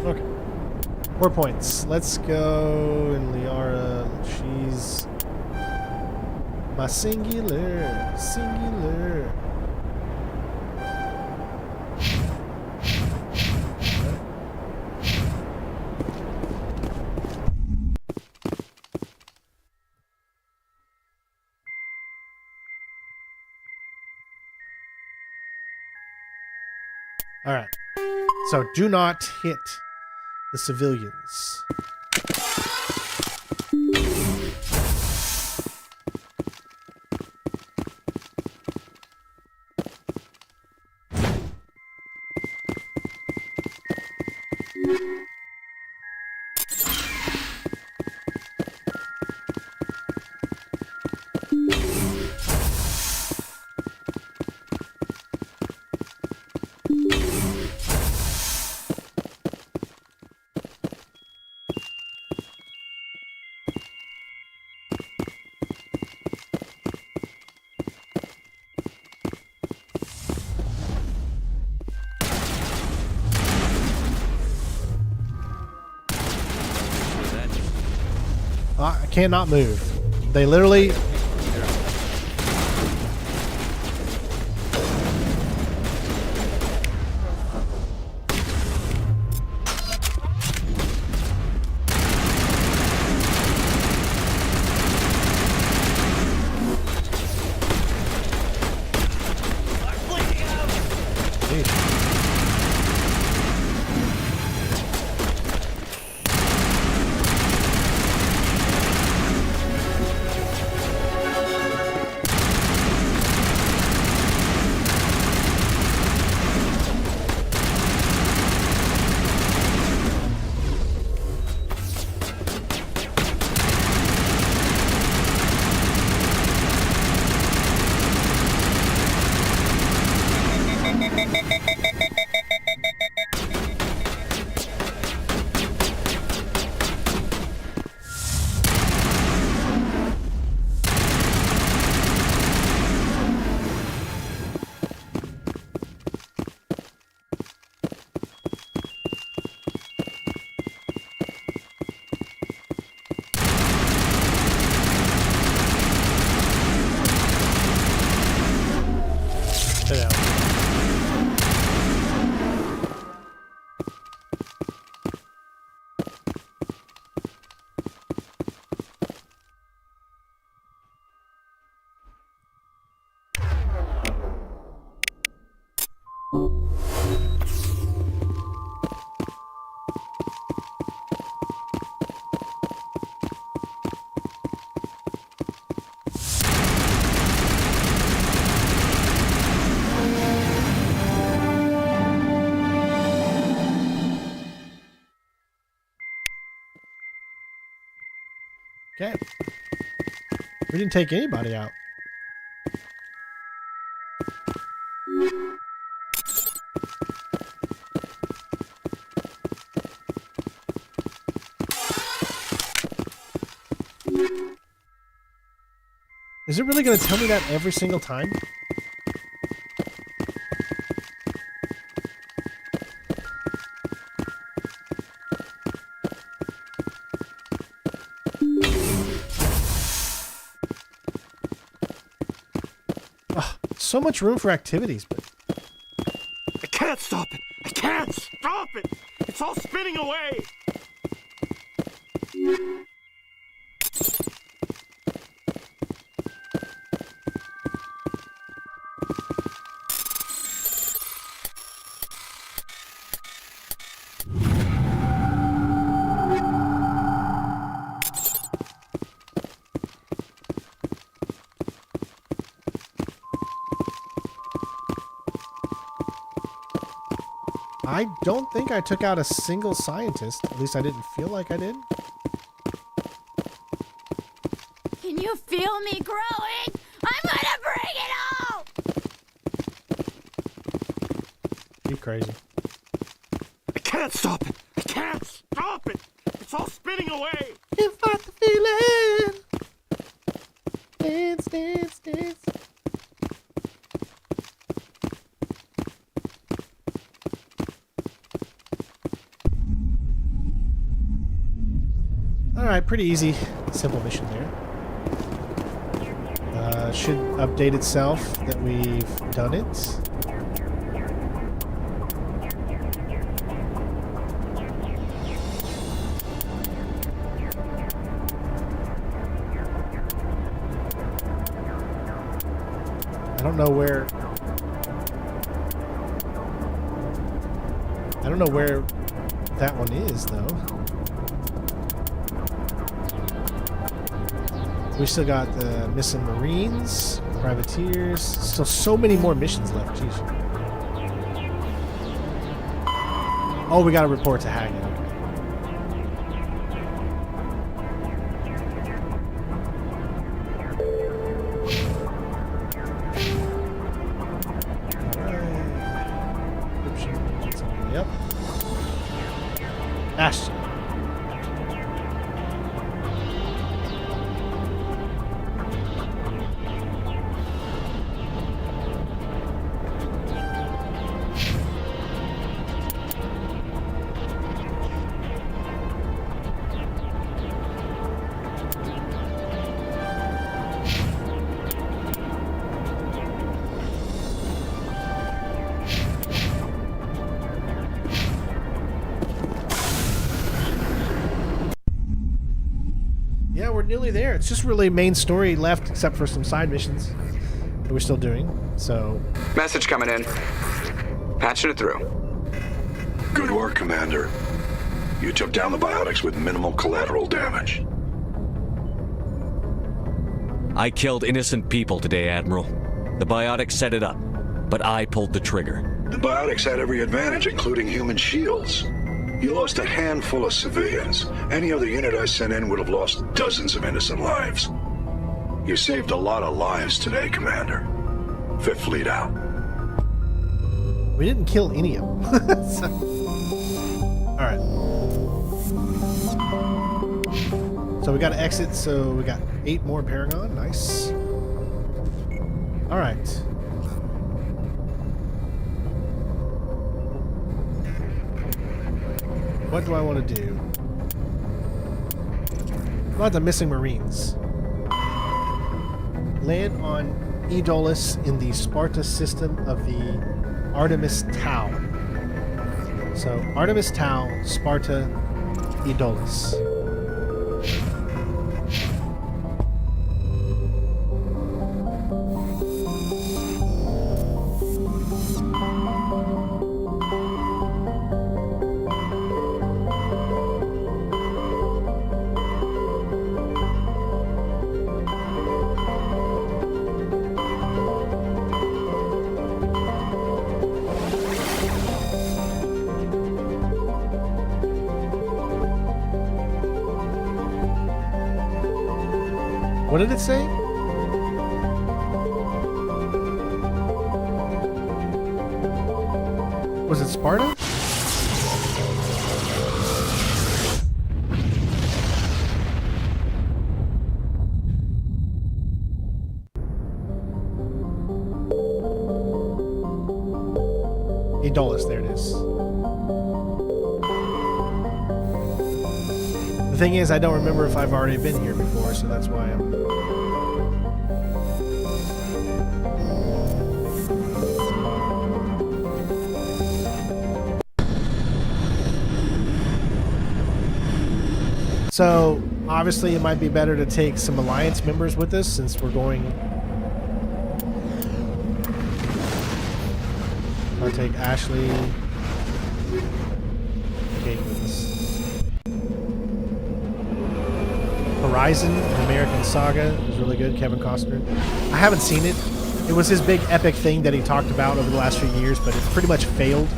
Okay. 4 points. Let's go in Liara. She's my singular. Singular. All right. So do not hit the civilians. I cannot move. They literally... Okay. We didn't take anybody out. Is it really going to tell me that every single time? So much room for activities, but I can't stop it. I can't stop it. It's all spinning away. I don't think I took out a single scientist. At least I didn't feel like I did. Can you feel me growing? I'm gonna bring it all! You crazy. I can't stop it. I can't stop it. It's all spinning away. You fight the feeling. Dance, dance, dance. Alright, pretty easy, simple mission there. Should update itself that we've done it. I don't know where that one is, though. We still got the missing Marines, privateers. Still so many more missions left. Jeez. Oh, we got to report to Hagen. Okay. All right. Yep. Ashton. Yeah, we're nearly there. It's just really main story left, except for some side missions that we're still doing. So, Message coming in. Patching it through. Good work, Commander. You took down the biotics with minimal collateral damage. I killed innocent people today, Admiral. The biotics set it up, but I pulled the trigger. The biotics had every advantage, including human shields. You lost a handful of civilians. Any other unit I sent in would have lost dozens of innocent lives. You saved a lot of lives today, Commander. Fifth Fleet out. we didn't kill any of them. So, all right. So we got to exit. So we got 8 more Paragon. Nice. All right. What do I want to do? About the missing Marines. Land on Aeolus in the Sparta system of the Artemis Tau. So Artemis Tau, Sparta, Aeolus. What did it say? Was it Sparta? Adolis, there it is. The thing is, I don't remember if I've already been here before, so that's why I'm... So, obviously it might be better to take some Alliance members with us since we're going... I'll take Ashley... Kate with us. Horizon, an American Saga, was really good. Kevin Costner. I haven't seen it. It was his big epic thing that he talked about over the last few years, but it pretty much failed.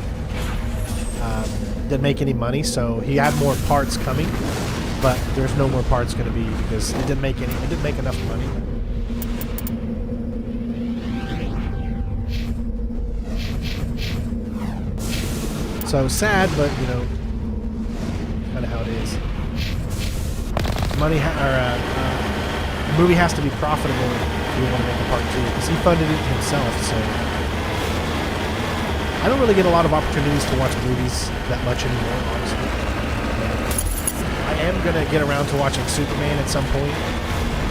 Didn't make any money, so he had more parts coming, but there's no more parts going to be because it didn't make enough money. So sad, but you know, kind of how it is. The movie has to be profitable if we want to make a part 2, because he funded it himself. So I don't really get a lot of opportunities to watch movies that much anymore, honestly. I am gonna get around to watching Superman at some point,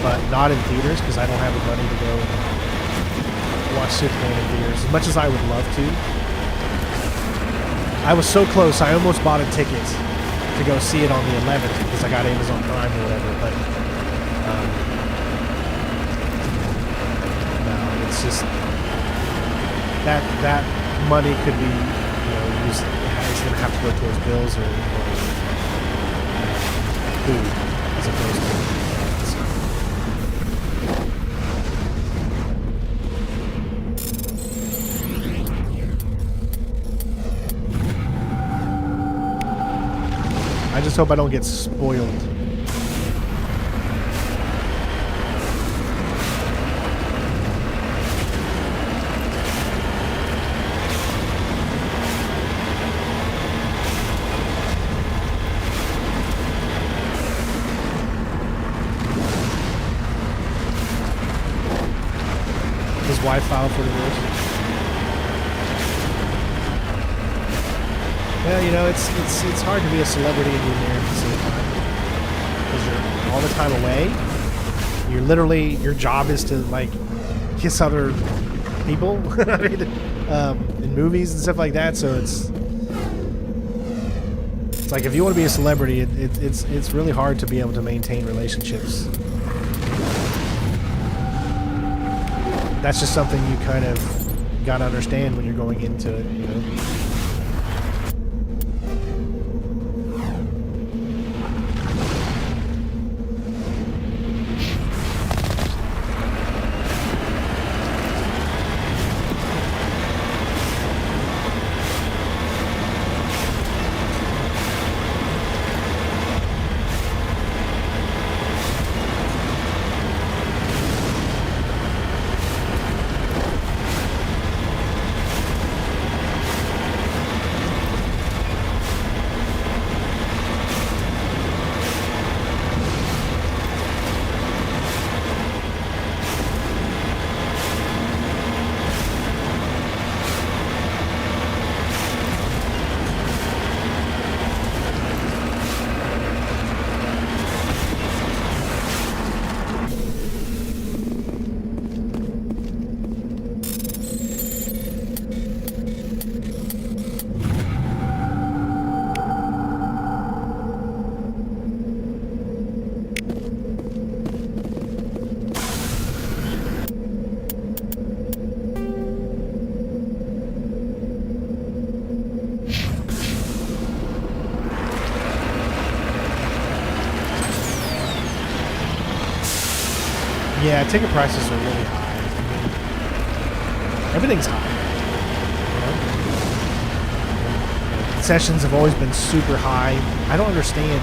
but not in theaters because I don't have the money to go watch Superman in theaters. As much as I would love to. I was so close, I almost bought a ticket to go see it on the 11th because I got Amazon Prime or whatever, but no, it's just that money could be, you know, used, it's going to have to go towards bills or food as opposed to I just hope I don't get spoiled. His wife filed for divorce. Yeah, you know, it's hard to be a celebrity and be married at the same time because you're all the time away. You're literally, your job is to like kiss other people I mean, in movies and stuff like that. So it's like if you want to be a celebrity, it's really hard to be able to maintain relationships. That's just something you kind of got to understand when you're going into it, you know. Yeah, ticket prices are really high. I mean, everything's high. You know? Concessions have always been super high. I don't understand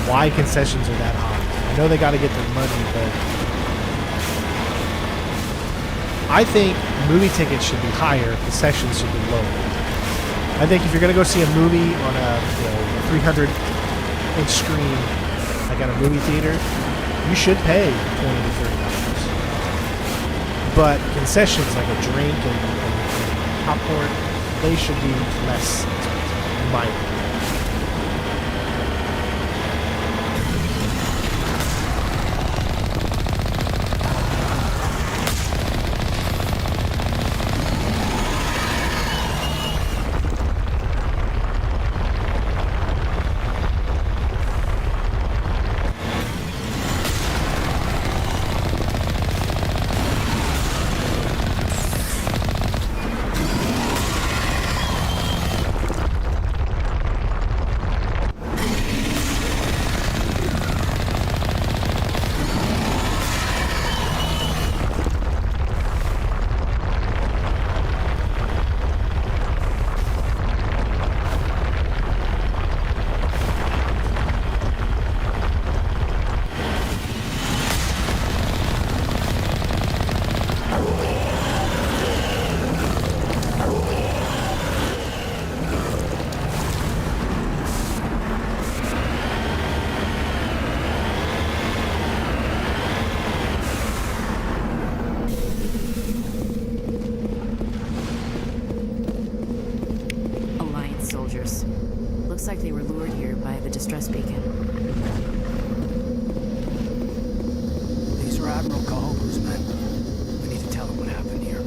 why concessions are that high. I know they got to get their money, but I think movie tickets should be higher. Concessions should be lower. I think if you're going to go see a movie on a 300-inch screen, like at a movie theater, you should pay $20 to $30. But concessions like a drink and popcorn, they should be less expensive, in my opinion. Looks like they were lured here by the distress beacon. These are Admiral Cahoba's men. We need to tell them what happened here.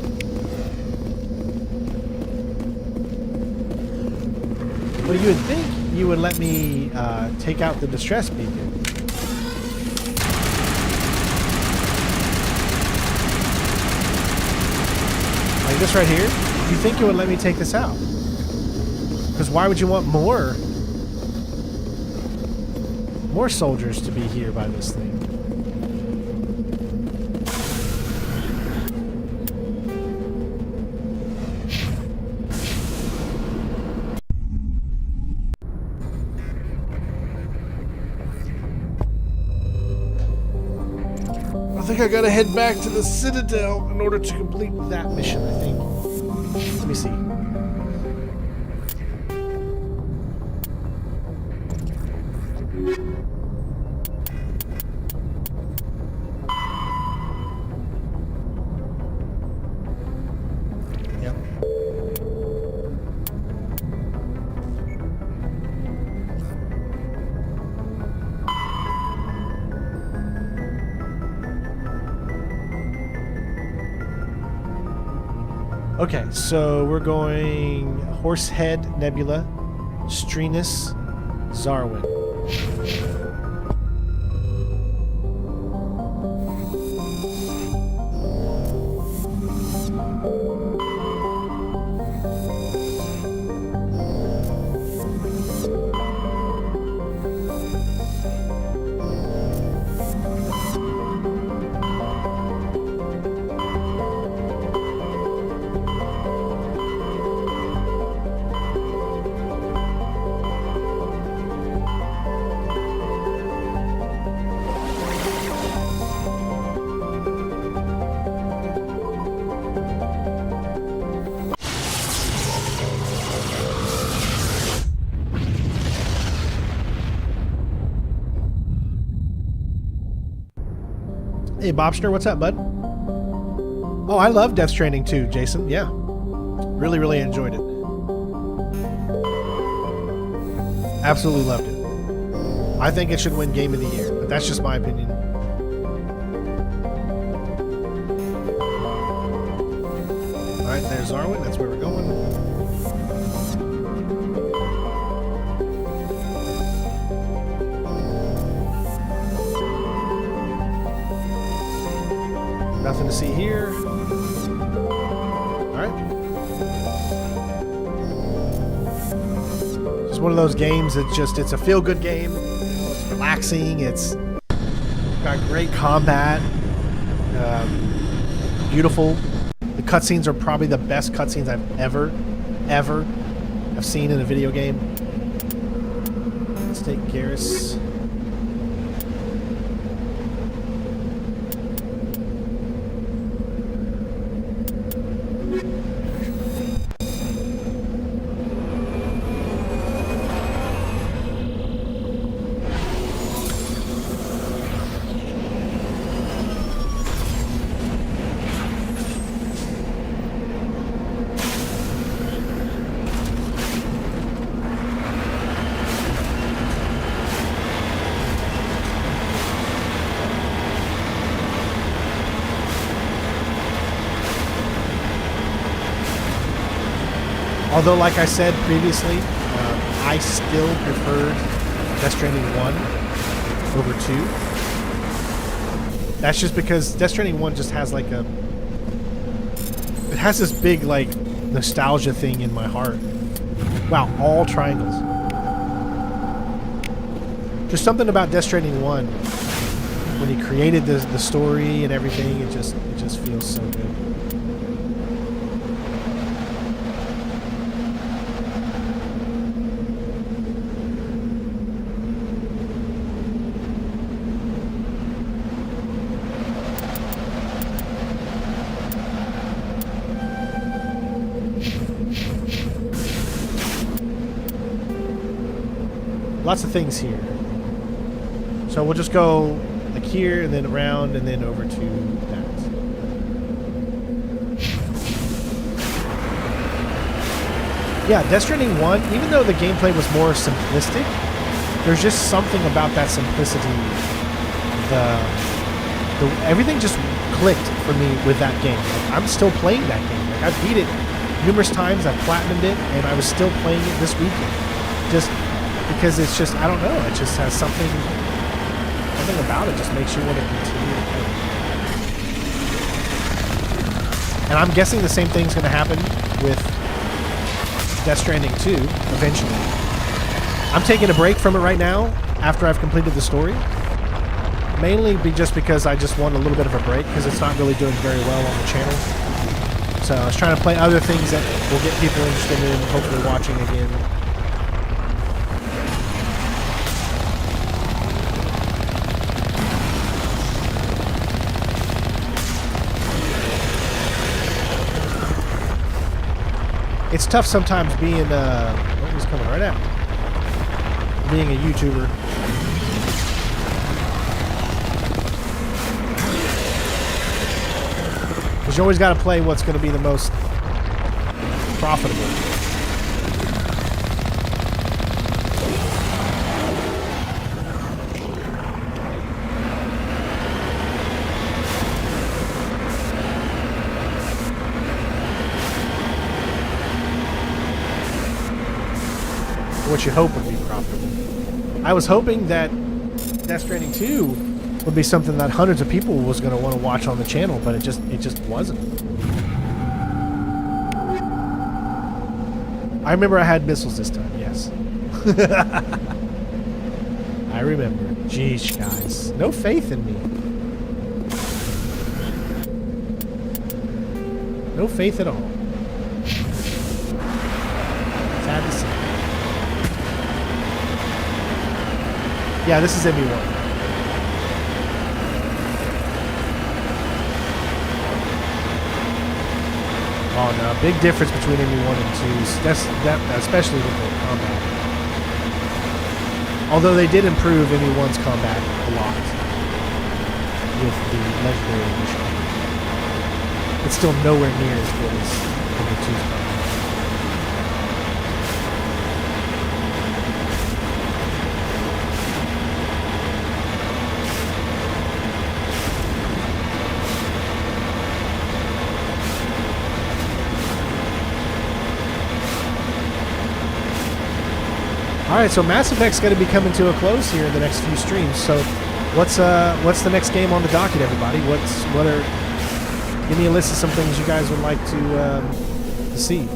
Well, you would think you would let me take out the distress beacon. Like this right here? You think you would let me take this out? Because why would you want more soldiers to be here by this thing? I think I gotta head back to the Citadel in order to complete that mission, I think. Let me see. Okay, so we're going Horsehead Nebula, Strenus, Zarwin. Hey, Bobster, what's up, bud? Oh, I love Death Stranding 2, Jason. Yeah. Really, really enjoyed it. Absolutely loved it. I think it should win Game of the Year, but that's just my opinion. Alright, there's Zarwin. That's where we're going. Nothing to see here. Alright. Just one of those games that it's a feel-good game. It's relaxing. It's got great combat. Beautiful. The cutscenes are probably the best cutscenes I've ever have seen in a video game. Let's take Garrus. Although, like I said previously, I still preferred Death Stranding 1 over 2. That's just because Death Stranding 1 just has like it has this big like nostalgia thing in my heart. Wow, all triangles. Just something about Death Stranding 1 when he created the story and everything, it just feels so good. Lots of things here. So we'll just go like here and then around and then over to that. Yeah, Death Stranding 1, even though the gameplay was more simplistic, there's just something about that simplicity. Everything just clicked for me with that game. Like, I'm still playing that game. Like, I beat it numerous times, I've platinumed it, and I was still playing it this weekend. Just because it's just, I don't know, it just has something about it just makes you want to continue to play. And I'm guessing the same thing's going to happen with Death Stranding 2 eventually. I'm taking a break from it right now after I've completed the story. Mainly just because I just want a little bit of a break because it's not really doing very well on the channel. So I was trying to play other things that will get people interested in hopefully watching again. It's tough sometimes being, oh, he's coming right out. Being a YouTuber. Because you always got to play what's going to be the most profitable. What you hope would be profitable. I was hoping that Death Stranding 2 would be something that hundreds of people was going to want to watch on the channel, but it just wasn't. I remember I had missiles this time, yes. I remember. Jeez, guys. No faith in me. No faith at all. Sad to see. Yeah, this is ME1. Oh no, big difference between ME1 and 2. Especially with the combat. Although they did improve ME1's combat a lot with the legendary edition. It's still nowhere near as good as ME2's combat. Alright, so Mass Effect's going to be coming to a close here in the next few streams. So, what's the next game on the docket, everybody? Give me a list of some things you guys would like to see.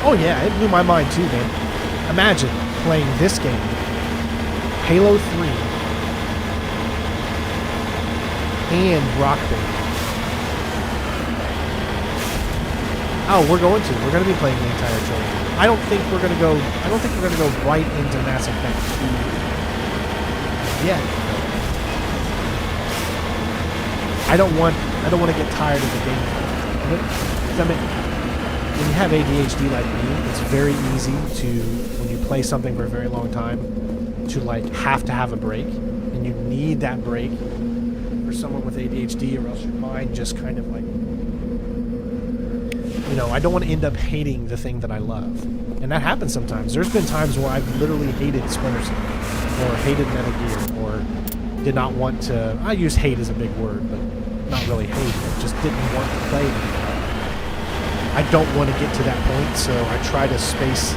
Oh yeah, it blew my mind too, man. Imagine playing this game, Halo 3, and Rock Band. Oh, we're going to. We're going to be playing the entire trilogy. I don't think we're going to go right into Mass Effect 2 yet. I don't want to get tired of the gameplay. I mean, when you have ADHD like me, it's very easy to, when you play something for a very long time, to like have to have a break, and you need that break for someone with ADHD, or else your mind just kind of like, you know, I don't want to end up hating the thing that I love. And that happens sometimes. There's been times where I've literally hated Splinter Cell, or hated Metal Gear, or did not want to, I use hate as a big word, but not really hate, I just didn't want to play anymore. I don't want to get to that point, so I try to space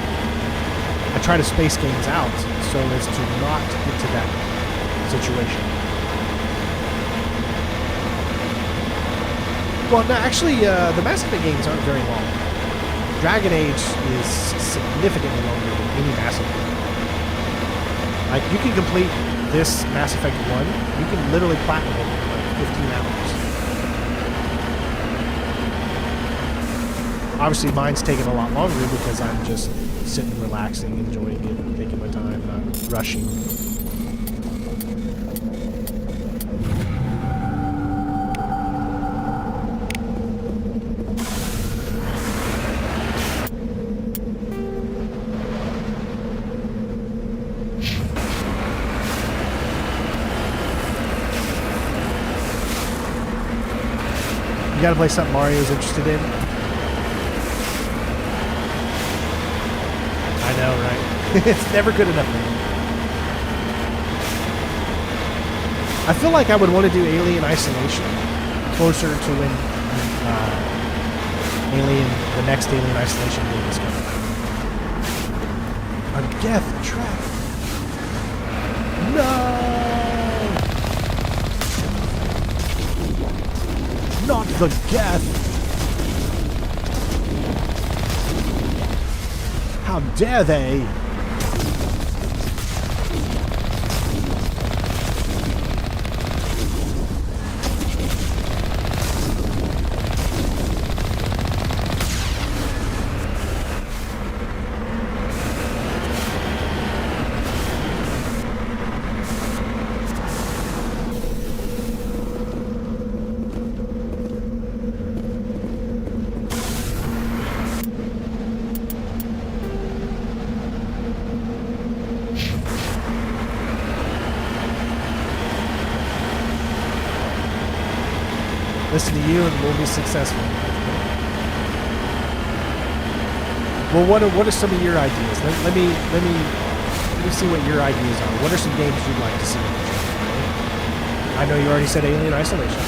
games out so as to not get to that situation. Well, no, actually, the Mass Effect games aren't very long. Dragon Age is significantly longer than any Mass Effect. Like, you can complete this Mass Effect 1, you can literally platinum it in like 15 hours. Obviously, mine's taking a lot longer because I'm just sitting, relaxing, enjoying it, taking my time, not rushing. You gotta play something Mario's interested in. I know, right? It's never good enough for me. I feel like I would want to do Alien Isolation closer to when the next Alien Isolation game is coming. A death trap. No! Not the death! How dare they! Listen to you and we'll be successful. Well, what are some of your ideas? Let me see what your ideas are. What are some games you'd like to see? I know you already said Alien Isolation.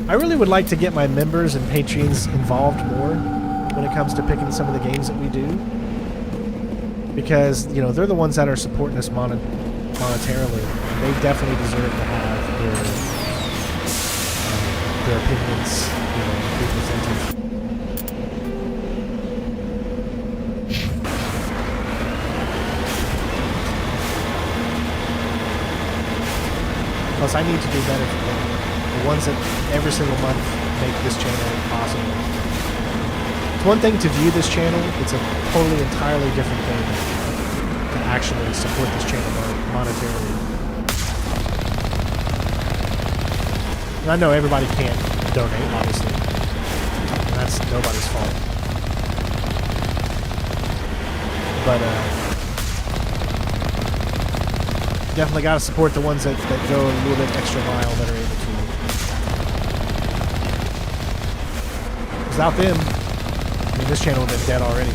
I really would like to get my members and patrons involved more when it comes to picking some of the games that we do, because you know they're the ones that are supporting us monetarily. They definitely deserve to have their opinions, you know, represented. Plus, I need to do better for them. The ones that every single month make this channel possible. It's one thing to view this channel, it's a totally, entirely different thing to actually support this channel monetarily. And I know everybody can't donate, obviously. And that's nobody's fault. But, definitely got to support the ones that go a little bit extra mile that are able to. Without them, I mean, this channel would have been dead already.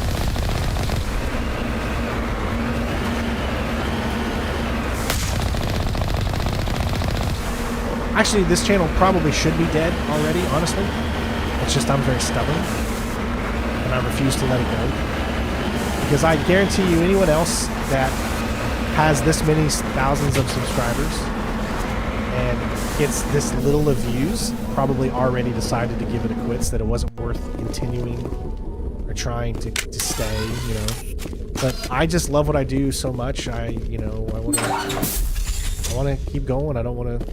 Actually, this channel probably should be dead already, honestly. It's just I'm very stubborn, and I refuse to let it go. Because I guarantee you, anyone else that has this many thousands of subscribers and gets this little of views probably already decided to give it a quits, that it wasn't worth continuing or trying to stay, you know. But I just love what I do so much. I want to keep going. I don't want to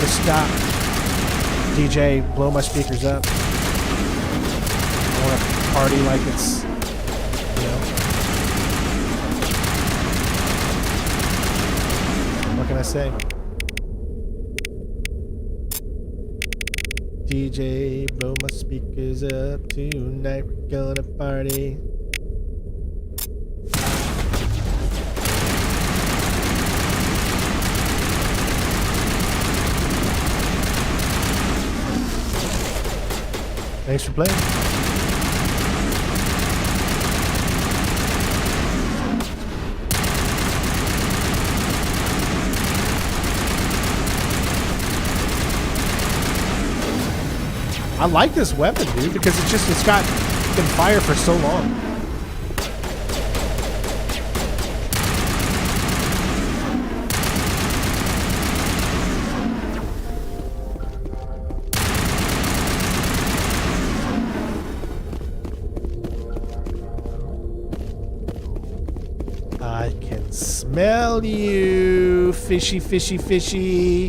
stop. DJ, blow my speakers up. I want to party like it's, you know. What can I say? DJ, blow my speakers up. Tonight we're gonna party. Thanks for playing. I like this weapon, dude, because it can fire for so long. I can smell you, fishy, fishy, fishy.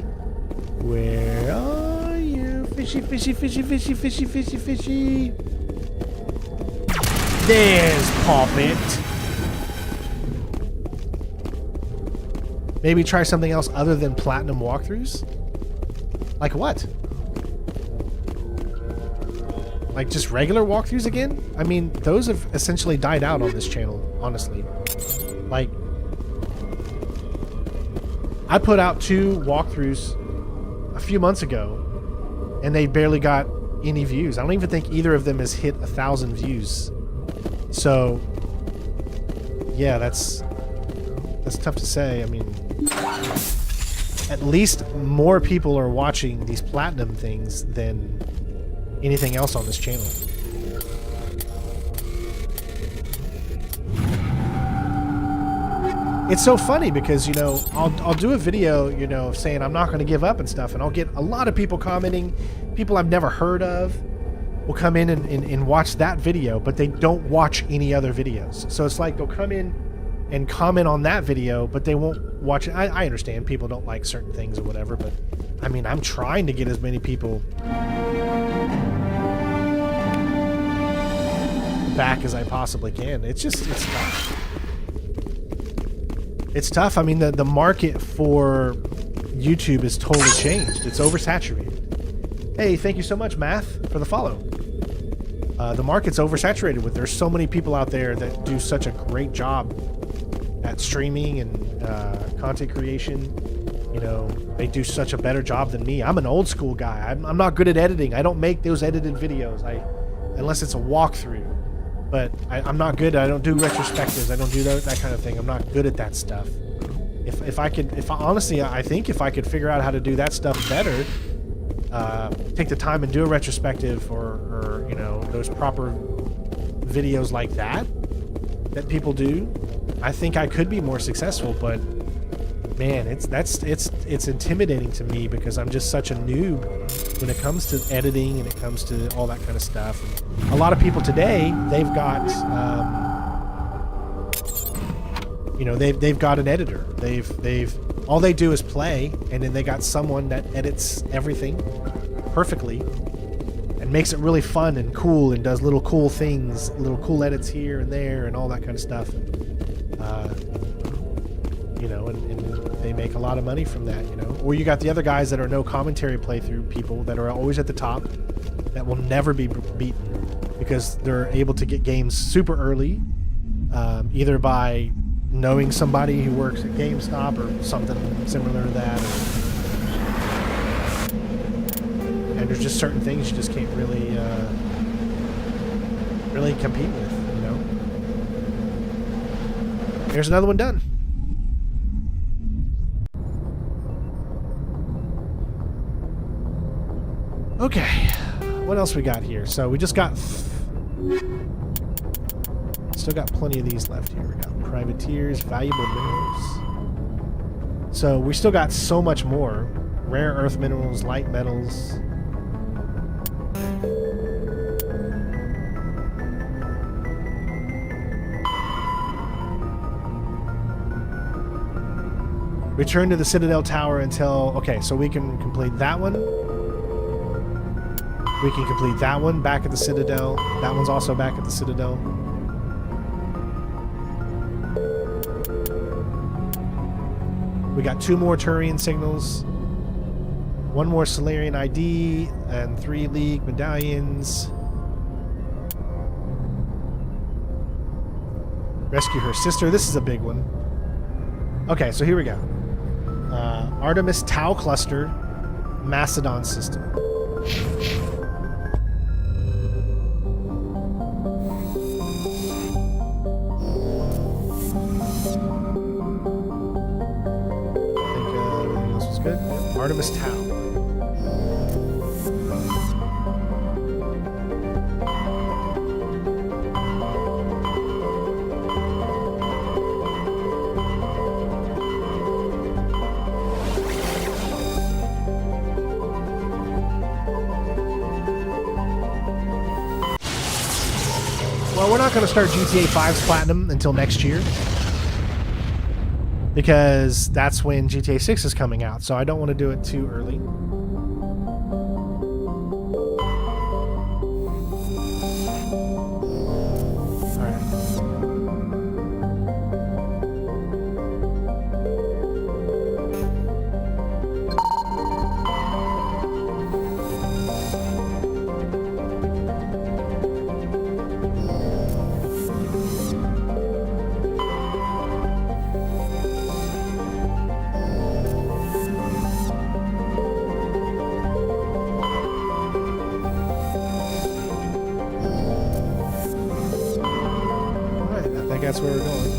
Where are you? Fishy, fishy, fishy, fishy, fishy, fishy, fishy. There's Poppet. Maybe try something else other than platinum walkthroughs? Like what? Like just regular walkthroughs again? I mean, those have essentially died out on this channel, honestly. Like, I put out 2 walkthroughs a few months ago, and they barely got any views. I don't even think either of them has hit 1,000 views. So, yeah, that's tough to say. I mean, at least more people are watching these platinum things than anything else on this channel. It's so funny because, you know, I'll do a video, you know, saying I'm not going to give up and stuff, and I'll get a lot of people commenting. People I've never heard of will come in and watch that video, but they don't watch any other videos. So it's like they'll come in and comment on that video, but they won't watch it. I understand people don't like certain things or whatever, but I mean, I'm trying to get as many people back as I possibly can. It's tough. It's tough. I mean, the market for YouTube is totally changed. It's oversaturated. Hey, thank you so much, Math, for the follow. The market's oversaturated with, there's so many people out there that do such a great job at streaming and content creation. You know, they do such a better job than me. I'm an old school guy. I'm not good at editing. I don't make those edited videos. Unless it's a walkthrough. But I'm not good. I don't do retrospectives. I don't do that kind of thing. I'm not good at that stuff. Honestly, I think if I could figure out how to do that stuff better, take the time and do a retrospective or you know, those proper videos like that people do, I think I could be more successful. But man, it's intimidating to me because I'm just such a noob when it comes to editing and it comes to all that kind of stuff. And a lot of people today, they've got you know, they've got an editor. They've all they do is play, and then they got someone that edits everything perfectly and makes it really fun and cool and does little cool things, little cool edits here and there and all that kind of stuff. You know, and they make a lot of money from that, you know. Or you got the other guys that are no commentary playthrough people that are always at the top that will never be beaten because they're able to get games super early, either by knowing somebody who works at GameStop or something similar to that. And there's just certain things you just can't really compete with, you know. Here's another one done. Okay, what else we got here? So we just got... Still got plenty of these left here. We got privateers, valuable minerals. So we still got so much more. Rare earth minerals, light metals. Return to the Citadel Tower until... Okay, so we can complete that one. We can complete that one back at the Citadel. That one's also back at the Citadel. We got 2 more Turian signals, 1 more Solarian ID, and 3 League medallions. Rescue her sister. This is a big one. Okay, so here we go. Artemis Tau Cluster, Macedon system. Good. Artemis Tau. Well, we're not going to start GTA 5's Platinum until next year, because that's when GTA 6 is coming out, so I don't want to do it too early. That's where we're going.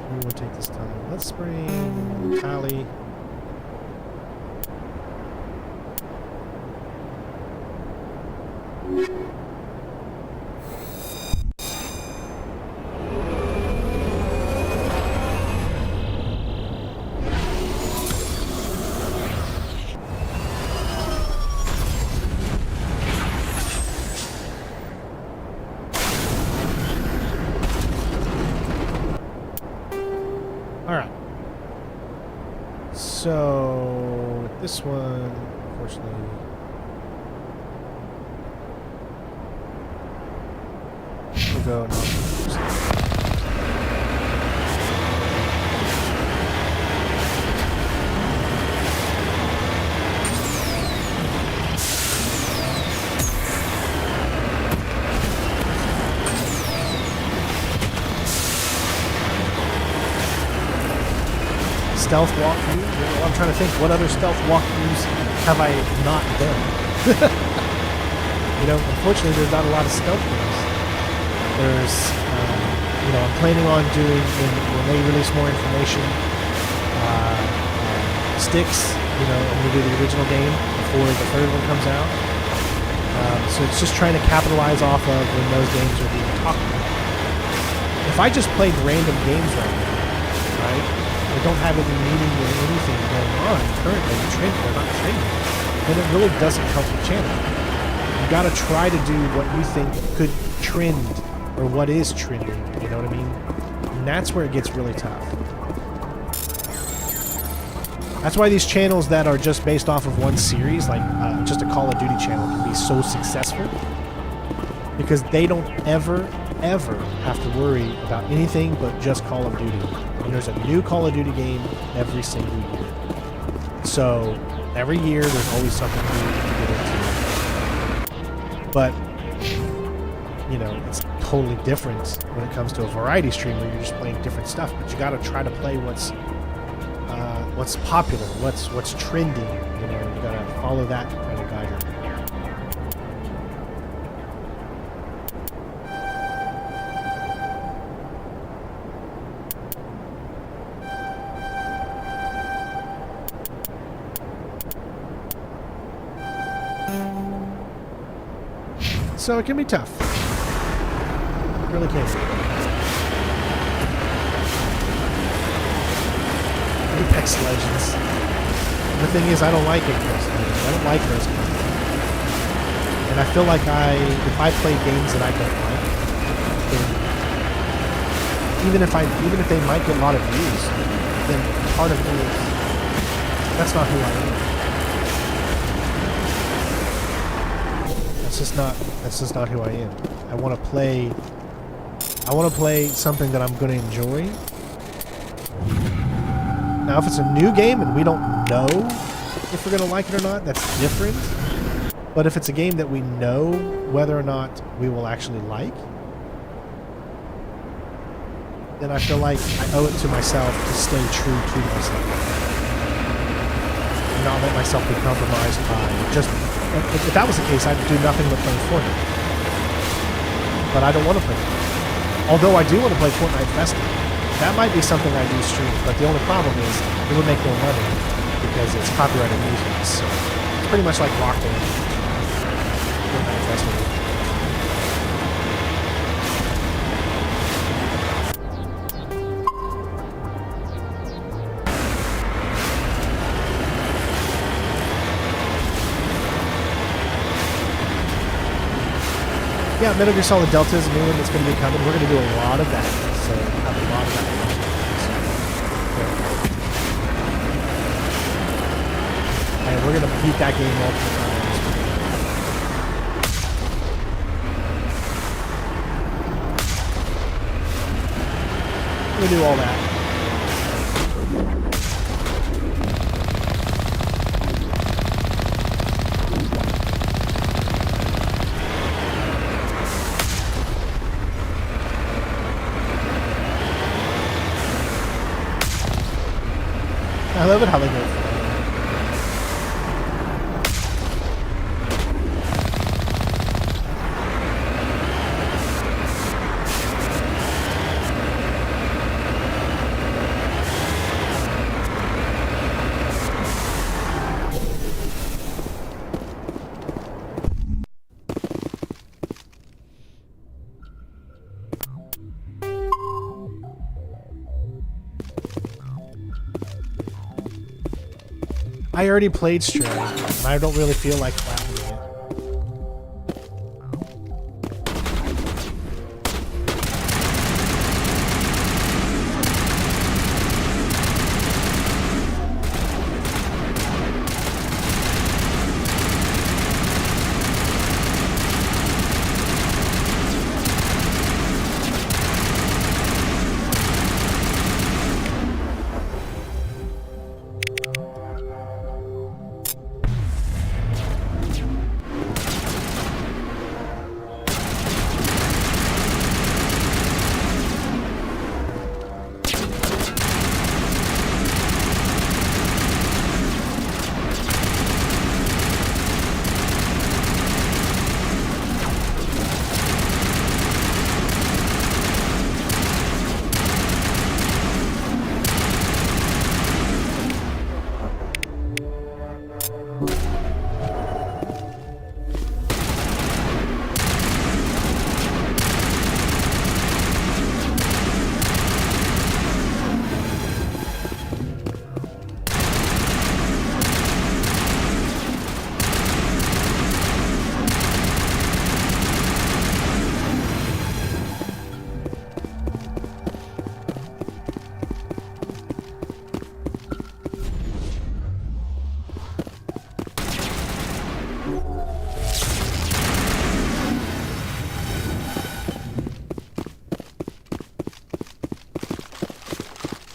Who will take this time? Let's bring Tally. So, this one, unfortunately, we'll go stealth walkthrough. I'm trying to think, what other stealth walkthroughs have I not done? You know, unfortunately, there's not a lot of stealth games. There's, you know, I'm planning on doing, when they release more information, Sticks, you know, I'm going to do the original game before the third one comes out. So it's just trying to capitalize off of when those games are being talked about. If I just played random games right now, right? I don't have any meaning or anything going on currently, trend or not trending, then it really doesn't help the channel. You gotta try to do what you think could trend, or what is trending, you know what I mean? And that's where it gets really tough. That's why these channels that are just based off of one series, like just a Call of Duty channel, can be so successful, because they don't ever have to worry about anything but just Call of Duty. And there's a new Call of Duty game every single year. So every year there's always something new to get into. But, you know, it's totally different when it comes to a variety stream where you're just playing different stuff. But you got to try to play what's popular, what's trending. You know, you got to follow that kind of guidance. So it can be tough. It really can. Apex Legends. The thing is, I don't like Apex Legends. I don't like those games. And I feel like if I play games that I don't like, then even if they might get a lot of views, then part of me is that's not who I am. That's just not who I am. I want to play something that I'm going to enjoy. Now, if it's a new game and we don't know if we're going to like it or not, that's different. But if it's a game that we know whether or not we will actually like, then I feel like I owe it to myself to stay true to myself. And not let myself be compromised by just... If that was the case, I'd do nothing but play Fortnite. But I don't want to play Fortnite. Although I do want to play Fortnite Festival. That might be something I do stream, but the only problem is it would make no money because it's copyrighted music. So it's pretty much like Lockdown. Fortnite Festival. Yeah, Metal Gear Solid Delta is a new one that's going to be coming. We're going to do a lot of that. So have a lot of that. And we're going to beat that game multiple times. We're going to do all that. I love it how they go. I already played Stray, and I don't really feel like platinuming it.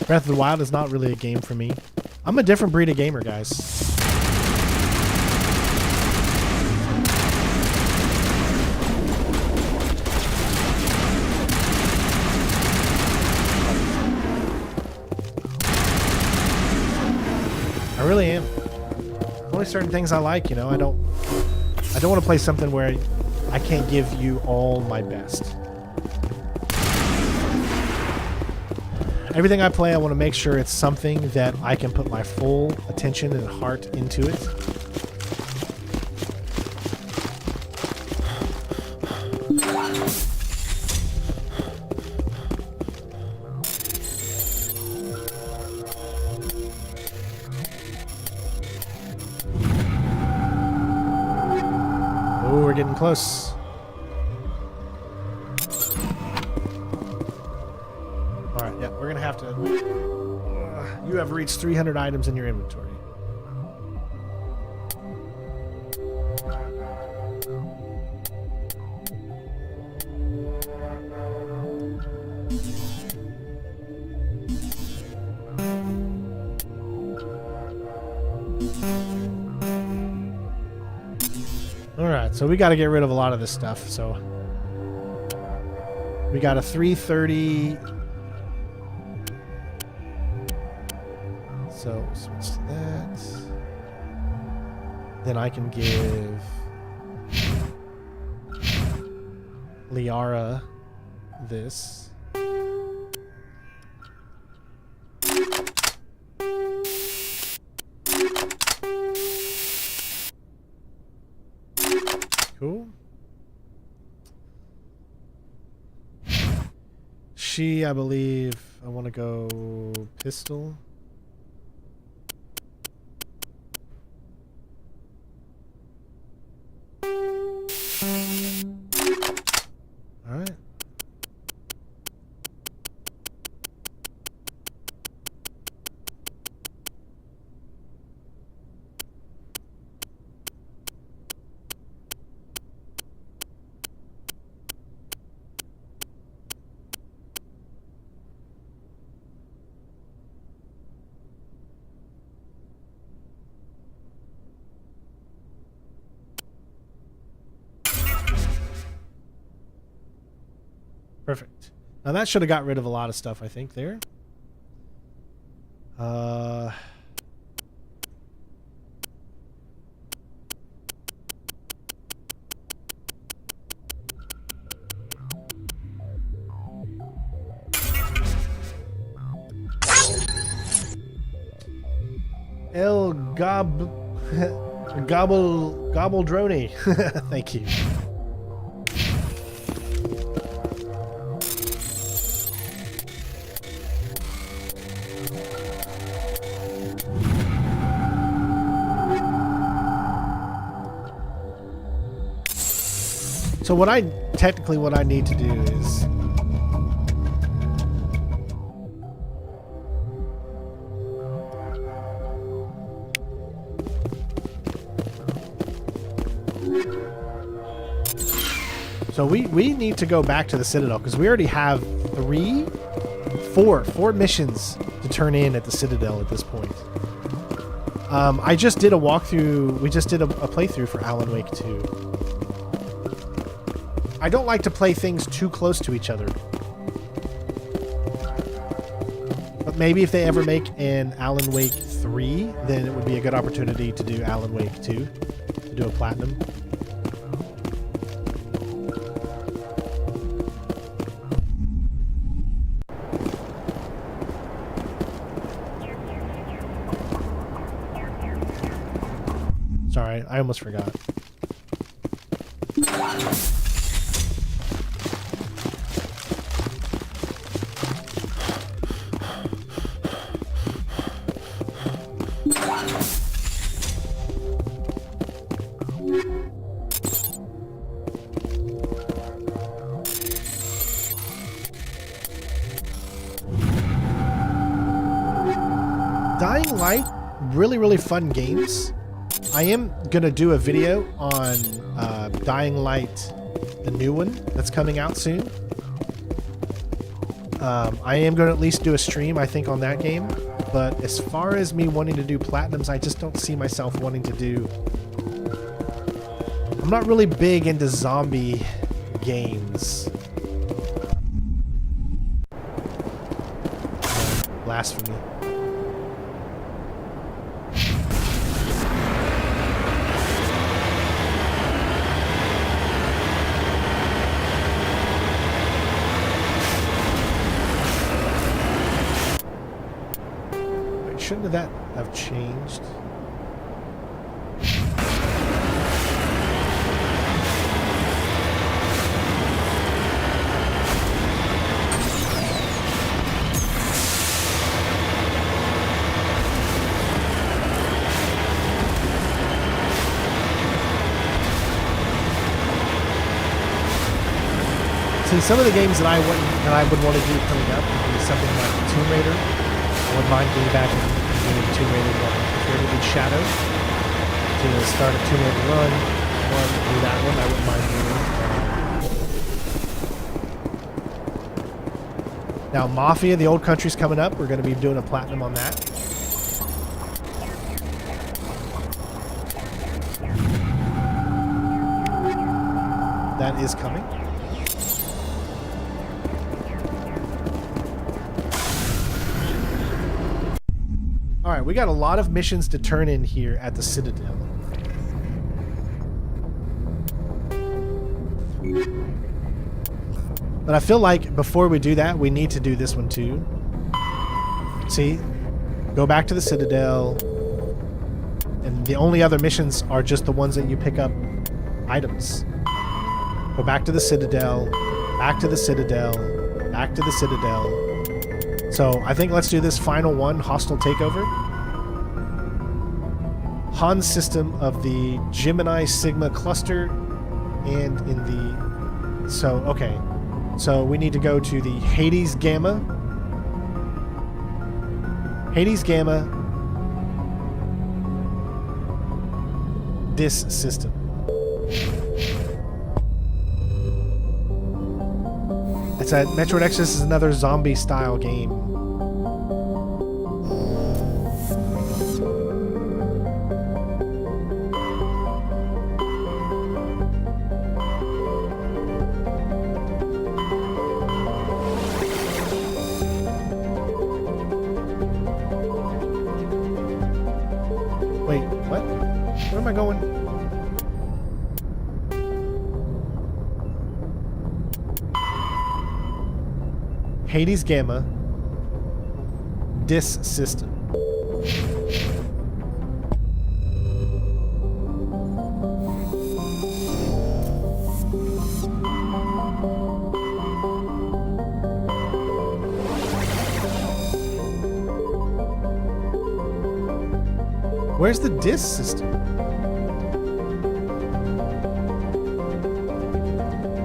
Breath of the Wild is not really a game for me. I'm a different breed of gamer, guys. I really am. Only certain things I like, you know. I don't want to play something where I can't give you all my best. Everything I play, I want to make sure it's something that I can put my full attention and heart into it. Oh, we're getting close. All right, yeah, we're gonna have to. You have reached 300 items in your inventory. Alright, so we got to get rid of a lot of this stuff. So we got a 330. So switch to that. Then I can give Liara this. Cool. She, I believe, I want to go pistol. All right. Perfect. Now that should have got rid of a lot of stuff, I think, there. El Gobble Droney. Thank you. So what I need to do is we need to go back to the Citadel because we already have four missions to turn in at the Citadel at this point. I just did a walkthrough. We just did a playthrough for Alan Wake 2. I don't like to play things too close to each other. But maybe if they ever make an Alan Wake 3, then it would be a good opportunity to do Alan Wake 2, to do a platinum. Sorry, I almost forgot. Dying Light, really fun games. I am gonna do a video on Dying Light, the new one that's coming out soon. I am gonna at least do a stream, I think, on that game. But as far as me wanting to do platinums, I just don't see myself wanting to do. I'm not really big into zombie games. Blasphemy. Shouldn't that have changed? See, some of the games that I would want to do coming up would be something like Tomb Raider. I wouldn't mind getting back and doing Tomb Raider 1. If you're going to do Shadow, to start a Tomb Raider run, do that one, I wouldn't mind doing. Now, Mafia, the Old Country's coming up. We're going to be doing a platinum on that. That is coming. Alright, we got a lot of missions to turn in here at the Citadel. But I feel like before we do that, we need to do this one too. See? Go back to the Citadel. And the only other missions are just the ones that you pick up items. Go back to the Citadel, back to the Citadel, back to the Citadel. So I think let's do this final one, Hostile Takeover. Han system of the Gemini Sigma cluster and in the... So, okay. So we need to go to the Hades Gamma. Hades Gamma. This system. It's a Metroid Exodus is another zombie style game. Wait, what? Where am I going? Hades Gamma. This system. Where's the disc system?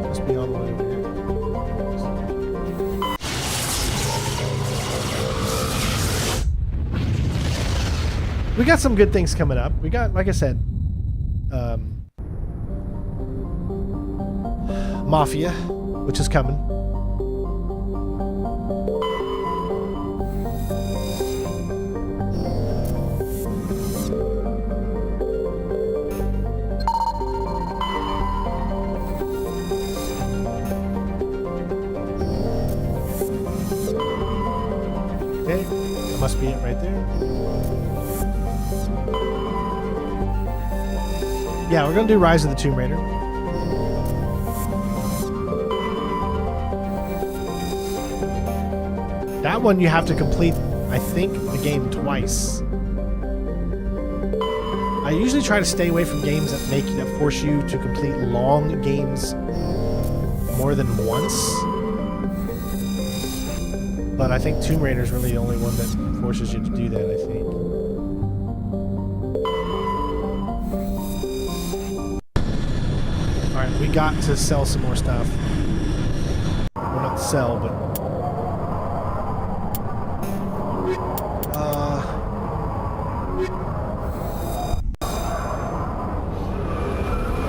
Must be all the way over here. We got some good things coming up. We got, like I said, Mafia, which is coming. Okay, that must be it right there. Yeah, we're going to do Rise of the Tomb Raider. That one you have to complete, I think, the game twice. I usually try to stay away from games that force you to complete long games more than once. But I think Tomb Raider is really the only one that forces you to do that, I think. Alright, we got to sell some more stuff. Well, not sell, but...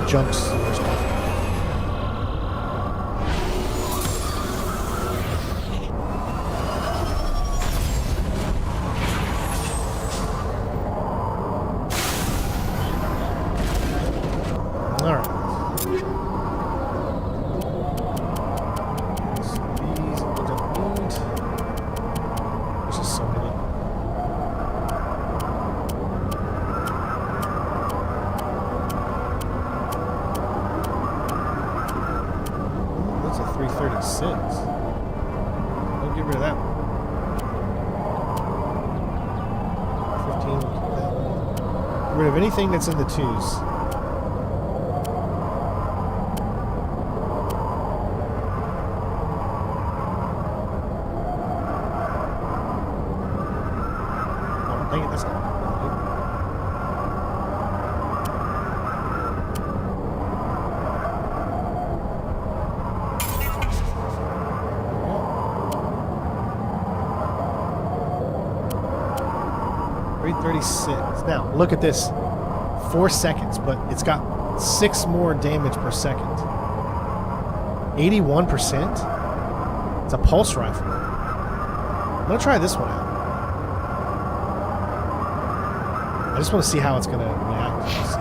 junks or stuff. Anything that's in the twos. Oh, dang it, that's not. 36. Now, look at this. 4 seconds, but it's got 6 more damage per second. 81%? It's a pulse rifle. I'm going to try this one out. I just want to see how it's going to react.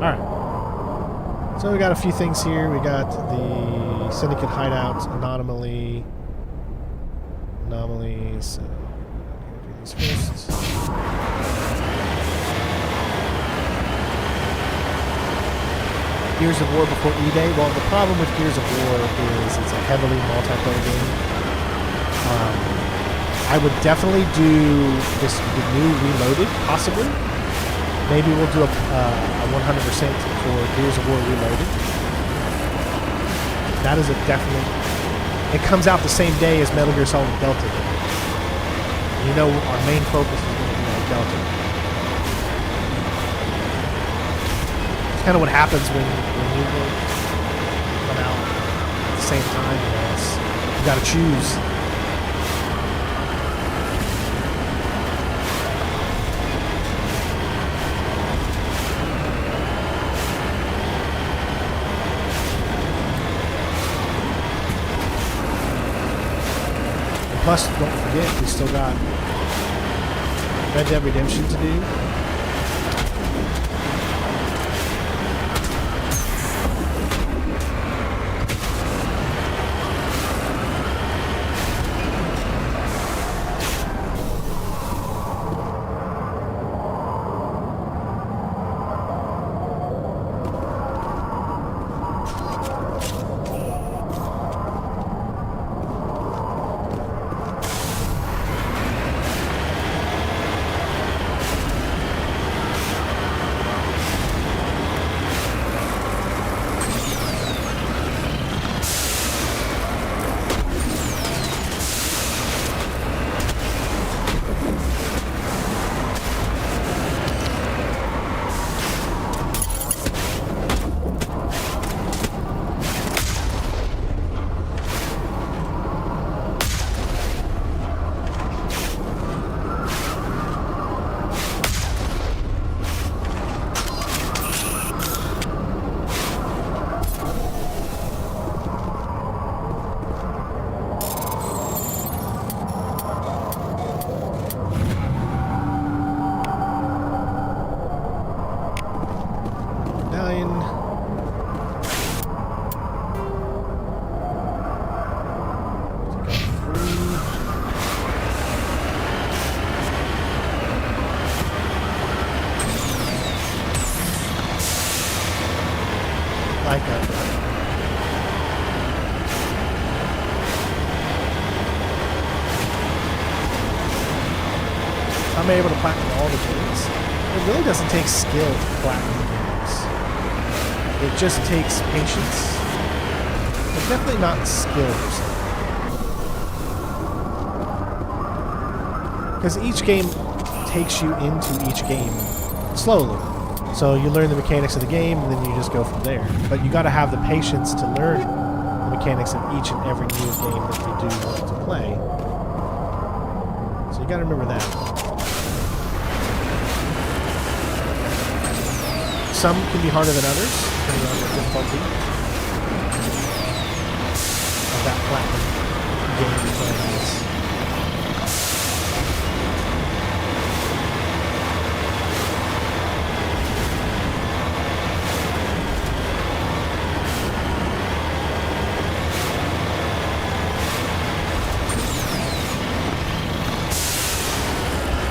Alright. So we got a few things here. We got the Syndicate hideout, anomaly. So, do these first. Gears of War before E-Day. Well, the problem with Gears of War is it's a heavily multiplayer game. I would definitely do the new Reloaded, possibly. Maybe we'll do a 100% for Gears of War Reloaded. That is a definite. It comes out the same day as Metal Gear Solid Delta. You know, our main focus is going to be on Delta. It's kind of what happens when you come out at the same time. You know, you got to choose. Plus, don't forget, we still got Red Dead Redemption to do. I'm able to platinum all the games. It really doesn't take skill to platinum games. It just takes patience. But definitely not skill or something. Because each game takes you into each game slowly. So you learn the mechanics of the game, and then you just go from there. But you got to have the patience to learn the mechanics of each and every new game that you do want to play. So you got to remember that. Some can be harder than others, depending on the difficulty of that platinum game you're playing is.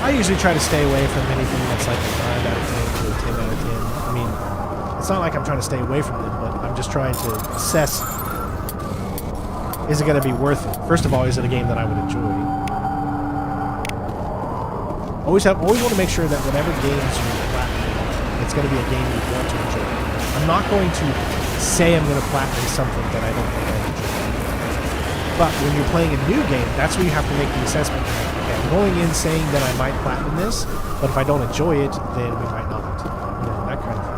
I usually try to stay away from anything that's like a 9 out of 10 to a 10 out of 10. I mean, it's not like I'm trying to stay away from them, but I'm just trying to assess, is it going to be worth it? First of all, is it a game that I would enjoy? Always want to make sure that whatever games you platinum, it's going to be a game you want to enjoy. I'm not going to say I'm going to platinum something that I don't think I enjoy. But when you're playing a new game, that's where you have to make the assessment. Okay, I'm going in saying that I might platinum this, but if I don't enjoy it, then we might not. You know, that kind of thing.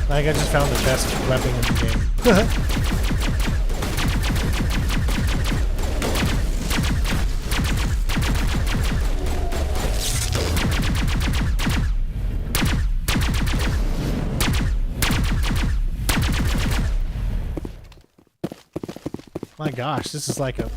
Like, I just found the best weapon in the game. My gosh, this is like a...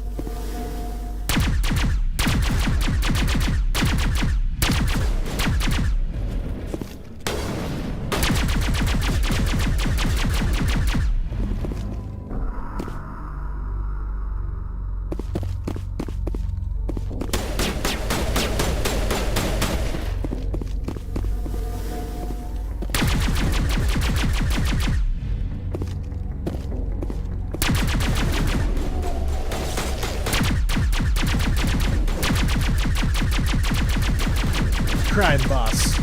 crime boss.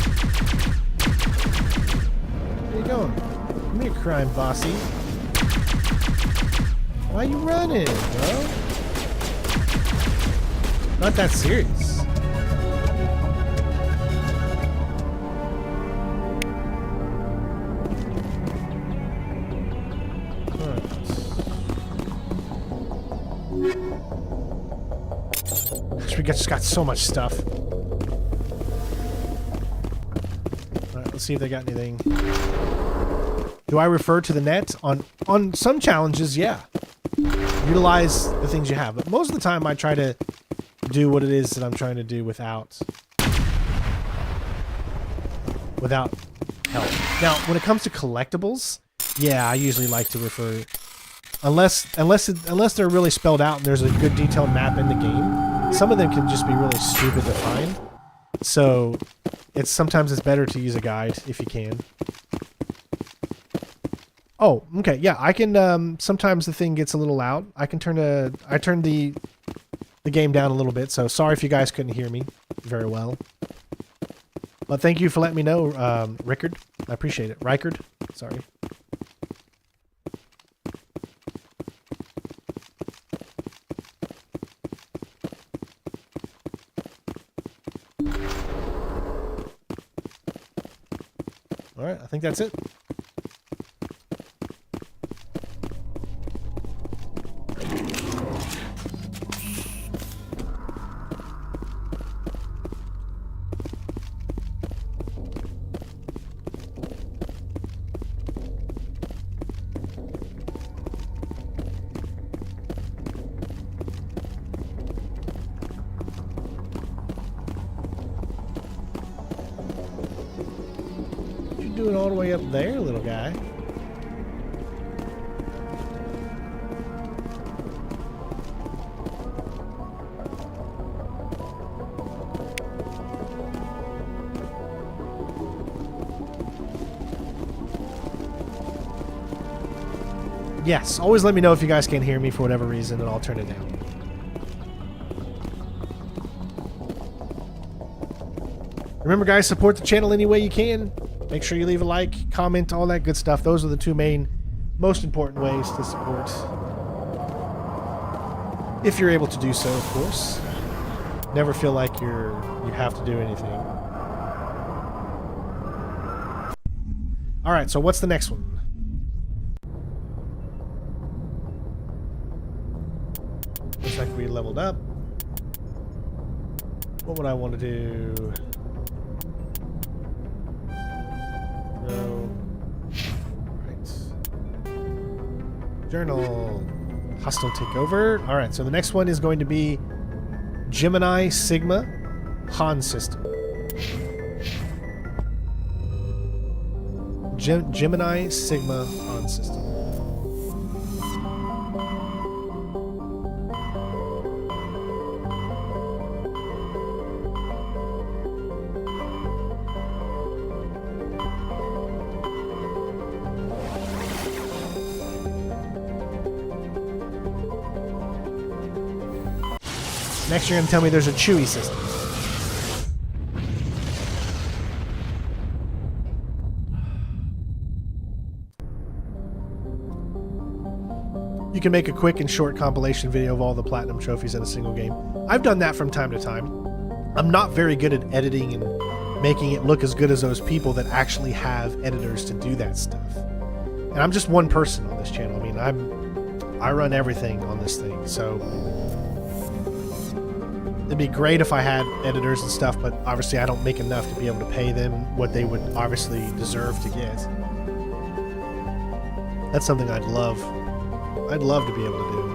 Where you going? Come here, crime bossy. Why you running, bro? Not that serious. We just got so much stuff. Let's see if they got anything. Do I refer to the net? On some challenges, yeah. Utilize the things you have. But most of the time I try to do what it is that I'm trying to do without help. Now, when it comes to collectibles, yeah, I usually like to refer, unless they're really spelled out and there's a good detailed map in the game. Some of them can just be really stupid to find. So sometimes it's better to use a guide if you can. Oh, okay, yeah, I can, sometimes the thing gets a little loud. I turned the game down a little bit, so sorry if you guys couldn't hear me very well. But thank you for letting me know, Rickard. I appreciate it. Rickard, sorry. Alright, I think that's it. Doing all the way up there, little guy. Yes, always let me know if you guys can't hear me for whatever reason, and I'll turn it down. Remember, guys, support the channel any way you can. Make sure you leave a like, comment, all that good stuff. Those are the two most important ways to support. If you're able to do so, of course. Never feel like you have to do anything. Alright, so what's the next one? Looks like we leveled up. What would I want to do? Journal. Hostile takeover. Alright, so the next one is going to be Gemini Sigma Han System. Gemini Sigma Han System. Next, you're going to tell me there's a Chewy system. You can make a quick and short compilation video of all the platinum trophies in a single game. I've done that from time to time. I'm not very good at editing and making it look as good as those people that actually have editors to do that stuff. And I'm just one person on this channel. I mean, I run everything on this thing, so it'd be great if I had editors and stuff, but obviously I don't make enough to be able to pay them what they would obviously deserve to get. That's something I'd love to be able to do.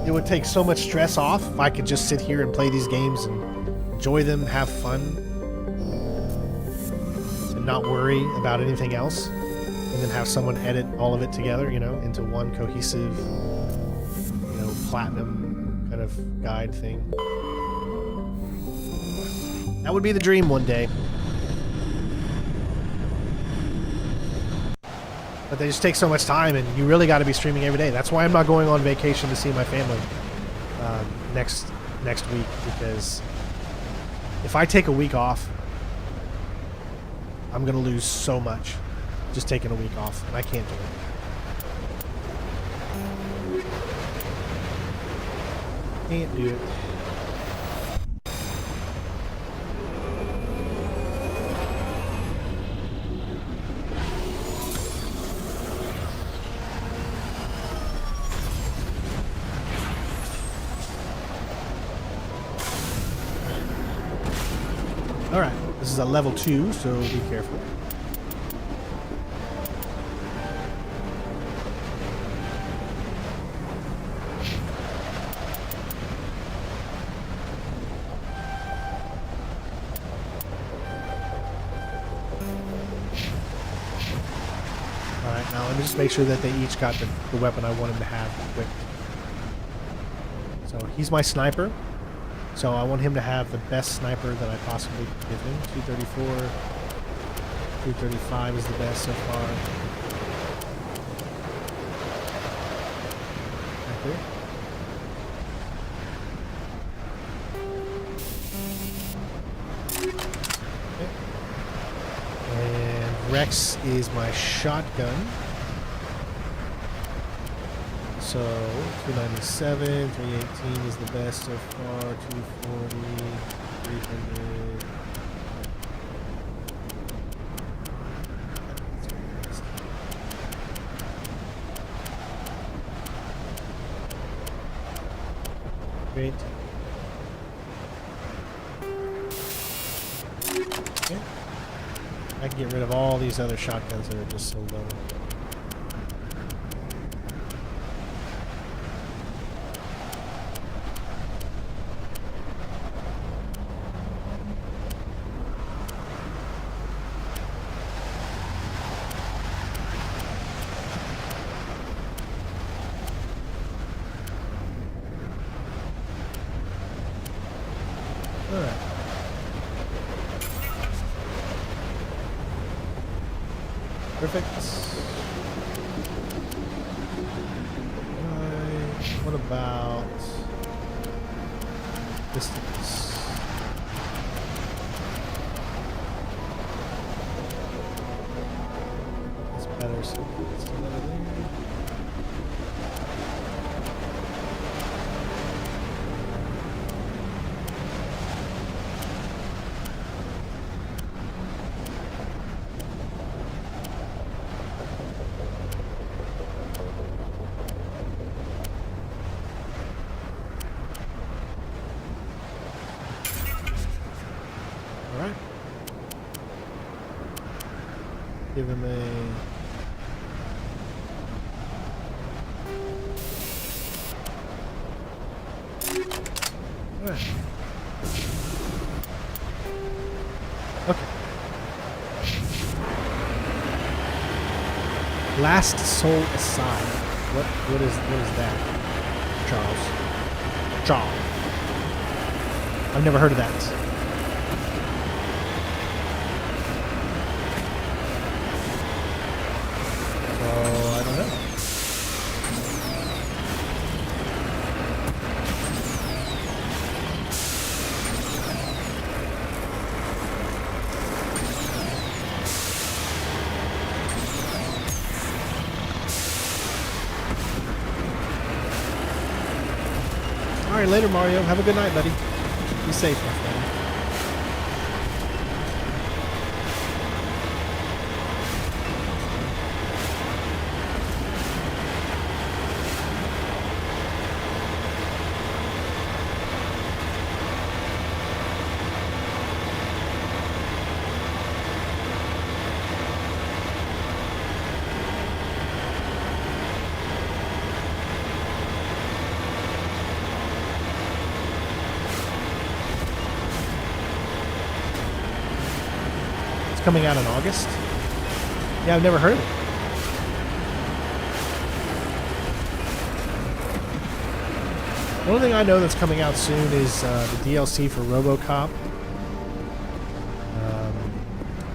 It would take so much stress off if I could just sit here and play these games and enjoy them, have fun, and not worry about anything else, and then have someone edit all of it together, you know, into one cohesive, you know, platinum kind of guide thing. That would be the dream one day. But they just take so much time, and you really got to be streaming every day. That's why I'm not going on vacation to see my family next week, because if I take a week off, I'm going to lose so much just taking a week off, and I can't do it. Can't do it. Alright, this is a level 2, so be careful. Alright, now let me just make sure that they each got the weapon I want them to have equipped. So he's my sniper. So I want him to have the best sniper that I possibly could give him. 234, 235 is the best so far. Right there. Okay. And Rex is my shotgun. So 297, 318 is the best so far, 240, 300. Great. Okay. I can get rid of all these other shotguns that are just so low. Perfect. Right. What about distance? It's better, so it's another there. Give him a... Alright. Okay. Last soul aside. What is that? Charles. I've never heard of that. Alright, later, Mario. Have a good night, buddy. Be safe, my friend. coming out in August? Yeah, I've never heard of it. The only thing I know that's coming out soon is the DLC for RoboCop.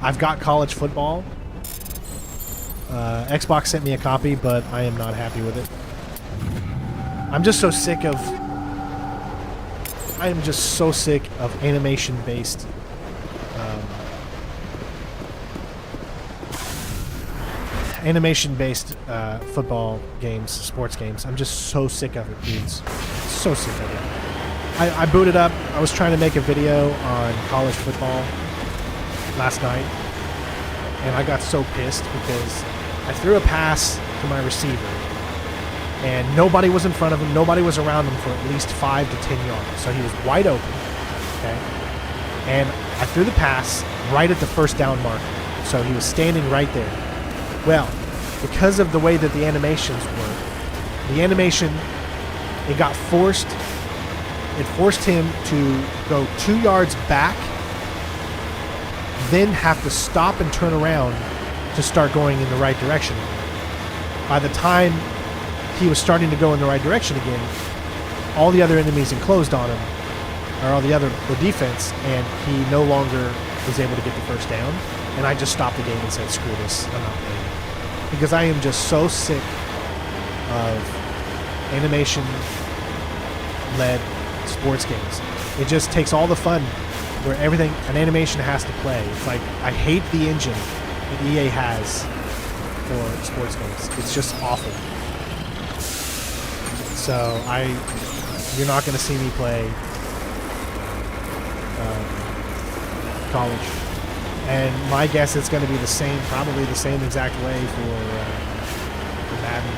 I've got college football. Xbox sent me a copy, but I am not happy with it. I'm just so sick of... I am just so sick of animation-based... animation-based football games, sports games. I'm just so sick of it, dudes. So sick of it. I booted up. I was trying to make a video on college football last night, and I got so pissed because I threw a pass to my receiver, and nobody was in front of him, nobody was around him for at least 5 to 10 yards. So he was wide open, okay? And I threw the pass right at the first down marker. So he was standing right there. Well, because of the way that the animations work, the animation, it got forced. It forced him to go 2 yards back, then have to stop and turn around to start going in the right direction. By the time he was starting to go in the right direction again, all the other enemies enclosed on him, or the defense, and he no longer was able to get the first down. And I just stopped the game and said, screw this, I'm not playing. Because I am just so sick of animation-led sports games. It just takes all the fun where an animation has to play. It's like, I hate the engine that EA has for sports games. It's just awful. So you're not going to see me play college. And my guess it's going to be the same, probably the same exact way for Madden.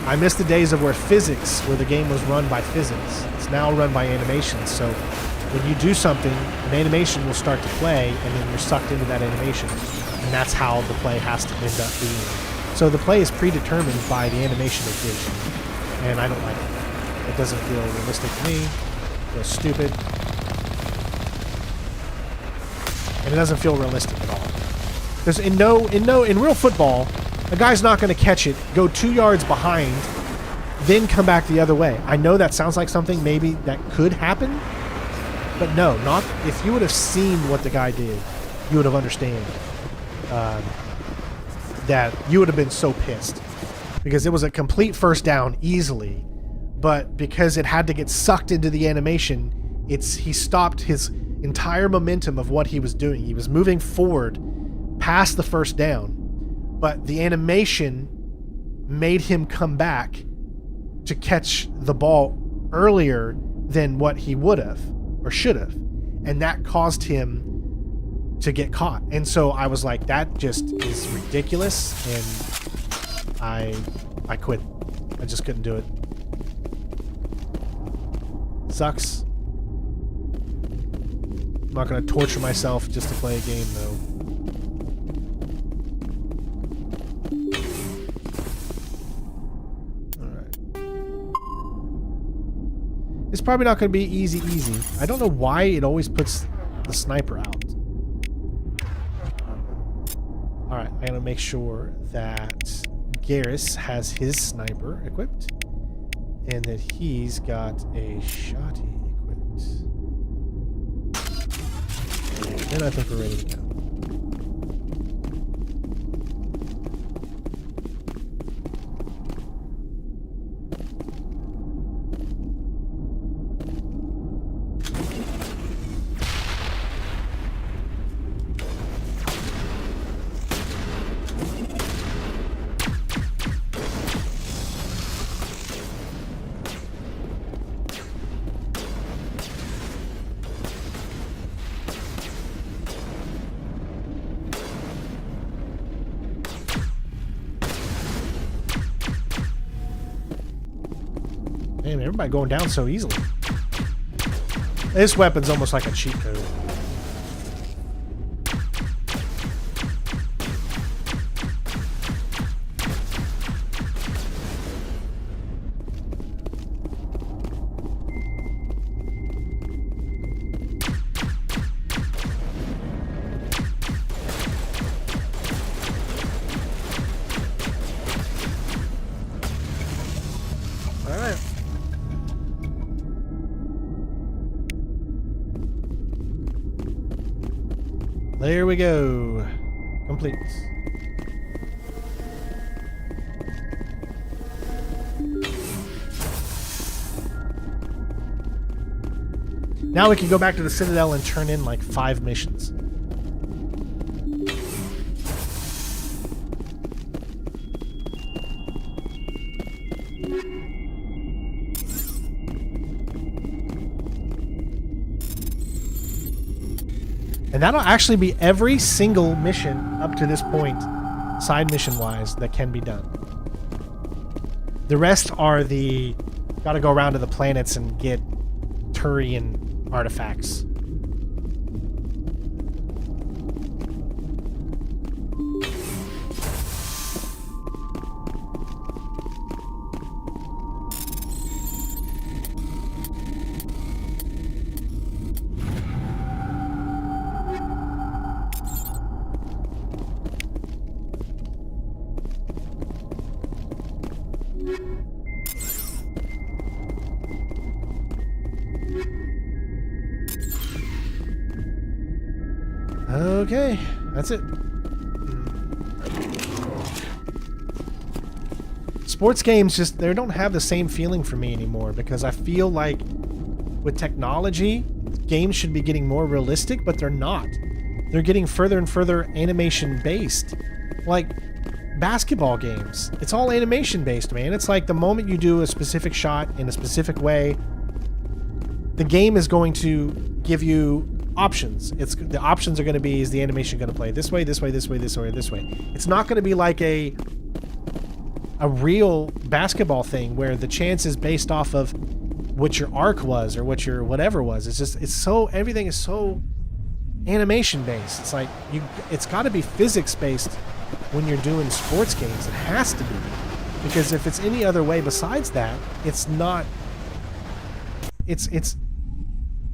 I miss the days of where the game was run by physics. It's now run by animation. So when you do something, an animation will start to play, and then you're sucked into that animation. And that's how the play has to end up being. So the play is predetermined by the animation it gives you. And I don't like it. It doesn't feel realistic to me. It feels stupid. And it doesn't feel realistic at all. There's in real football, a guy's not going to catch it, go 2 yards behind, then come back the other way. I know that sounds like something maybe that could happen, but no, not if you would have seen what the guy did, you would have understand that you would have been so pissed because it was a complete first down easily, but because it had to get sucked into the animation, he stopped his entire momentum of what he was doing. He was moving forward past the first down, but the animation made him come back to catch the ball earlier than what he would have or should have, and that caused him to get caught. And so I was like, that just is ridiculous, and I quit. I just couldn't do it. Sucks. I'm not going to torture myself just to play a game, though. Alright. It's probably not going to be easy. I don't know why it always puts the sniper out. Alright, I'm going to make sure that Garrus has his sniper equipped, and that he's got a shotty equipped. And I think we're ready to go. Damn, everybody going down so easily. This weapon's almost like a cheat code. There we go. Complete. Now we can go back to the Citadel and turn in like 5 missions. And that'll actually be every single mission up to this point, side mission wise, that can be done. The rest are the gotta go around to the planets and get Turian artifacts. Okay, that's it. Sports games just, they don't have the same feeling for me anymore because I feel like with technology, games should be getting more realistic, but they're not. They're getting further and further animation based. Like basketball games, it's all animation based, man. It's like the moment you do a specific shot in a specific way, the game is going to give you options. The options are going to be, is the animation going to play this way, this way, this way, this way, or this way. It's not going to be like a real basketball thing where the chance is based off of what your arc was or what your whatever was. It's just, it's so, everything is so animation based. It's like it's got to be physics based when you're doing sports games. It has to be, because if it's any other way besides that, it's not.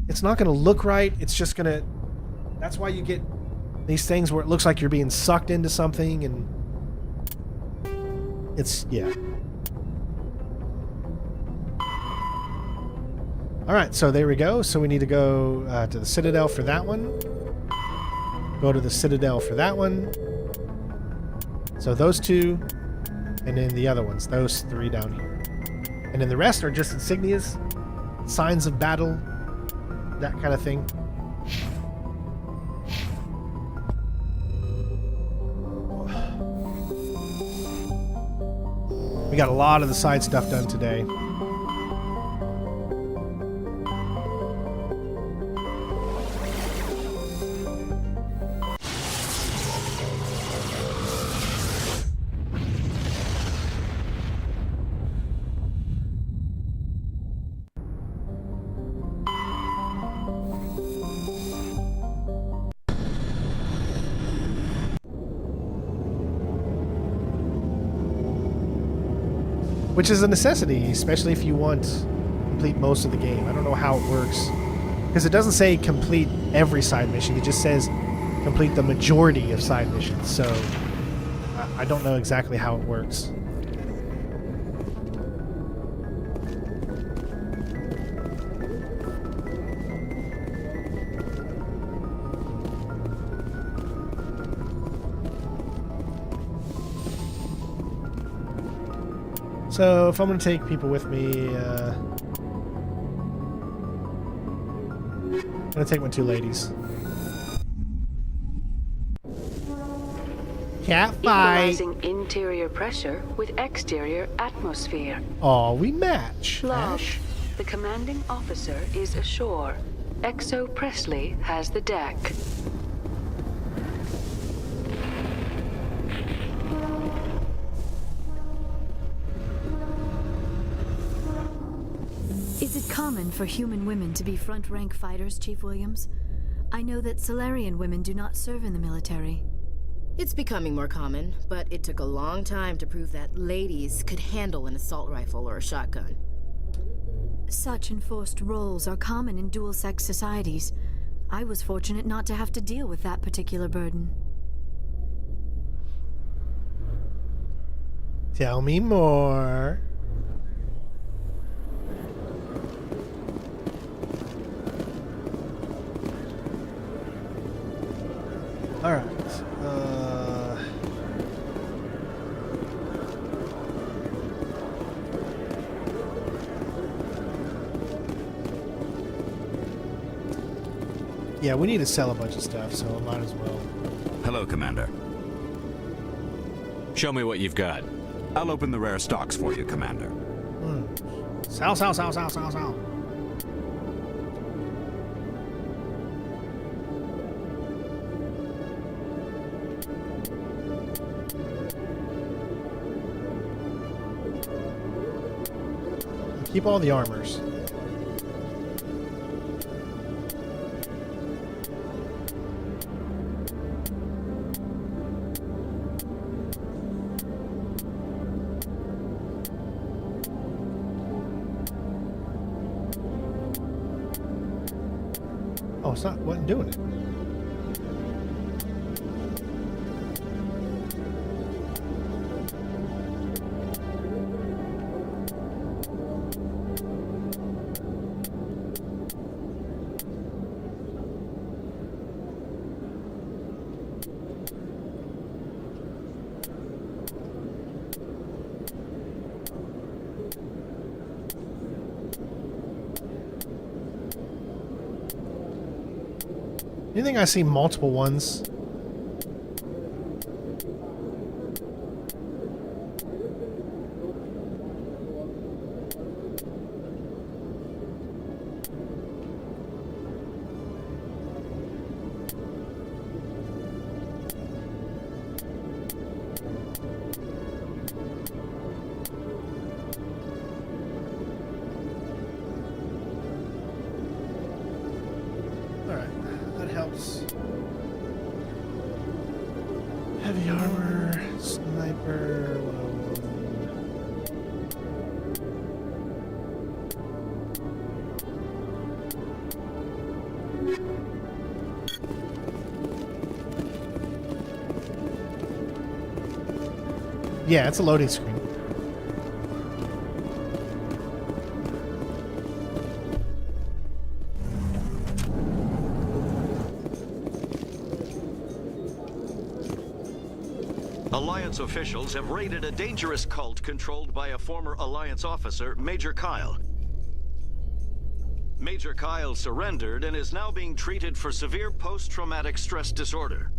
It's not going to look right. It's just going to... That's why you get these things where it looks like you're being sucked into something, and... It's... yeah. Alright, so there we go. So we need to go to the Citadel for that one. Go to the Citadel for that one. So those 2, and then the other ones. Those 3 down here. And then the rest are just insignias, signs of battle, that kind of thing. We got a lot of the side stuff done today. Which is a necessity, especially if you want to complete most of the game. I don't know how it works, because it doesn't say complete every side mission. It just says complete the majority of side missions. So I don't know exactly how it works. So if I'm going to take people with me, I'm going to take my 2 ladies. Cat fight. Equalizing interior pressure with exterior atmosphere. Oh, we match. Log. The commanding officer is ashore. Exo Presley has the deck. Is it common for human women to be front-rank fighters, Chief Williams? I know that Solarian women do not serve in the military. It's becoming more common, but it took a long time to prove that ladies could handle an assault rifle or a shotgun. Such enforced roles are common in dual-sex societies. I was fortunate not to have to deal with that particular burden. Tell me more. All right. Yeah, we need to sell a bunch of stuff, so I might as well. Hello, Commander. Show me what you've got. I'll open the rare stocks for you, Commander. Sell, sell, sell, sell, sell, sell. Keep all the armors. Oh, it's not. Wasn't doing it. You think I see multiple ones? Heavy armor, sniper, yeah, it's a loading screen. Alliance officials have raided a dangerous cult controlled by a former Alliance officer, Major Kyle. Major Kyle surrendered and is now being treated for severe post-traumatic stress disorder.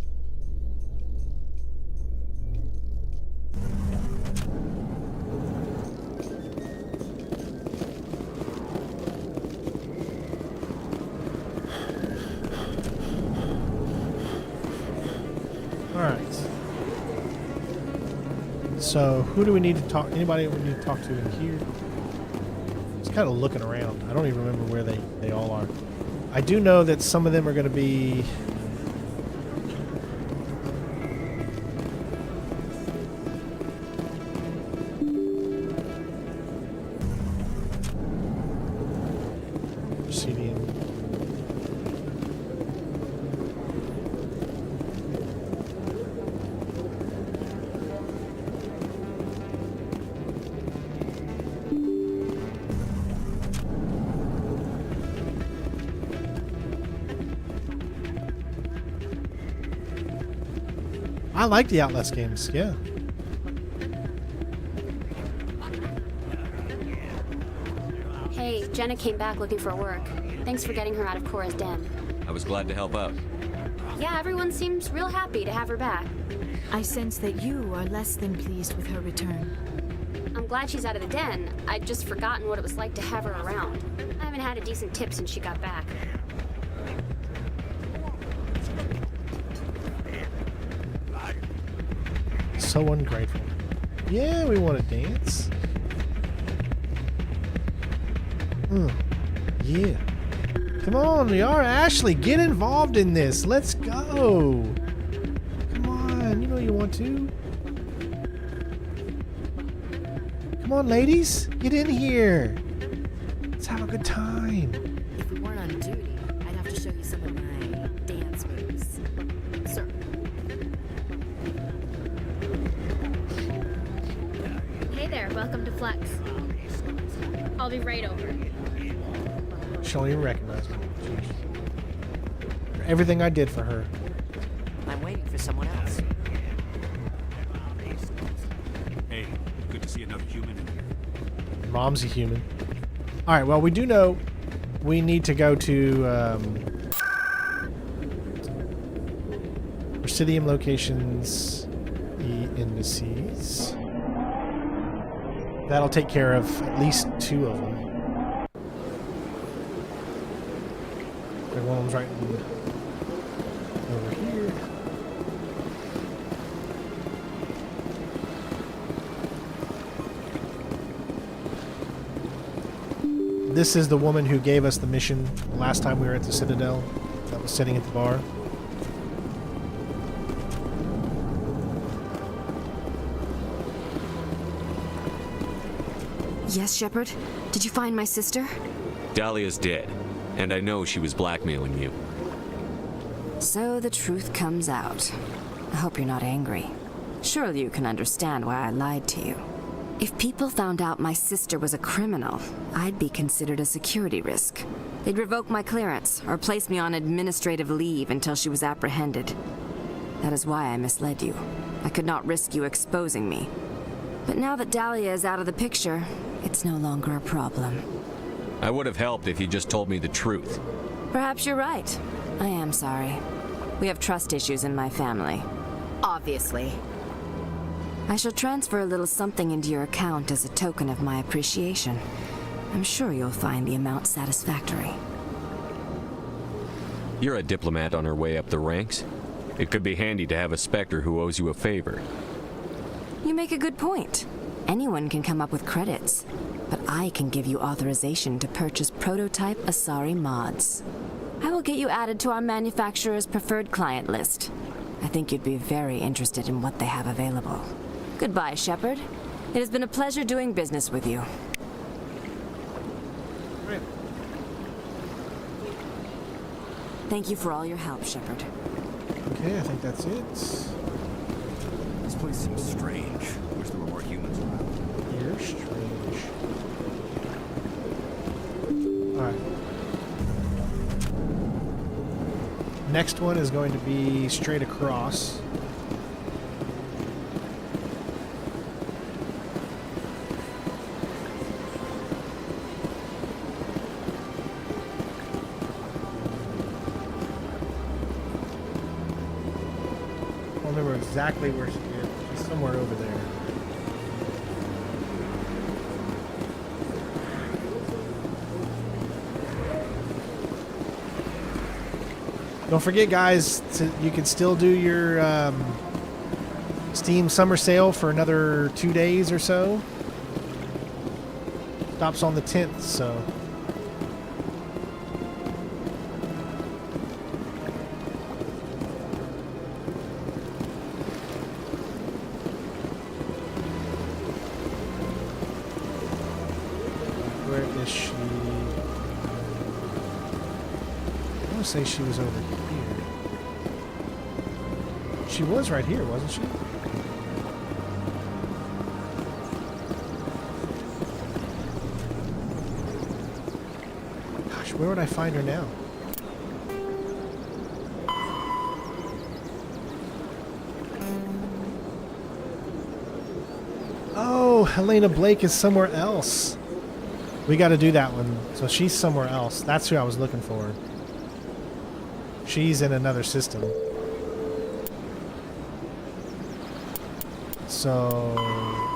So, who do we need to talk? Anybody we need to talk to in here? Just kind of looking around. I don't even remember where they all are. I do know that some of them are going to be... Proceeding. I like the Outlast games, yeah. Hey, Jenna came back looking for work. Thanks for getting her out of Cora's den. I was glad to help out. Yeah, everyone seems real happy to have her back. I sense that you are less than pleased with her return. I'm glad she's out of the den. I'd just forgotten what it was like to have her around. I haven't had a decent tip since she got back. So ungrateful. Yeah, we want to dance. Yeah. Come on, Yara, Ashley, get involved in this. Let's go. Come on, you know you want to. Come on, ladies, get in here. Let's have a good time. If we weren't on duty, I'd have to show you some of my dance moves. Sir. Hey there, welcome to Flex. I'll be right over. She don't even recognize me. For everything I did for her. I'm waiting. for someone else. Hey, good to see another human in here. Mom's a human. All right, well, we do know we need to go to Presidium locations, indices. That'll take care of at least 2 of them. One of them's right over here. This is the woman who gave us the mission last time we were at the Citadel, that was sitting at the bar. Yes, Shepard? Did you find my sister? Dahlia's dead, and I know she was blackmailing you. So the truth comes out. I hope you're not angry. Surely you can understand why I lied to you. If people found out my sister was a criminal, I'd be considered a security risk. They'd revoke my clearance or place me on administrative leave until she was apprehended. That is why I misled you. I could not risk you exposing me. But now that Dahlia is out of the picture, it's no longer a problem. I would have helped if you just told me the truth. Perhaps you're right. I am sorry. We have trust issues in my family. Obviously. I shall transfer a little something into your account as a token of my appreciation. I'm sure you'll find the amount satisfactory. You're a diplomat on her way up the ranks. It could be handy to have a Spectre who owes you a favor. You make a good point. Anyone can come up with credits, but I can give you authorization to purchase prototype Asari mods. I will get you added to our manufacturer's preferred client list. I think you'd be very interested in what they have available. Goodbye, Shepard. It has been a pleasure doing business with you. Right. Thank you for all your help, Shepard. Okay, I think that's it. This place seems strange. Wish there were more humans around. You're strange. Alright. Next one is going to be straight across. I don't remember exactly where she is. She's somewhere over there. Don't forget, guys, you can still do your Steam Summer Sale for another 2 days or so. Stops on the 10th, so... Where is she? I want to say she was over here. She was right here, wasn't she? Gosh, where would I find her now? Oh, Helena Blake is somewhere else. We got to do that one. So she's somewhere else. That's who I was looking for. She's in another system. So,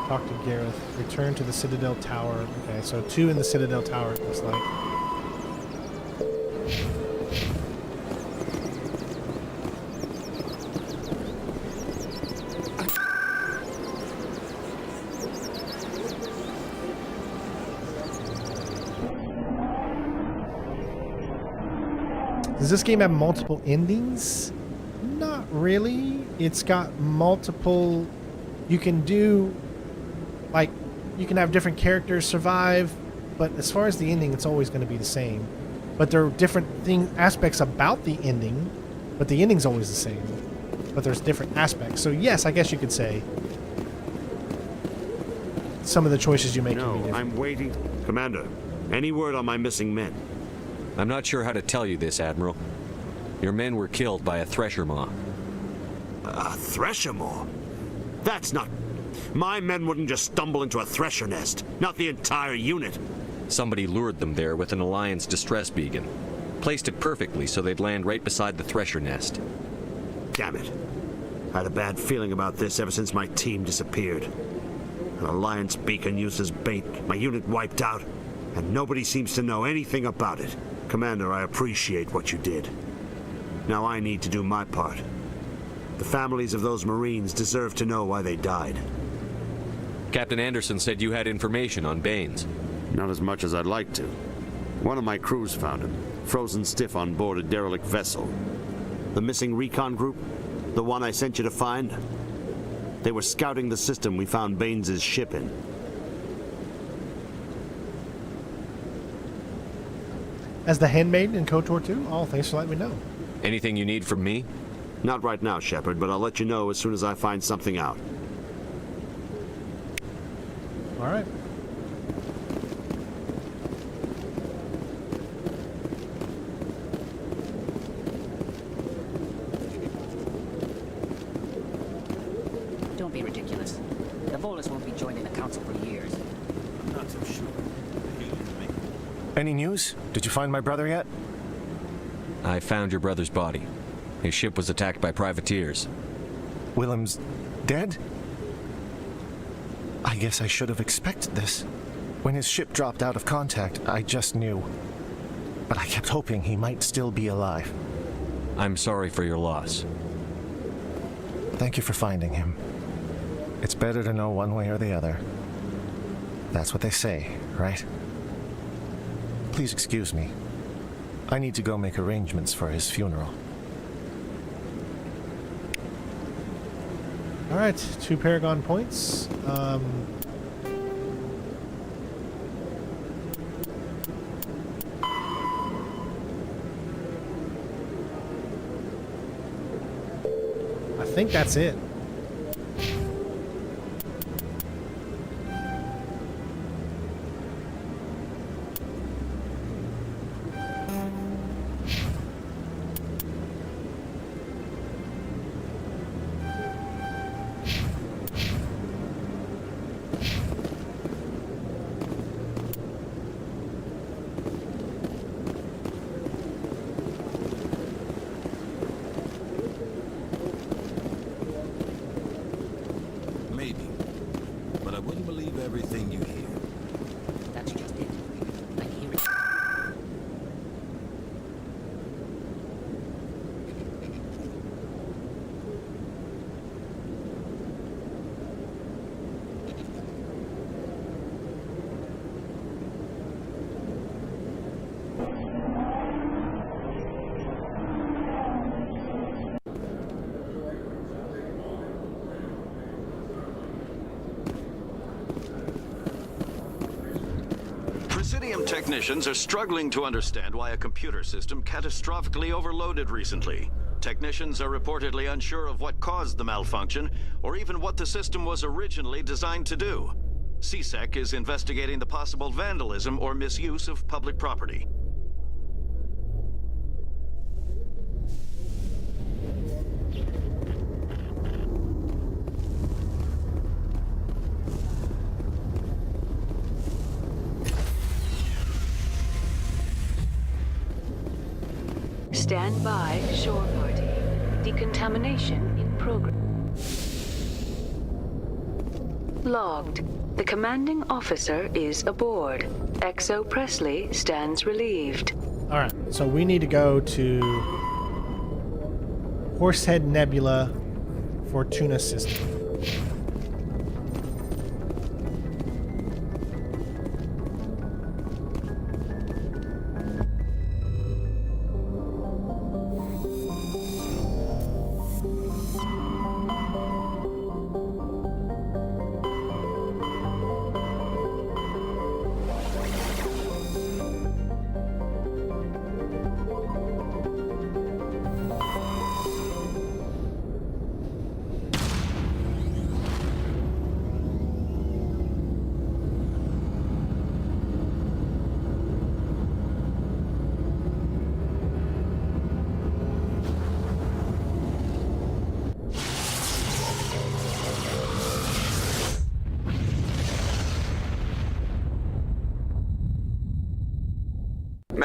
talk to Gareth. Return to the Citadel Tower. Okay, so 2 in the Citadel Tower, it looks like. Does this game have multiple endings? Not really. It's got multiple... You can do... Like, you can have different characters survive, but as far as the ending, it's always going to be the same. But there are different aspects about the ending, but the ending's always the same. But there's different aspects. So yes, I guess you could say some of the choices you make can be different. I'm waiting. Commander, any word on my missing men? I'm not sure how to tell you this, Admiral. Your men were killed by a thresher maw. A thresher maw? That's not... My men wouldn't just stumble into a thresher nest. Not the entire unit. Somebody lured them there with an Alliance distress beacon. Placed it perfectly so they'd land right beside the thresher nest. Damn it. I had a bad feeling about this ever since my team disappeared. An Alliance beacon used as bait, my unit wiped out, and nobody seems to know anything about it. Commander, I appreciate what you did. Now I need to do my part. The families of those Marines deserve to know why they died. Captain Anderson said you had information on Baines. Not as much as I'd like to. One of my crews found him, frozen stiff on board a derelict vessel. The missing recon group? The one I sent you to find? They were scouting the system we found Baines' ship in. As the handmaiden in KOTOR 2? Oh, thanks for letting me know. Anything you need from me? Not right now, Shepard, but I'll let you know as soon as I find something out. All right. Don't be ridiculous. The Volus won't be joining the Council for years. I'm not so sure. Any news? Did you find my brother yet? I found your brother's body. His ship was attacked by privateers. Willem's dead? I guess I should have expected this. When his ship dropped out of contact, I just knew. But I kept hoping he might still be alive. I'm sorry for your loss. Thank you for finding him. It's better to know one way or the other. That's what they say, right? Please excuse me. I need to go make arrangements for his funeral. All right, 2 Paragon points. I think that's it. Maybe. But I wouldn't believe everything you hear. That's just it. I hear it. Presidium technicians are struggling to understand why a computer system catastrophically overloaded recently. Technicians are reportedly unsure of what caused the malfunction, or even what the system was originally designed to do. CSEC is investigating the possible vandalism or misuse of public property. Stand by, shore party. Decontamination in progress. Logged. The commanding officer is aboard. XO Presley stands relieved. All right, so we need to go to Horsehead Nebula Fortuna System.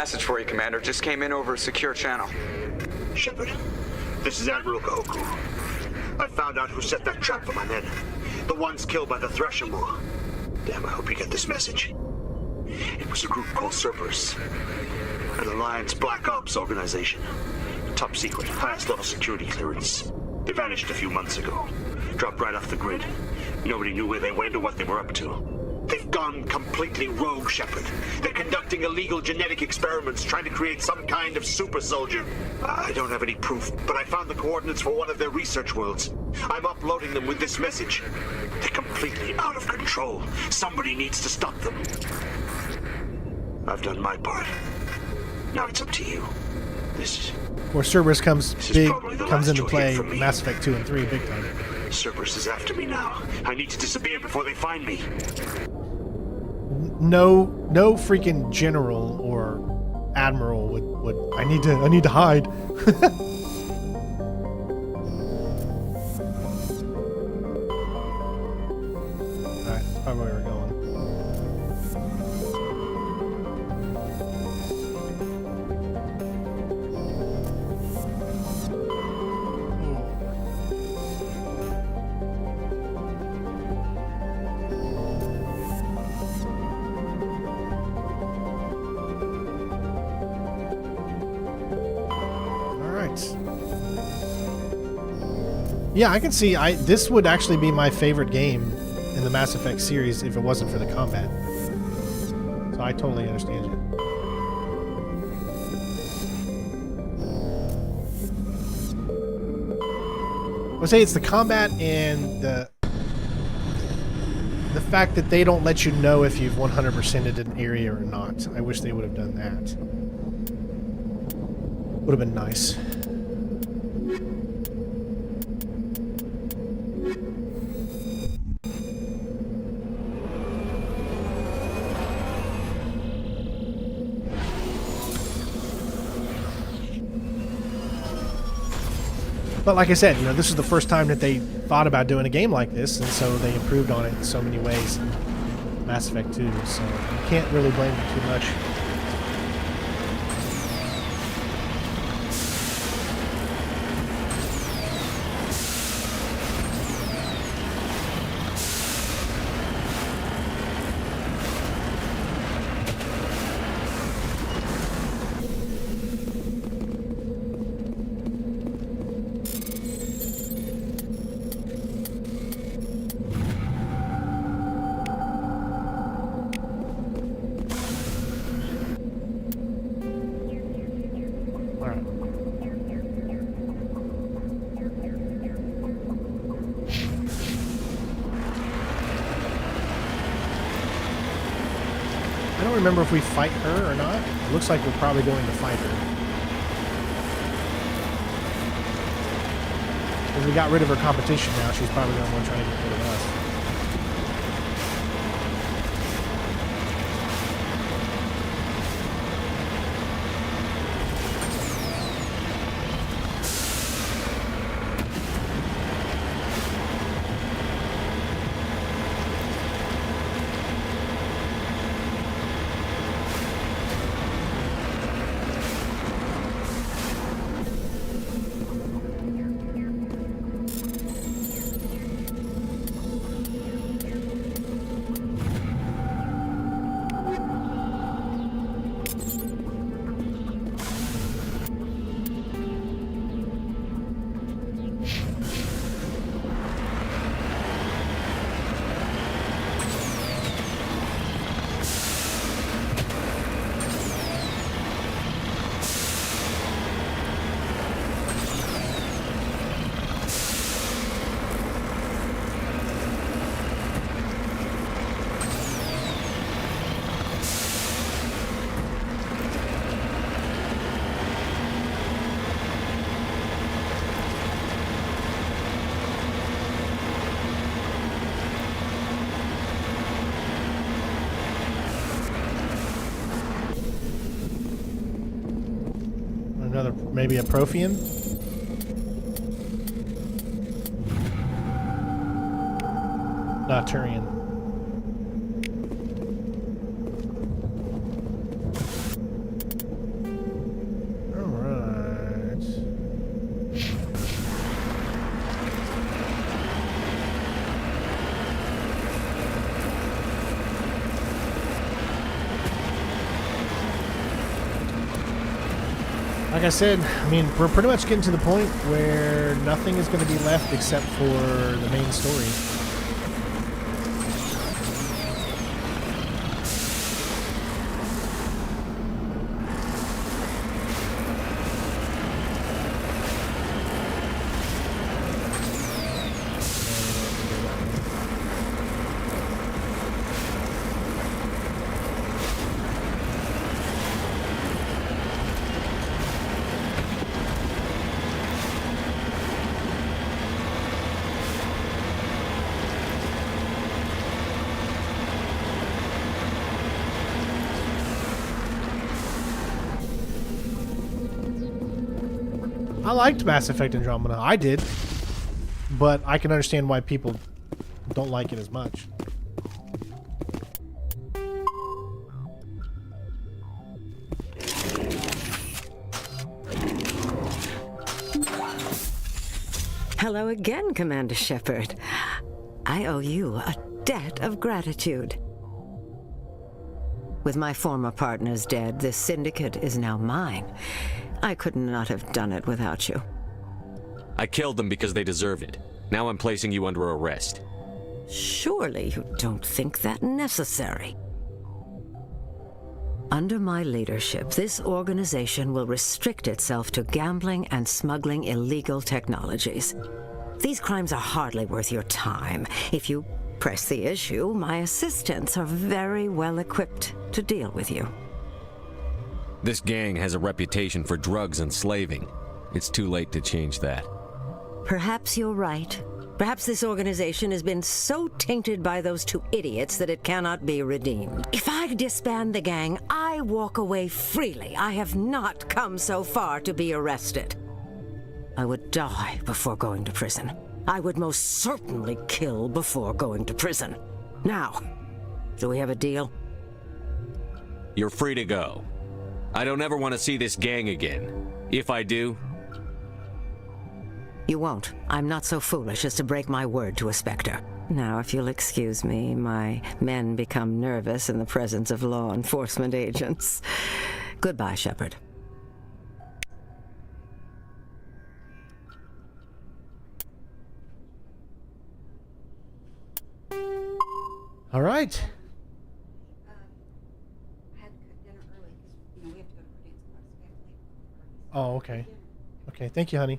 Message for you, Commander. Just came in over a secure channel. Shepard, this is Admiral Kahoku. I found out who set that trap for my men. The ones killed by the Thresher Maw. Damn, I hope you get this message. It was a group called Cerberus. An Alliance Black Ops organization. Top secret, highest level security clearance. They vanished a few months ago. Dropped right off the grid. Nobody knew where they went or what they were up to. They've gone completely rogue, Shepard. They're conducting illegal genetic experiments, trying to create some kind of super soldier. I don't have any proof, but I found the coordinates for one of their research worlds. I'm uploading them with this message. They're completely out of control. Somebody needs to stop them. I've done my part. Now it's up to you. Where Cerberus comes into play, for me. Mass Effect 2 and 3 big time. Cerberus is after me now. I need to disappear before they find me. No freaking general or admiral would I need to hide. Alright, that's probably where we're going. Yeah, I can see. This would actually be my favorite game in the Mass Effect series if it wasn't for the combat. So I totally understand you. I would say it's the combat and the fact that they don't let you know if you've 100%ed an area or not. I wish they would have done that. Would have been nice. But like I said, this is the first time that they thought about doing a game like this, and so they improved on it in so many ways in Mass Effect 2, so you can't really blame them too much. I don't remember if we fight her or not. It looks like we're probably going to fight her. Because we got rid of her competition now, she's probably the one trying to get rid of us. Maybe a Prothean? Not Turian. I said, I mean, we're pretty much getting to the point where nothing is going to be left except for the main story. I liked Mass Effect Andromeda. I did. But I can understand why people don't like it as much. Hello again, Commander Shepard. I owe you a debt of gratitude. With my former partners dead, this syndicate is now mine. I could not have done it without you. I killed them because they deserve it. Now I'm placing you under arrest. Surely you don't think that necessary. Under my leadership, this organization will restrict itself to gambling and smuggling illegal technologies. These crimes are hardly worth your time. If you press the issue, my assistants are very well equipped to deal with you. This gang has a reputation for drugs and slaving. It's too late to change that. Perhaps you're right. Perhaps this organization has been so tainted by those two idiots that it cannot be redeemed. If I disband the gang, I walk away freely. I have not come so far to be arrested. I would die before going to prison. I would most certainly kill before going to prison. Now, do we have a deal? You're free to go. I don't ever want to see this gang again. If I do... You won't. I'm not so foolish as to break my word to a Spectre. Now, if you'll excuse me, my men become nervous in the presence of law enforcement agents. Goodbye, Shepard. All right. Oh, okay. Okay, thank you, honey.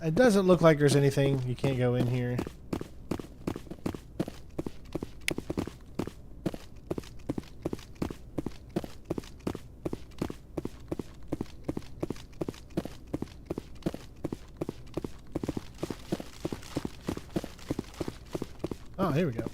It doesn't look like there's anything. You can't go in here. Oh, here we go.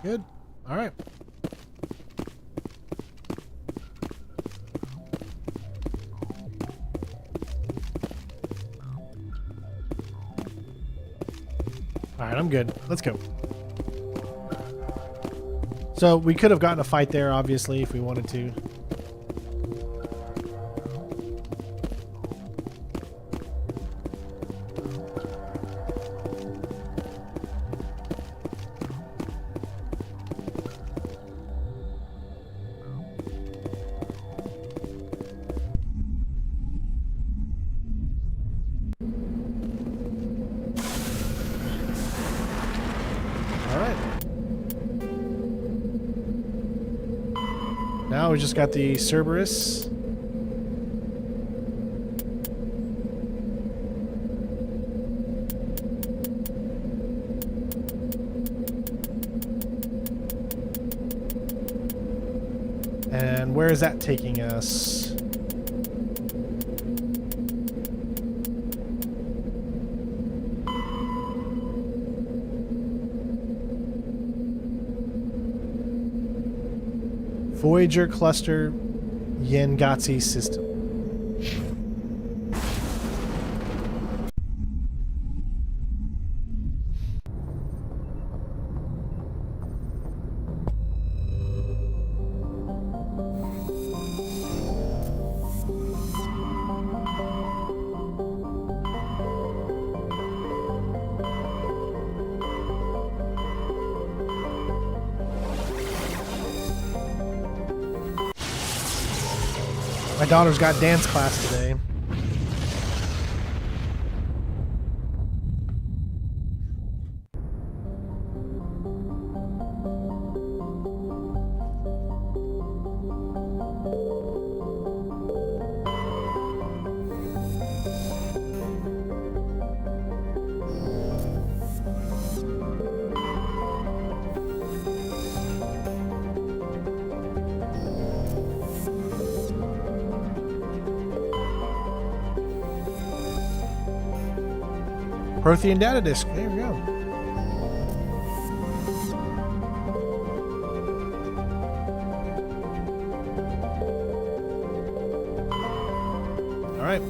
Good. All right. All right, I'm good. Let's go. So we could have gotten a fight there, obviously, if we wanted to. Now we just got the Cerberus. And where is that taking us? Voyager Cluster Yengatsi System. daughter's got dance class today. Prothean data disk. There we go. All right.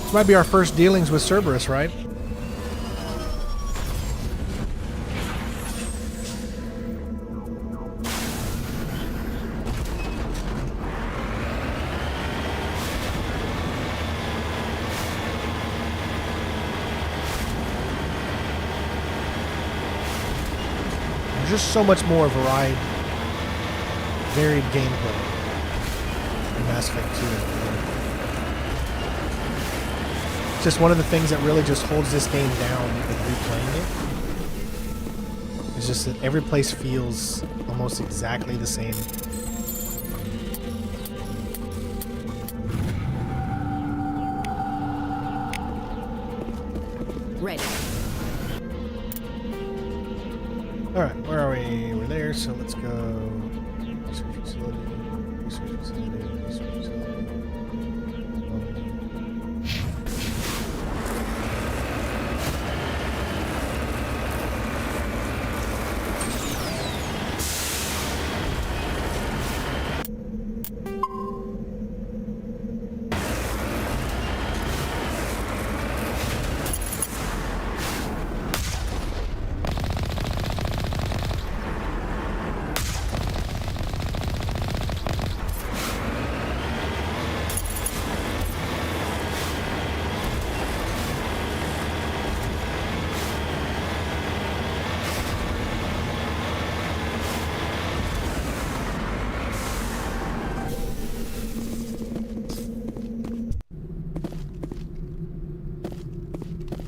This might be our first dealings with Cerberus, right? There's just so much more varied gameplay in Mass Effect 2. Just one of the things that really just holds this game down with replaying it. It's just that every place feels almost exactly the same. Ready. Alright, where are we? We're there, so let's go. Research facility, research facility, research facility.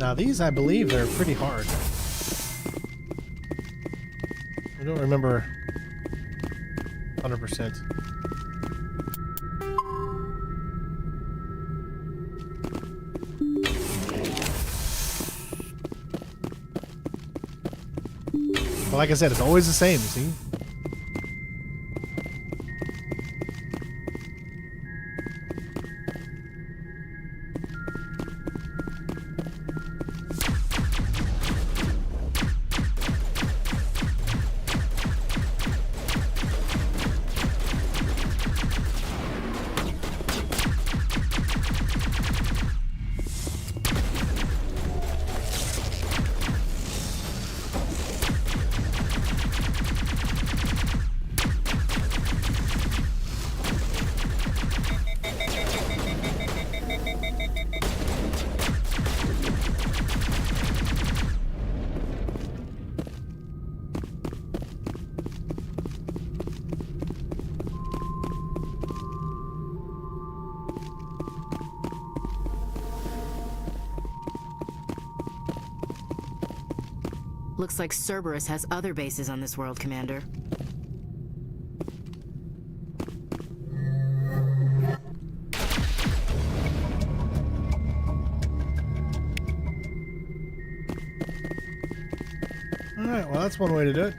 Now these, I believe, are pretty hard. I don't remember 100%. But like I said, it's always the same, see? Looks like Cerberus has other bases on this world, Commander. Alright, well that's one way to do it.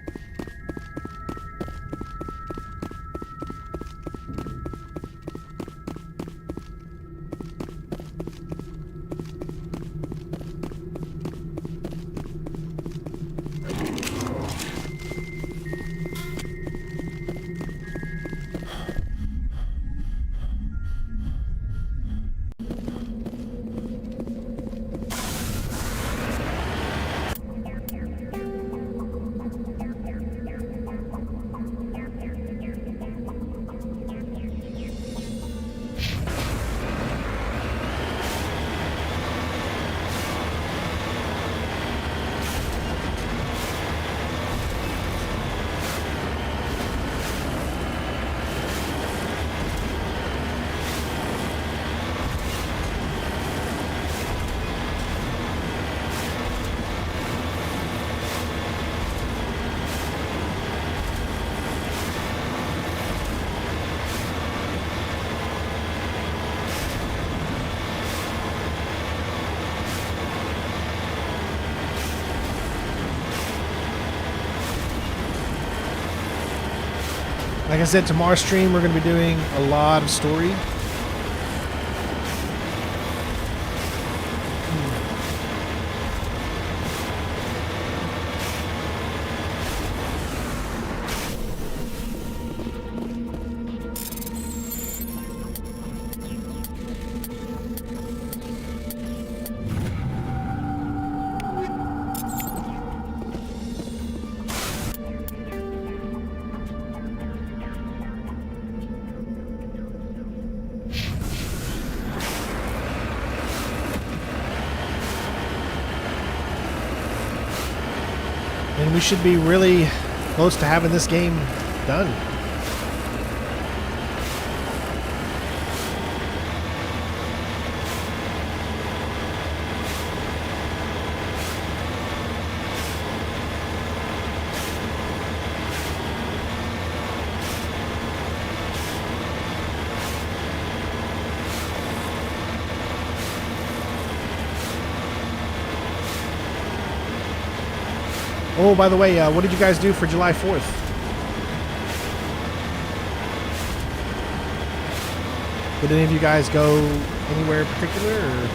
Like I said, tomorrow's stream we're going to be doing a lot of story. And we should be really close to having this game done. Oh, by the way, what did you guys do for July 4th? Did any of you guys go anywhere in particular? Or?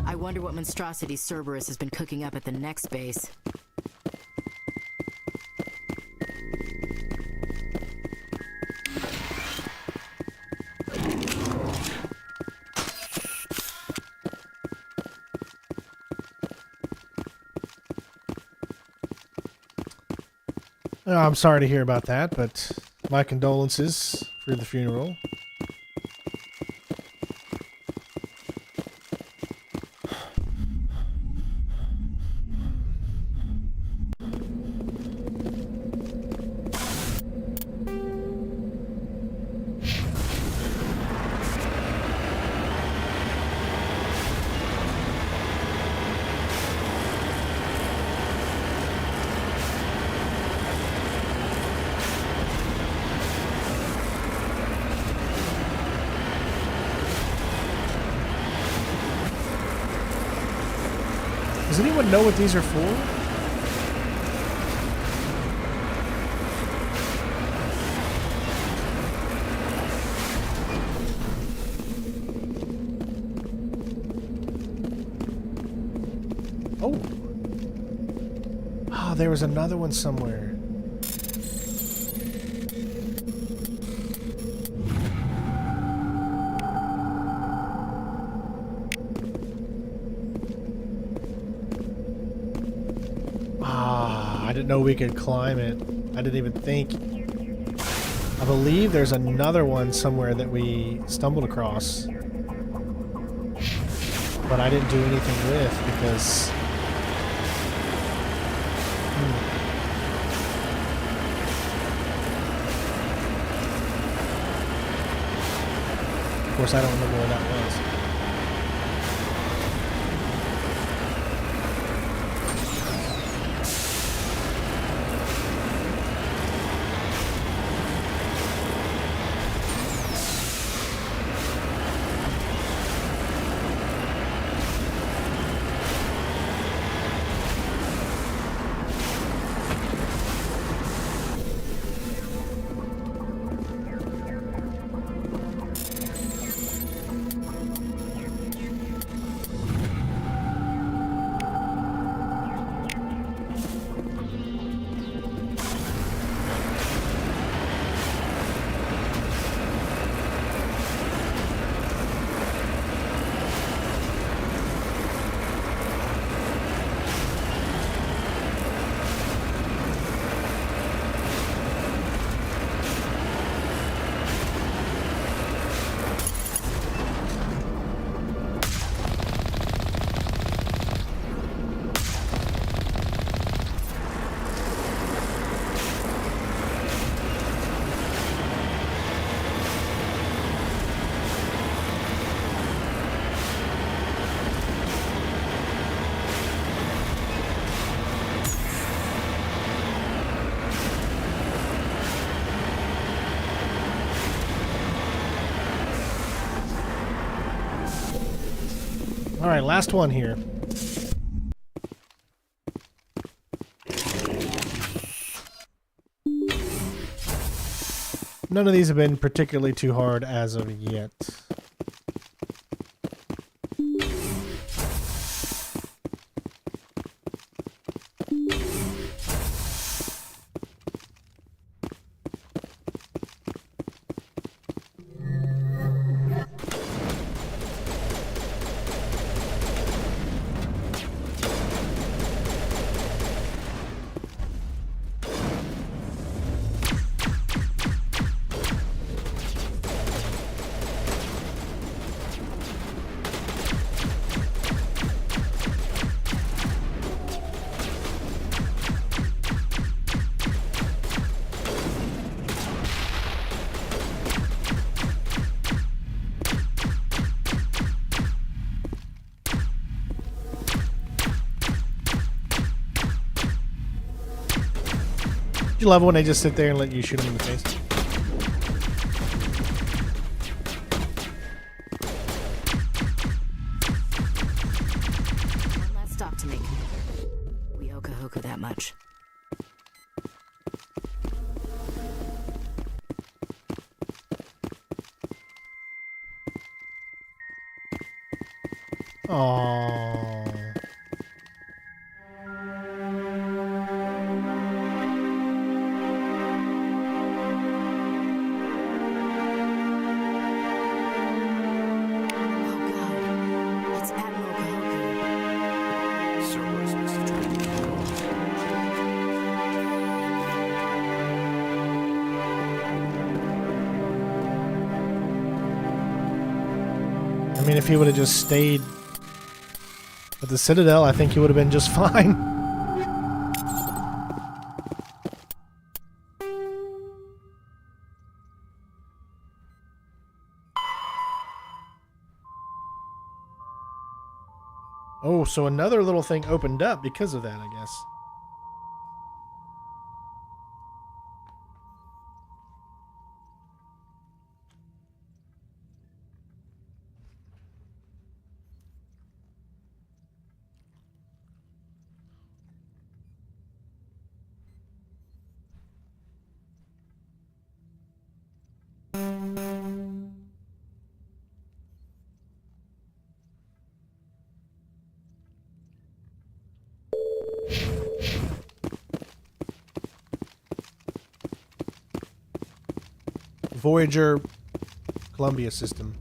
I wonder what monstrosity Cerberus has been cooking up at the next base. Oh, I'm sorry to hear about that, but my condolences for the funeral. Does anyone know what these are for? Oh. Ah, there was another one somewhere. I didn't know we could climb it. I didn't even think. I believe there's another one somewhere that we stumbled across. But I didn't do anything with because... course, I don't remember where that was. All right, last one here. None of these have been particularly too hard as of yet. You love it when they just sit there and let you shoot them in the face. One last stop to make. We oka-hoka that much. Aww. I mean, if he would have just stayed at the Citadel, I think he would have been just fine. Oh, so another little thing opened up because of that, I guess. Voyager Columbia system.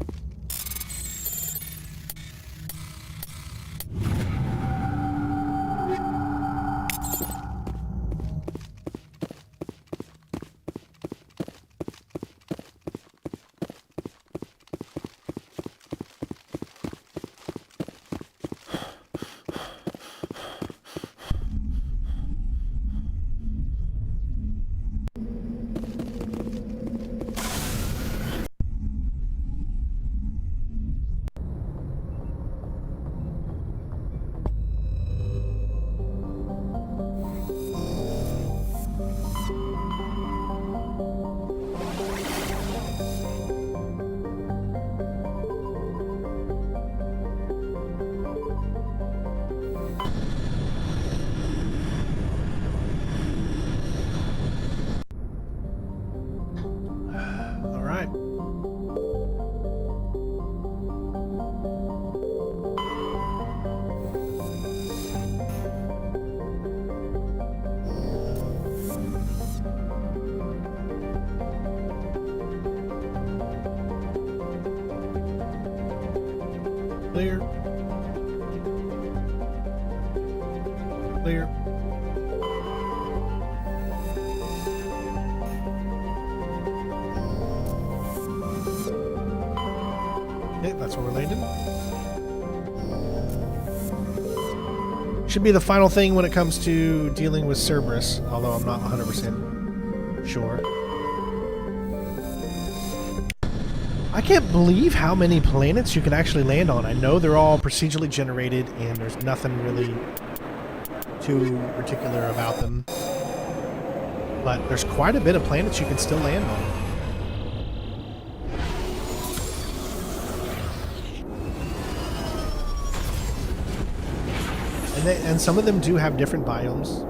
Clear. Clear. Okay, that's where we're landing. Should be the final thing when it comes to dealing with Cerberus, although I'm not 100% sure. I can't believe how many planets you can actually land on. I know they're all procedurally generated and there's nothing really too particular about them. But there's quite a bit of planets you can still land on. And some of them do have different biomes.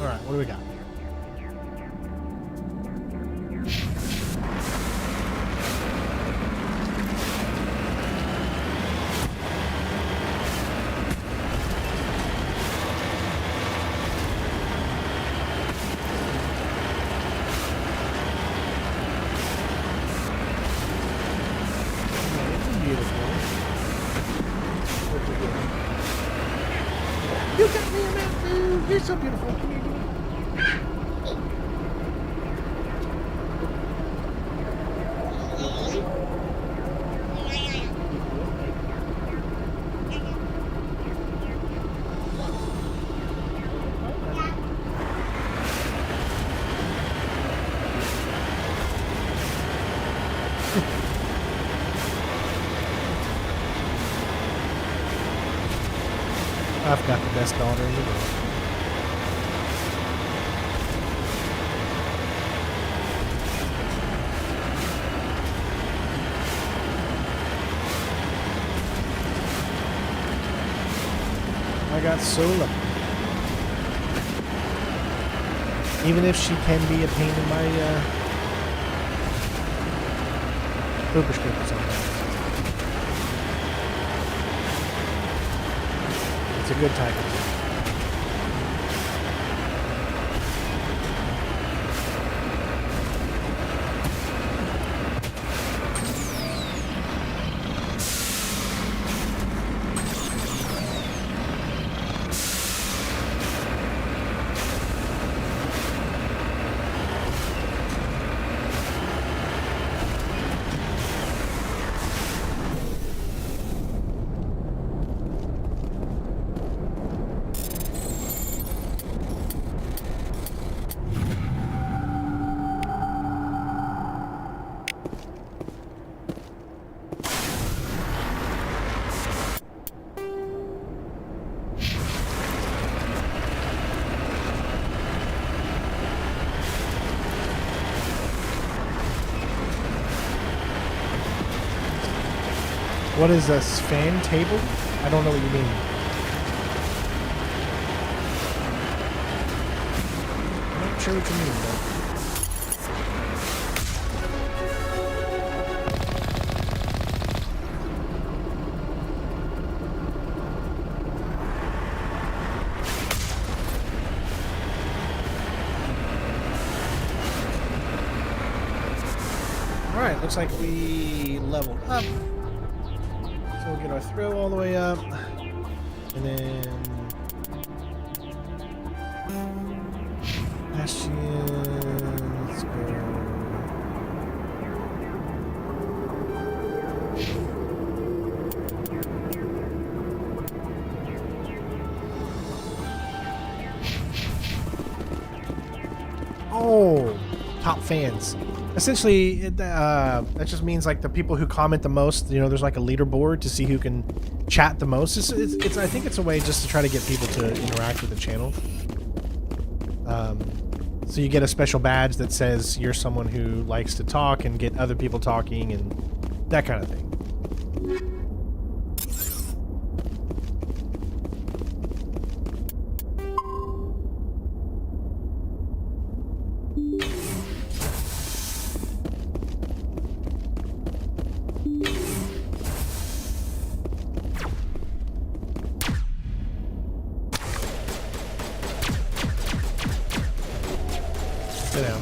Alright, what do we got? You got me a map, dude. You're so beautiful. Come here, dude. I've got the best daughter in the world. I got so lucky. Even if she can be a pain in my pooper scooper sometimes. It's a good time. What is this, fan table? I don't know what you mean. I'm not sure what you mean, though. Alright, looks like we leveled up. We'll get our throw all the way up, and then Bastion, let's go. Oh, top fans. Essentially, that just means like the people who comment the most. You know, there's like a leaderboard to see who can chat the most. It's I think it's a way just to try to get people to interact with the channel. So you get a special badge that says you're someone who likes to talk and get other people talking and that kind of thing. Sit down.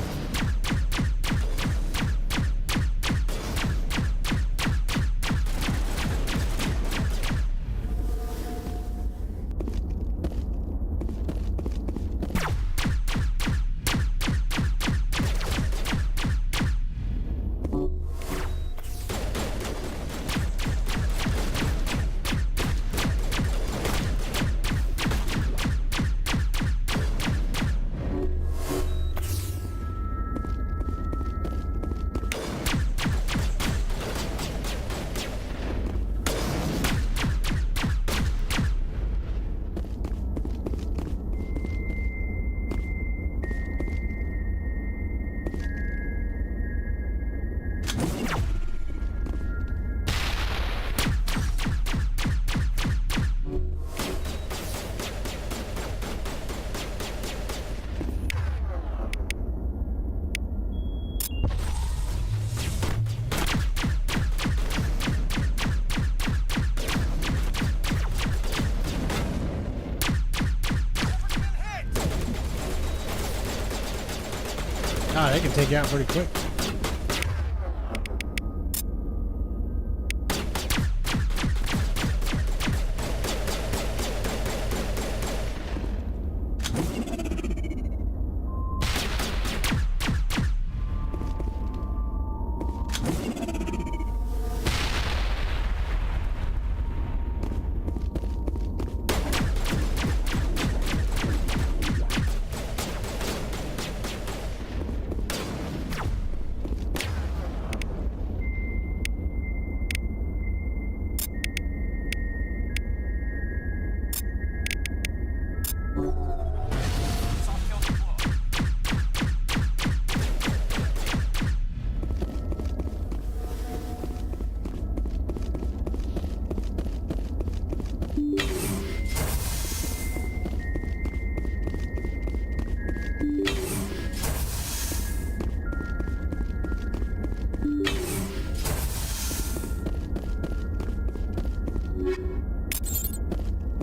Ah, they can take you out pretty quick.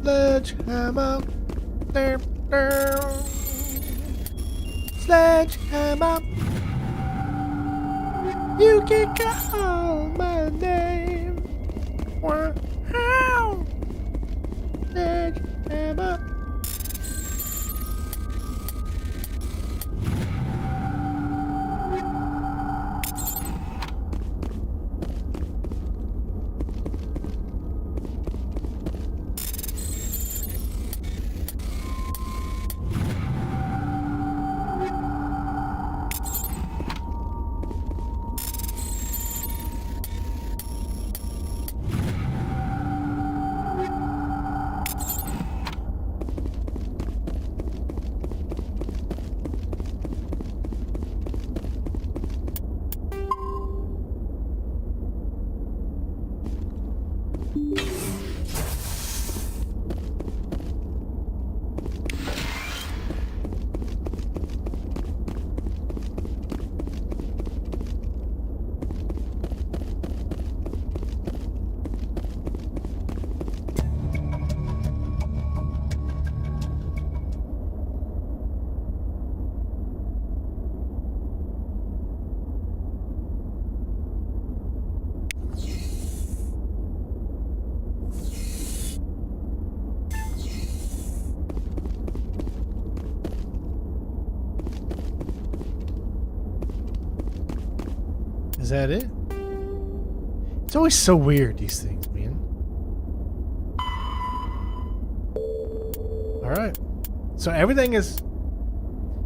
Sledgehammer. Sledgehammer. You can call my name. Wow. Sledgehammer. Is that it? It's always so weird, these things, man. Alright. So everything is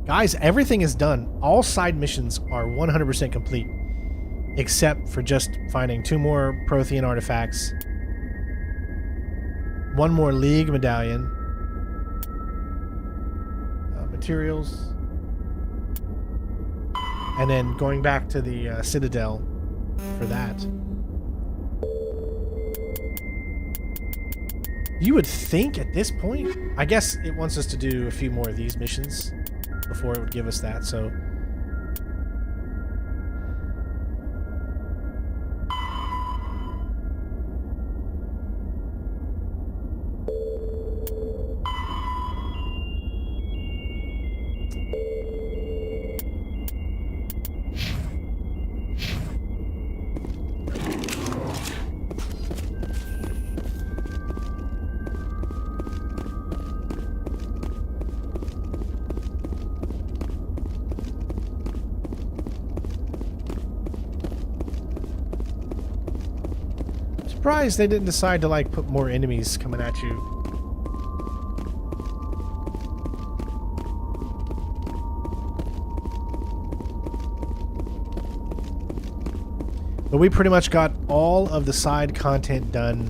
Guys, everything is done. All side missions are 100% complete, except for just finding 2 more Prothean artifacts, 1 more League medallion, materials, and then going back to the Citadel for that. You would think at this point, I guess it wants us to do a few more of these missions before it would give us that, so. Surprised they didn't decide to like put more enemies coming at you. But we pretty much got all of the side content done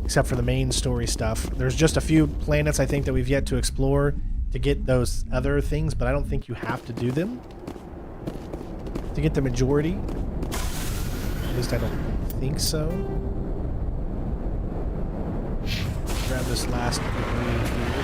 except for the main story stuff. There's just a few planets I think that we've yet to explore to get those other things, but I don't think you have to do them to get the majority. At least I don't think so. Grab this last debris here.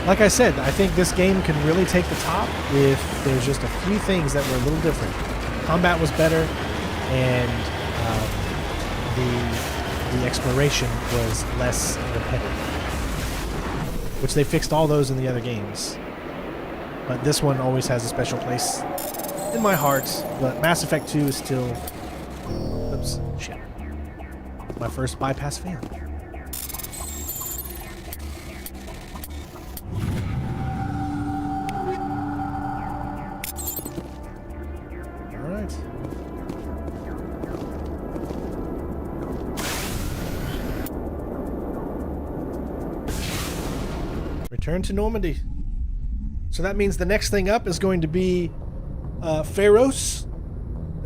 Like I said, I think this game can really take the top if there's just a few things that were a little different. Combat was better, and the exploration was less repetitive, which they fixed all those in the other games. But this one always has a special place in my heart. But Mass Effect 2 is still... Oops, shit. My first bypass fail. Return to Normandy. So that means the next thing up is going to be Pharos.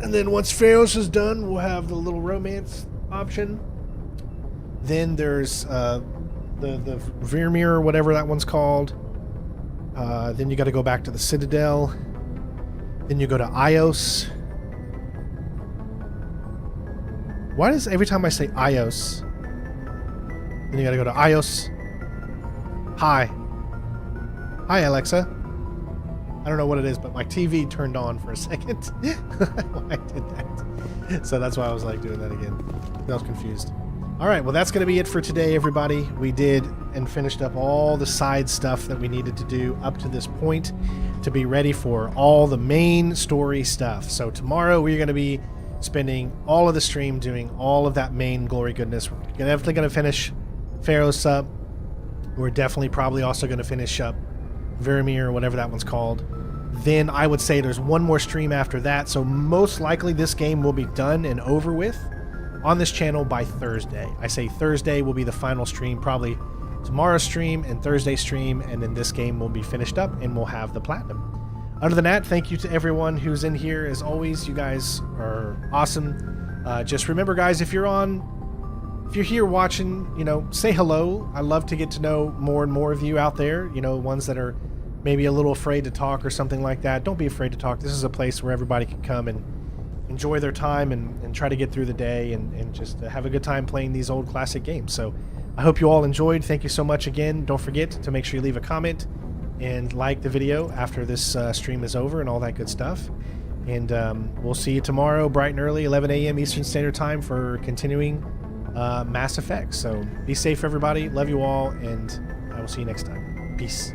And then once Pharos is done, we'll have the little romance option. Then there's the Vermeer or whatever that one's called. Then you got to go back to the Citadel. Then you go to Ios. Why does every time I say Ios, then you got to go to Ios. Hi. Hi, Alexa. I don't know what it is, but my TV turned on for a second when I did that. So that's why I was like doing that again. I was confused. All right, well, that's going to be it for today, everybody. We did and finished up all the side stuff that we needed to do up to this point to be ready for all the main story stuff. So tomorrow we're going to be spending all of the stream doing all of that main glory goodness. We're definitely going to finish Pharos up. We're definitely probably also going to finish up Vermeer or whatever that one's called. Then I would say there's one more stream after that. So most likely this game will be done and over with on this channel by Thursday. I say Thursday will be the final stream, probably tomorrow's stream and Thursday's stream, and then this game will be finished up and we'll have the platinum. Other than that, thank you to everyone who's in here. As always, you guys are awesome. Just remember, guys, if you're here watching, you know, say hello. I love to get to know more and more of you out there, you know, ones that are maybe a little afraid to talk or something like that. Don't be afraid to talk. This is a place where everybody can come and enjoy their time and try to get through the day and just have a good time playing these old classic games. So I hope you all enjoyed. Thank you so much again. Don't forget to make sure you leave a comment and like the video after this stream is over and all that good stuff. And we'll see you tomorrow bright and early, 11 a.m. Eastern Standard Time for continuing Mass Effect. So be safe, everybody. Love you all, and I will see you next time. Peace.